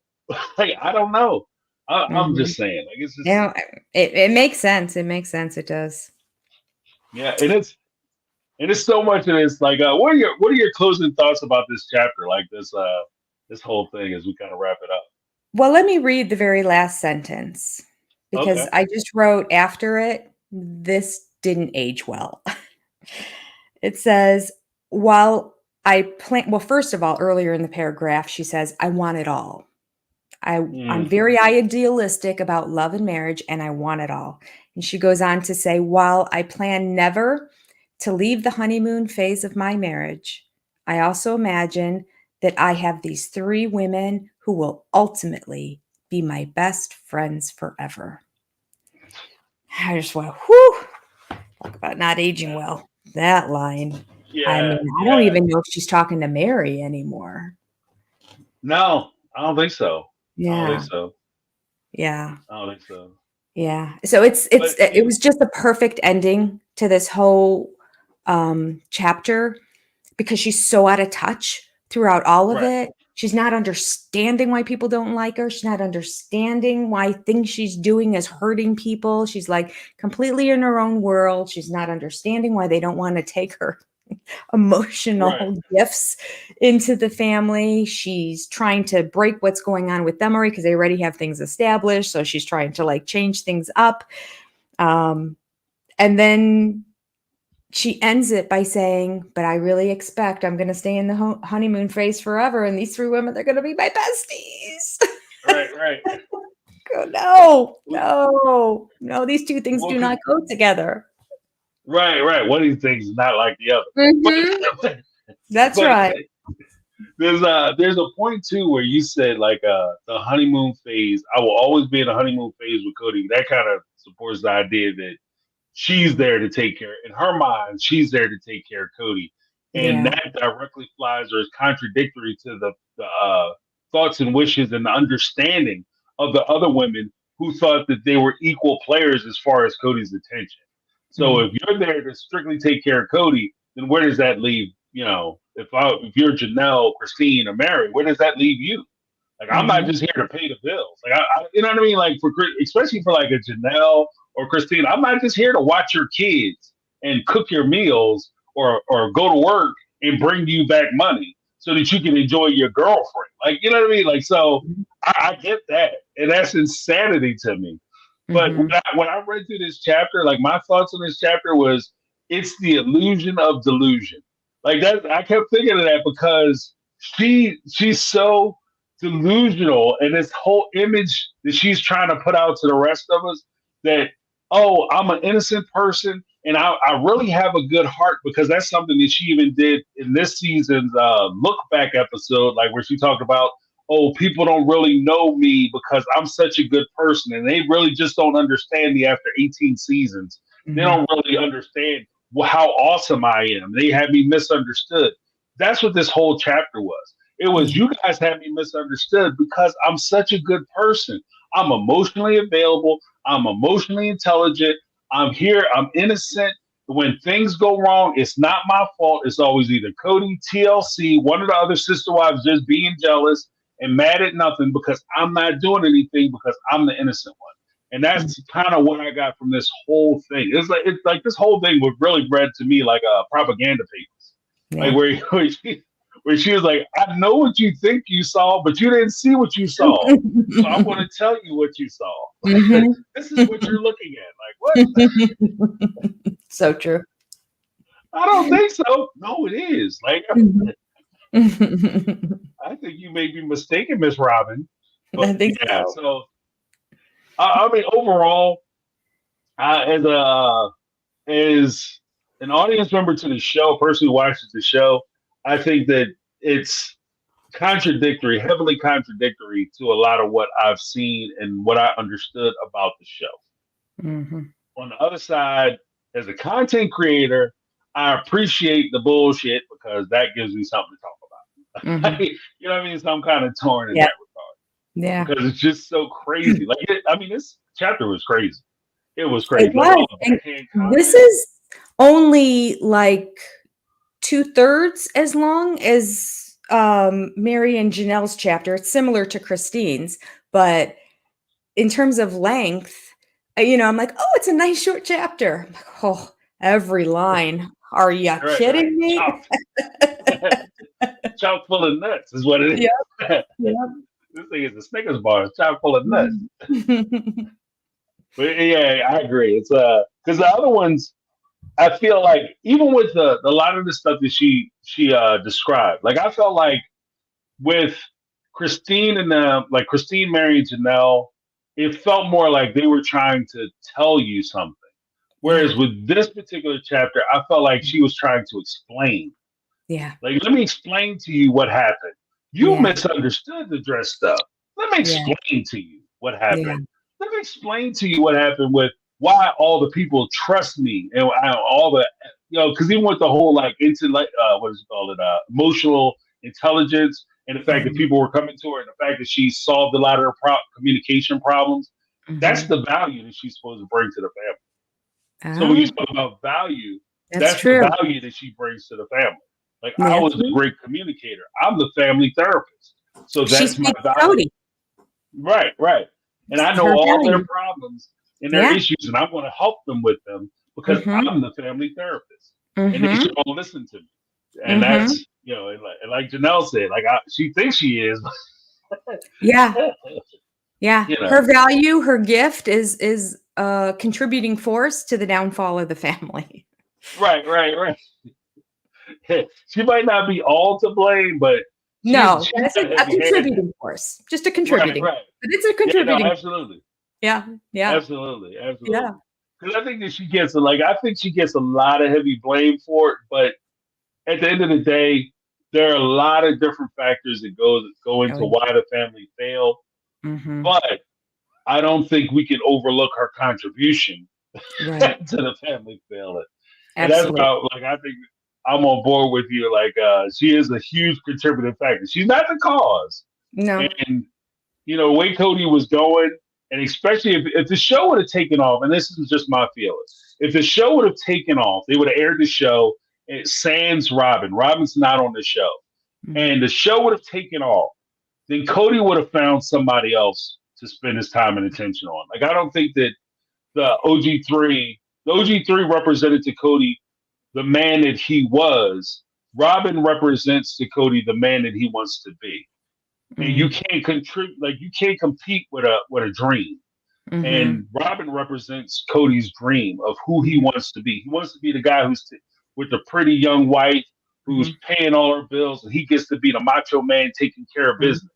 Like, I don't know. I'm mhm. just saying. Like, it's You just know, it makes sense. It makes sense. It does. yeah, and it's so much of this. Like, what are your closing thoughts about this chapter? Like this whole thing as we kind of wrap it up. Well, let me read the very last sentence because Okay. I just wrote after it, this didn't age well. It says, while I plan, well, first of all, earlier in the paragraph, she says, I want it all. I'm Mm, very idealistic about love and marriage, and I want it all. And she goes on to say, while I plan never to leave the honeymoon phase of my marriage, I also imagine that I have these three women who will ultimately be my best friends forever. I just went, whew, talk about not aging yeah. well. That line. I Yeah. mean, I don't Yeah. even know if she's talking to Mary anymore. No, I don't think so. I don't think Yeah. so. Yeah. I don't think so. Yeah. So But it was just a perfect ending to this whole chapter because she's so out of touch throughout all of right, it. She's not understanding why people don't like her. She's not understanding why things she's doing is hurting people. She's like completely in her own world. She's not understanding why they don't want to take her right, emotional gifts into the family. She's trying to break what's going on with them already because they already have things established. So she's trying to like change things up. And then she ends it by saying, but I really expect I'm going to stay in the honeymoon phase forever. And these 3 women, they're going to be my besties. Right. No, these 2 things Well, do not go together. right. One of these things is not like the other. Mm-hmm. That's right. There's a point too where you said like the honeymoon phase. I will always be in a honeymoon phase with Cody. That kind of supports the idea that she's there to take care. In her mind, she's there to take care of Cody, and Yeah. that directly flies or is contradictory to the thoughts and wishes and the understanding of the other women who thought that they were equal players as far as Cody's attention. So if you're there to strictly take care of Cody, then where does that leave? You know, if you're Janelle, Christine, or Mary, where does that leave you? Like, I'm not just here to pay the bills. Like, you know what I mean? Like, especially for like a Janelle or Christine, I'm not just here to watch your kids and cook your meals or go to work and bring you back money so that you can enjoy your girlfriend. Like, you know what I mean? Like, so I get that, and that's insanity to me. But when I read through this chapter, like my thoughts on this chapter was, it's the illusion of delusion. Like that, I kept thinking of that because she's so delusional, and this whole image that she's trying to put out to the rest of us that, oh, I'm an innocent person and I really have a good heart, because that's something that she even did in this season's look back episode, like where she talked about, oh, people don't really know me because I'm such a good person, and they really just don't understand me after 18 seasons. They don't really understand how awesome I am. They had me misunderstood. That's what this whole chapter was. It was, you guys had me misunderstood because I'm such a good person. I'm emotionally available. I'm emotionally intelligent. I'm here. I'm innocent. When things go wrong, it's not my fault. It's always either Cody, TLC, one of the other sister wives just being jealous and mad at nothing because I'm not doing anything because I'm the innocent one. And that's kind of what I got from this whole thing. It's like this whole thing was really read to me like a propaganda papers, like where she was like, I know what you think you saw, but you didn't see what you saw. So I'm going to tell you what you saw. This is what you're looking at. Like, what? So true. I don't think so. No, it is. Like, I think you may be mistaken, Miss Robyn. But I think so I mean, overall, as an audience member to the show, a person who watches the show, I think that it's contradictory, heavily contradictory to a lot of what I've seen and what I understood about the show. On the other side, as a content creator, I appreciate the bullshit because that gives me something to talk about. You know what I mean? So I'm kind of torn in that regard. Yeah. Because it's just so crazy. Like, this chapter was crazy. It was crazy. It was. This is only like 2/3 as long as Mary and Janelle's chapter. It's similar to Christine's, but in terms of length, I'm like, oh, it's a nice short chapter. I'm like, oh, every line. Are you kidding me? Chock full of nuts is what it is. Yep. This thing is a Snickers bar. It's chock full of nuts. But yeah, I agree. It's because the other ones, I feel like even with a lot of the stuff that she described, like I felt like with Christine and like Christine, Mary, and Janelle, it felt more like they were trying to tell you something. Whereas with this particular chapter, I felt like she was trying to explain. Yeah. Like, let me explain to you what happened. You misunderstood the dress stuff. Let me explain to you what happened. Let me explain to you what happened with why all the people trust me and all the, because even with the whole what is it called? Emotional intelligence and the fact that people were coming to her and the fact that she solved a lot of her communication problems, that's the value that she's supposed to bring to the family. So when you talk about value, that's the value that she brings to the family. Like, I was a great communicator. I'm the family therapist. So that's my value. Right. And I know all their problems and their issues, and I want to help them with them because I'm the family therapist. And they should all listen to me. And that's, and like Janelle said, like she thinks she is. Yeah. Her value, her gift is a contributing force to the downfall of the family. Right. She might not be all to blame, but No, she's that's got a a heavy hand in it. contributing force, just a Right, contributing, right. but it's a Yeah, no, contributing. absolutely. Yeah, yeah, Absolutely. yeah. Because I think that I think she gets a lot of heavy blame for it, but at the end of the day, there are a lot of different factors that go Oh, into why the family failed. mm-hmm. But I don't think we can overlook her contribution Right. to the family failing. And that's Absolutely. why, like, I think I'm on board with you. Like, she is a huge contributing factor. She's not the cause. No. And, the way Cody was going, and especially if the show would have taken off, and this is just my feeling, if the show would have taken off, they would have aired the show, and sans Robyn. Robyn's not on the show. Mm-hmm. And the show would have taken off, then Cody would have found somebody else to spend his time and attention on. Like, I don't think that the OG3 represented to Cody the man that he was. Robyn represents to Cody the man that he wants to be. And you Mm-hmm. can't contribute, like, you can't compete with a dream. Mm-hmm. And Robyn represents Cody's dream of who he wants to be. He wants to be the guy who's with the pretty young wife who's paying all her bills, and he gets to be the macho man taking care of Mm-hmm. business.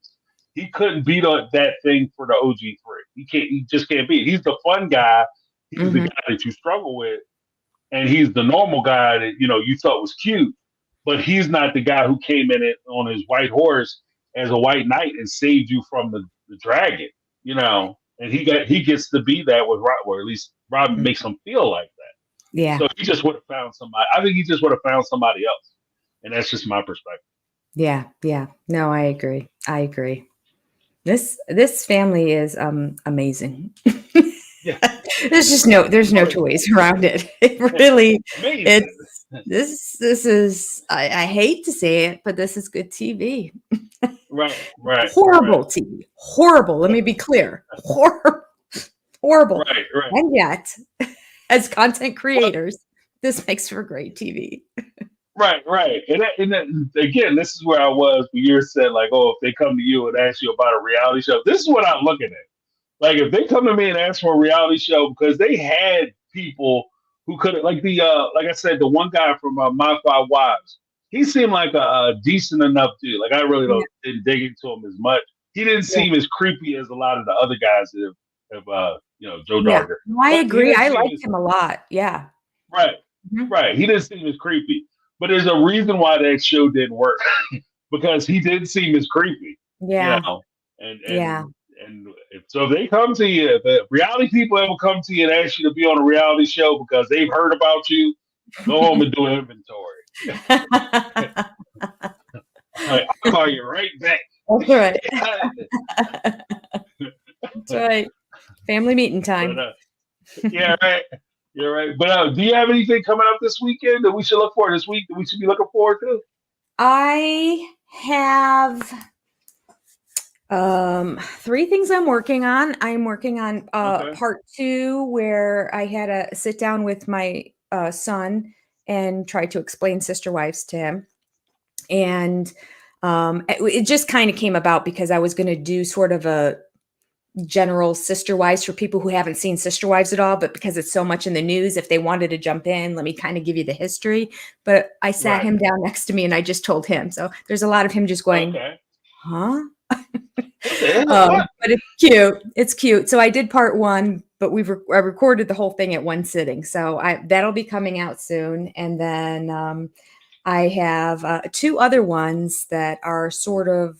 He couldn't be that thing for the OG3. He can't. He just can't be. He's the fun guy. He's the Mm-hmm. guy that you struggle with, and he's the normal guy that you thought was cute. But he's not the guy who came in it on his white horse as a white knight and saved you from the dragon. And he gets to be that with Rob, or at least Rob Mm-hmm. makes him feel like that. Yeah. So he just would have found somebody. I think he just would have found somebody else, and that's just my perspective. Yeah. Yeah. No, I agree. I agree. This family is amazing. Yeah, there's no two ways around it. It really amazing. it's this is I hate to say it, but this is good TV. Right. Horrible TV. Horrible. Let me be clear. Horrible. Right. And yet, as content Well, creators, this makes for great TV. right. Again, this is where I was when you said, like, oh, if they come to you and ask you about a reality show, this is what I'm looking at. Like, if they come to me and ask for a reality show, because they had people who could, like like I said, the one guy from My Five Wives, he seemed like a decent enough dude. Like, I really Yeah. didn't dig into him as much. He didn't Yeah. seem as creepy as a lot of the other guys that have Joe Yeah. Darker. No, I But he agree. didn't I seem liked as him a lot. Yeah. right, Mhm. right. He didn't seem as creepy. But there's a reason why that show didn't work because he did seem as creepy, Yeah. and Yeah. so if they come to you, if the reality people ever come to you and ask you to be on a reality show because they've heard about you, go home and do an inventory. Like, I'll call you right back. That's right. That's right. Family meeting time. But, yeah, right. You're right. But do you have anything coming up this weekend that we should look for this week that we should be looking forward to? I have 3 things I'm working on. I'm working on Okay. part 2, where I had a sit down with my son and try to explain Sister Wives to him. And it just kind of came about because I was going to do sort of a general Sister Wives for people who haven't seen Sister Wives at all, but because it's so much in the news, if they wanted to jump in, let me kind of give you the history. But I sat Right. him down next to me and I just told him. So there's a lot of him just going, Okay. huh? What the hell? What? But it's cute. It's cute. So I did part 1, but I recorded the whole thing at one sitting. So that'll be coming out soon. And then I have 2 other ones that are sort of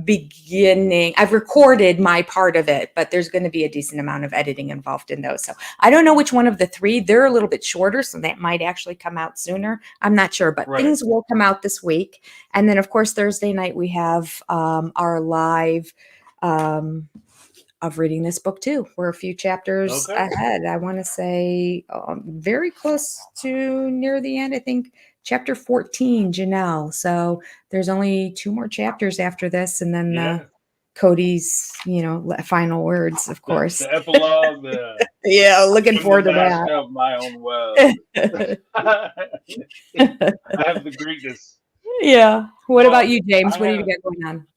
beginning. I've recorded my part of it, but there's going to be a decent amount of editing involved in those. So I don't know which one of the 3. They're a little bit shorter, so that might actually come out sooner. I'm not sure, but Right. things will come out this week. And then, of course, Thursday night we have our live of reading this book too. We're a few chapters ahead. I want to say very close to near the end. I think chapter 14, Janelle. So there's only 2 more chapters after this, and then Cody's, final words, of course. The epilogue. Yeah, looking forward to that. Of my own world. I have the greatness. Yeah. What about you, James? What do you got going on?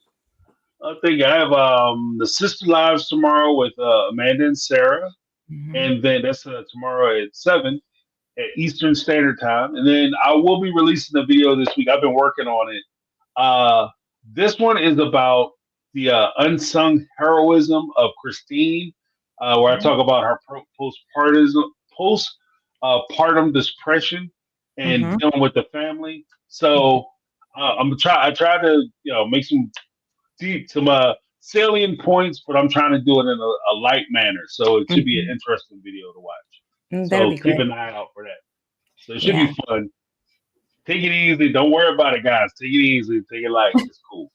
I think I have the Sister Lives tomorrow with Amanda and Sarah, and then that's tomorrow at 7. at Eastern Standard Time. And then I will be releasing a video this week. I've been working on it. This one is about the unsung heroism of Christine, where I talk about her postpartum depression and dealing with the family. So I try to make some salient points, but I'm trying to do it in a light manner. So it should be an interesting video to watch. That'll be So great. keep an eye out for that. So it should be fun. Take it easy. Don't worry about it, guys. Take it easy. Take it light. It's cool.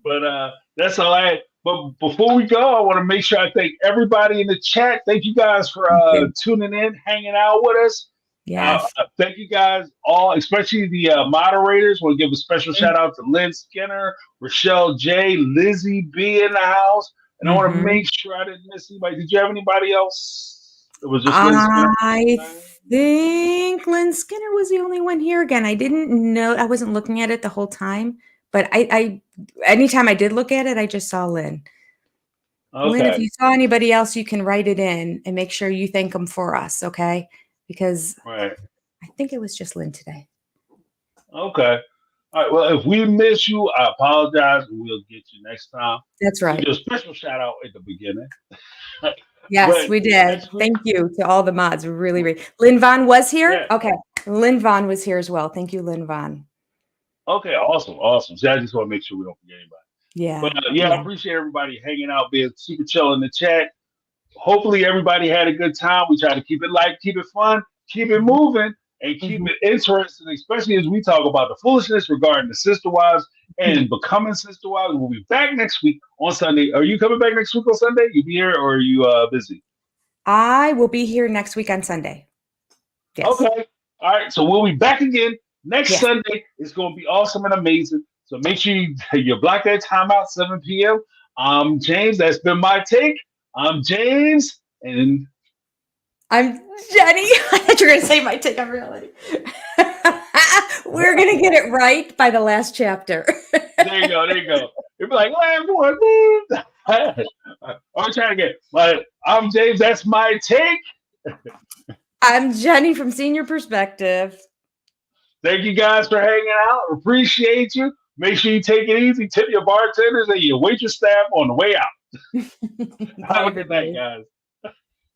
But that's all I had. But before we go, I want to make sure I thank everybody in the chat. Thank you guys for tuning in, hanging out with us. Yes. Thank you guys all, especially the moderators. Want to give a special shout out to Lynn Skinner, Rochelle J, Lizzie B in the house. And I want to make sure I didn't miss anybody. Did you have anybody else? It was just Lynn Skinner. I think Lynn Skinner was the only one here again. I didn't know. I wasn't looking at it the whole time, but I anytime I did look at it, I just saw Lynn. Okay. Lynn, if you saw anybody else, you can write it in and make sure you thank them for us, okay? Because I think it was just Lynn today. Okay. All right. Well, if we miss you, I apologize. We'll get you next time. That's right. We do a special shout out at the beginning. Yes, we did. Thank you to all the mods. Really. Lynn Vaughn was here? Yeah. Okay. Lynn Vaughn was here as well. Thank you, Lynn Vaughn. Okay, awesome. So I just want to make sure we don't forget anybody. Yeah. But I appreciate everybody hanging out, being super chill in the chat. Hopefully everybody had a good time. We try to keep it light, keep it fun, keep it moving, and keep it interesting, especially as we talk about the foolishness regarding the sister wives and becoming sister wives. We'll be back next week on Sunday. Are you coming back next week on Sunday? You be here, or are you busy? I will be here next week on Sunday. Yes. Okay. All right. So we'll be back again next Sunday. It's going to be awesome and amazing. So make sure you block that time out, 7 p.m. I'm James. That's been my take. I'm James. And I'm Jenny. I thought you were going to say my take on reality. We're going to get it right by the last chapter. There you go. You'll be like, last one. I'm trying to get, but I'm James. That's my take. I'm Jenny from Senior Perspective. Thank you guys for hanging out. Appreciate you. Make sure you take it easy. Tip your bartenders and your waitress staff on the way out. Have a good night, guys.